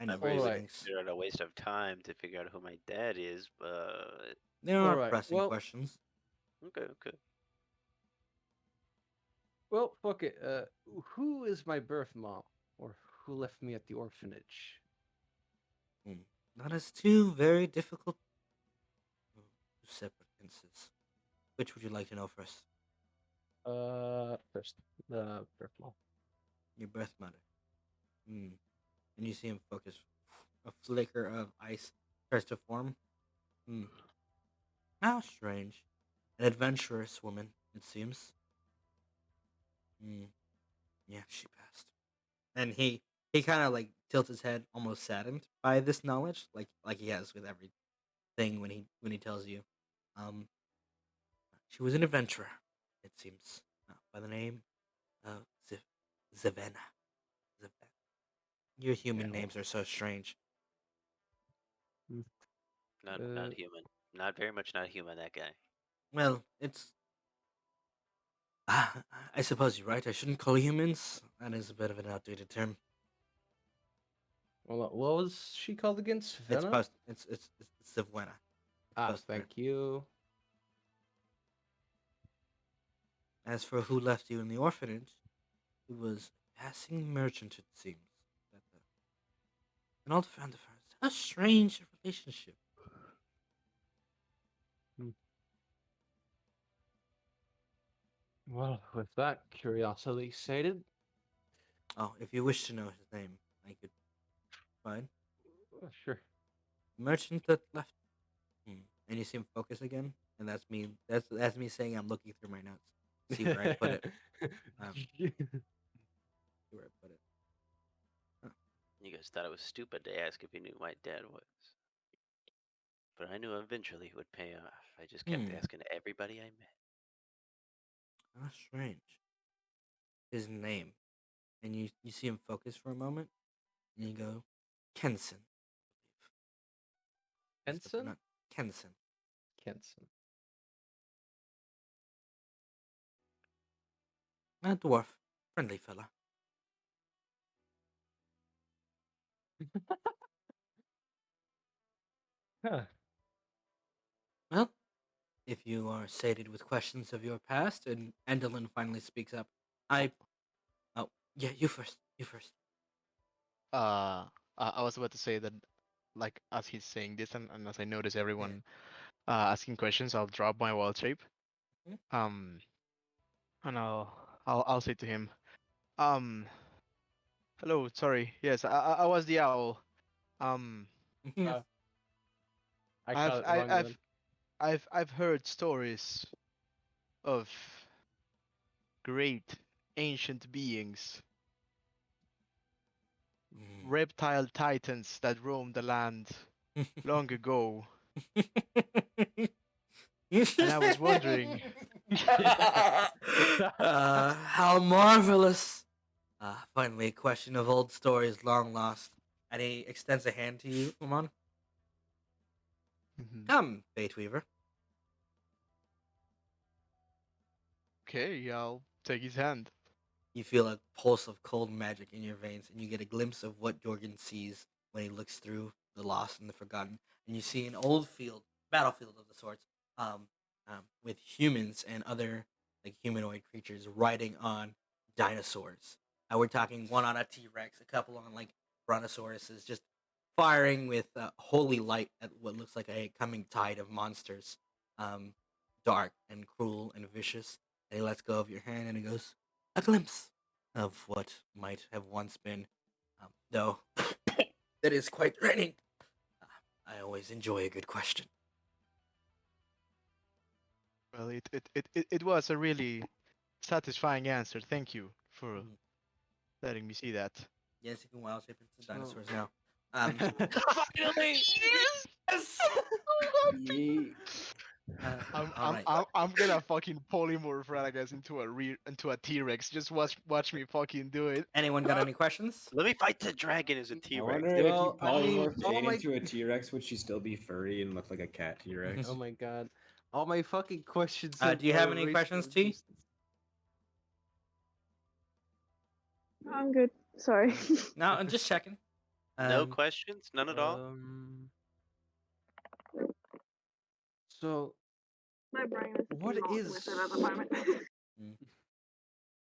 I know I've these already Alright. things. considered it a waste of time to figure out who my dad is, but There all are right. pressing questions. okay. Well, fuck it. Who is my birth mom, or who left me at the orphanage? That is two very difficult, separate instances. Which would you like to know first? First, the birth mom. Your birth mother. And you see him focus. A flicker of ice starts to form. How strange. An adventurous woman, it seems. Yeah, she passed. And he kind of like tilts his head, almost saddened by this knowledge, like he has with everything when he tells you. Um, she was an adventurer, it seems, by the name of Zavenna. Zavenna. Your human Yeah. names are so strange. Not human. Not very much not human, that guy. Well, it's. I suppose you're right. I shouldn't call humans. That is a bit of an outdated term. Well, what was she called again? It's Savannah? post. It's Zavenna. Thank you. As for who left you in the orphanage, it was a passing merchant, it seems. That, an old friend of hers A strange relationship. Well, with that curiosity sated, Oh, if you wish to know his name, I could find. sure. Merchant that left. And you see him focus again, and that's me. That's me saying I'm looking through my notes, see where I put it. See where I put it. You guys thought it was stupid to ask if he knew my dad was. But I knew eventually it would pay off. I just kept asking everybody I met. How strange. His name, and you see him focus for a moment, and you go, Kenson. That's the Henson? pronoun- Kenson. Kenson. A dwarf, friendly fella. Huh. Well, if you are sated with questions of your past, and Endelin finally speaks up, Oh, yeah, you first. You first. I was about to say that, like, as he's saying this, and as I notice everyone asking questions, I'll drop my wall shape. Mhm. And I'll say to him, um, hello, sorry, yes, I was the owl. Um, Yes. I I've caught it I, wrong I've then. I've heard stories of great ancient beings, reptile titans that roamed the land long ago, and I was wondering. How marvelous! Finally, a question of old stories long lost. And he extends a hand to you, Umon. Mhm. Come, Baitweaver. Okay, I'll take his hand. You feel a pulse of cold magic in your veins, and you get a glimpse of what Jorgen sees when he looks through the lost and the forgotten. And you see an old battlefield of the sorts, with humans and other like humanoid creatures riding on dinosaurs. We're talking one on a T Rex, a couple on like brontosauruses, just firing with holy light at what looks like a coming tide of monsters, dark and cruel and vicious. And he lets go of your hand and he goes, a glimpse of what might have once been, though that is quite draining. I always enjoy a good question. Well, it was a really satisfying answer. Thank you for letting me see that. Yes, you can wild shape into So- dinosaurs now. Finally! Yes! Yeet. All right. I'm gonna fucking polymorph Radagast into a T-Rex. Just watch me fucking do it. Anyone got any questions? Let me fight the dragon as a I T-Rex. wonder if you Well, I mean, polymorphed all Jane my- into a T-Rex, would she still be furry and look like a cat T-Rex? Oh my god. All my fucking questions Do you have are any erased questions, from T? existence. I'm good. Sorry. No, I'm just checking. No questions? None at all? So, My brain is What not is- with it at the moment.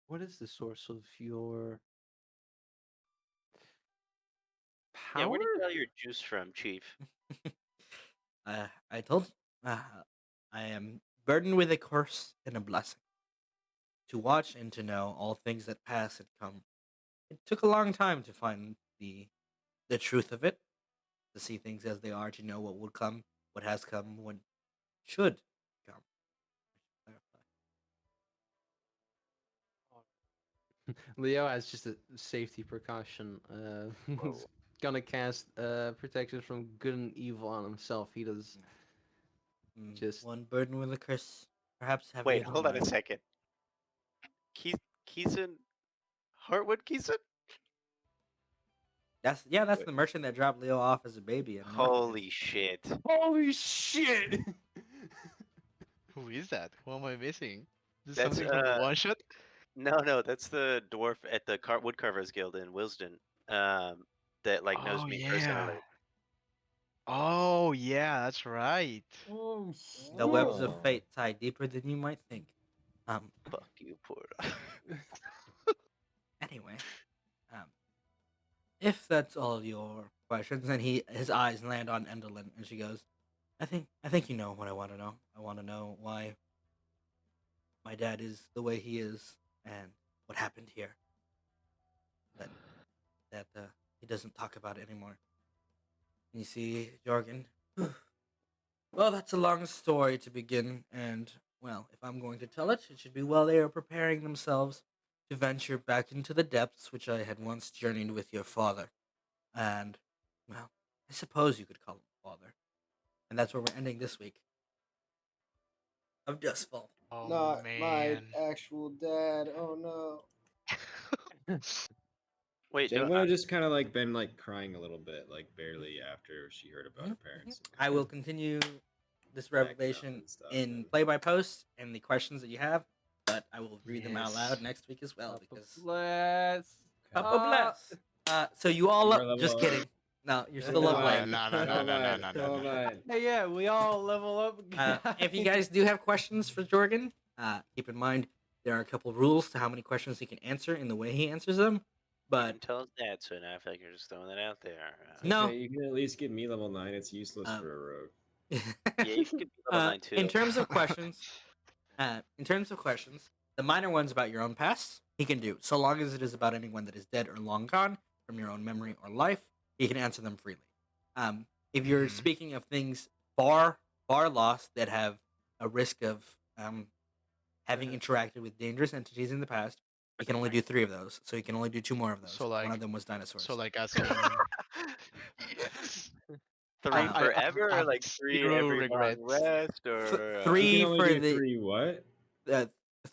what is the source of your Yeah, power? where do you get all your juice from, Chief? I told you, I am burdened with a curse and a blessing. To watch and to know all things that pass and come. It took a long time to find the truth of it, to see things as they are, to know what would come, what has come, what should come. I should clarify. Leo has just a safety precaution. He's gonna cast protection from good and evil on himself. He does. Just- one burden with a curse, perhaps heavier Wait, than hold on a mine. second. Keeson? Heartwood Keeson? That's the merchant that dropped Leo off as a baby. At an orphanage. Holy shit. Holy shit! Who is that? Who am I missing? Is this That's, something from the one shot? No, that's the dwarf at the Woodcarvers Guild in Wilsden. That like knows Oh me yeah. personally. Oh yeah, that's right. Oh The webs of Oh. fate tie deeper than you might think. Fuck you, Porta. Anyway, if that's all your questions, and his eyes land on Endelyn, and she goes, I think you know what I want to know. I want to know why my dad is the way he is, and what happened here. That he doesn't talk about it anymore. And you see, Jorgen. Well, that's a long story to begin, and well, if I'm going to tell it, it should be while they are preparing themselves to venture back into the depths which I had once journeyed with your father. And, well, I suppose you could call him father. And that's where we're ending this week of Duskfall. Oh Not my man. actual dad. Oh no. Wait, do Jane would have just kind of like been like crying a little bit, like barely after she heard about her parents. I will continue this Backing up revelation and stuff, in and- play by post and the questions that you have, but I will read them out Yes. loud next week as well because Bless. Papa bless. So you all We're up? level Just up. kidding. No, you're Yeah. still up No, late. no, no, no, no, no, no, no, no. Hey, yeah, we all level up. If you guys do have questions for Jorgen, keep in mind there are a couple rules to how many questions he can answer in the way he answers them. But tell us that, so now I feel like you're just throwing that out there. No. Okay, you can at least get me level 9. It's useless Um, for a rogue. Yeah, you can get level 9 too. in terms of questions, the minor ones about your own past, he can do, so long as it is about anyone that is dead or long gone from your own memory or life. He can answer them freely. If you're speaking of things far lost that have a risk of having interacted with dangerous entities in the past, he can only do 3 of those. So he can only do 2 more of those. So, like- one of them was dinosaurs. So like as in yes. 3 I- forever, I or like 3 zero every regrets. long rest, or You 3 can only for do the 3 what?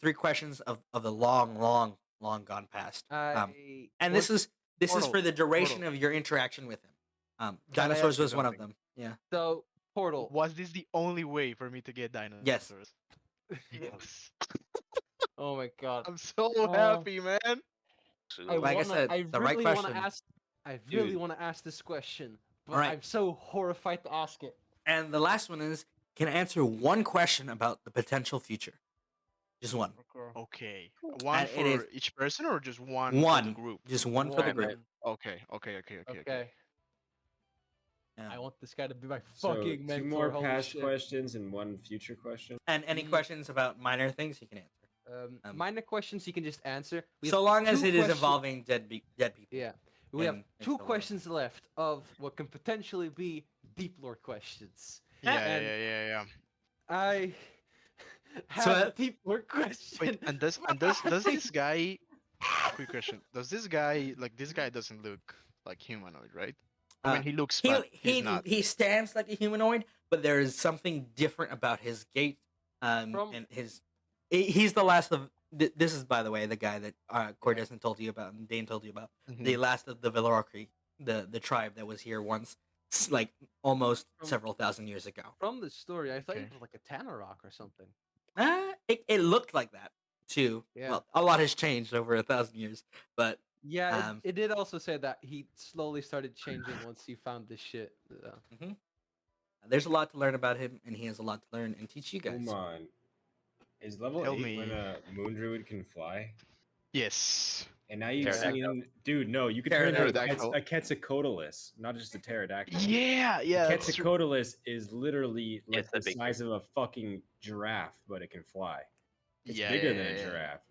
3 questions of the long gone past. And this is Portal. for the duration Portal. of your interaction with him. Can I Dinosaurs ask you was one of something? them. Yeah. So, Portal. Was this the only way for me to get dinosaurs? Yes. Yes. Oh my god. I'm so Oh. happy, man. Like I said, I the right really want to question. ask. I really Dude. want to ask this question, but Alright. I'm so horrified to ask it. And the last one is, can answer one question about the potential future. Just one. Okay. One And it for is- each person or just one for the One. group? Just one for the One. group. Okay. Okay. Yeah. I want this guy to be my So, fucking 2 mentor. more holy past shit. questions and 1 future question. And any questions about minor things he can answer. Minor questions you can just answer. We So have long as 2 it is questions- involving dead people. Yeah. We have and makes 2 the world. questions left of what can potentially be deep lore questions. Yeah. I have So, a deep lore question. Wait, and does this guy? Quick question. Does this guy this guy doesn't look like humanoid, right? I mean, he looks, but he's not. He stands like a humanoid, but there is something different about his gait. From- And he's the last of. This is, by the way, the guy that Cordescent told you about and Dane told you about. Mhm. The last of the Villarocri, the tribe that was here once, like almost From- several thousand years ago. From the story, I thought Okay. it was like a Tanarok or something. It looked like that too. Yeah. Well, a lot has changed over 1,000 years, but Yeah, Um, it did also say that he slowly started changing once he found this shit. there's a lot to learn about him, and he has a lot to learn and teach you guys. Umon. Is level Tell 8 when me. a moon druid can fly? Yes. And now you've Pterodactyl. seen, dude. No, you can turn into Pterodactyl. a Quetzalcoatlus, not just a pterodactyl. Yeah. That's true. Quetzalcoatlus is literally like It's the the big size of a fucking giraffe, but it can fly. It's Yeah, bigger yeah, than a yeah. giraffe.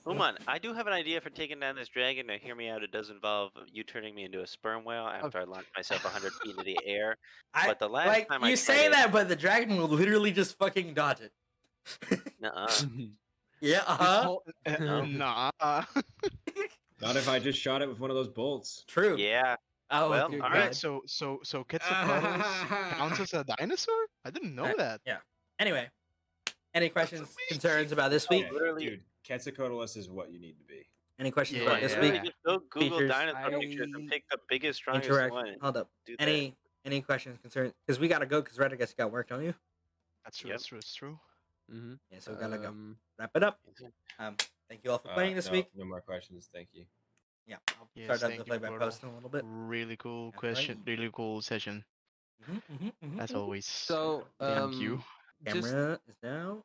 Umon, I do have an idea for taking down this dragon. Now, hear me out. It does involve you turning me into a sperm whale after I launch myself 100 feet into the air. But the last time I you tried say it- that, but the dragon will literally just fucking dodge it. Nuh-uh. Yeah, No. Nah. Not if I just shot it with one of those bolts. True. Yeah. Oh, Well, dear alright. God. So Quetzalcoatlus counts as a dinosaur? I didn't know that. Yeah. Anyway, any questions, concerns about this week? Okay, literally- dude, Quetzalcoatlus is what you need to be. Any questions Yeah, about this yeah. week? Literally just go Google Features. dinosaur pictures and pick the biggest, strongest Interact. one. Hold up. Do that. Any questions, concerns? Because we gotta go. Because Radagast got work, don't you? That's true. Yep. That's true. Mm-hmm. Yeah, so we gotta go. Wrap it up. Thank you all for playing this No, week. No more questions. Thank you. Yeah, I'll Yes, start out thank the you, play by Portal. post in a little bit. Really cool That's question. right. Really cool session. As always. So, thank you. just Camera is now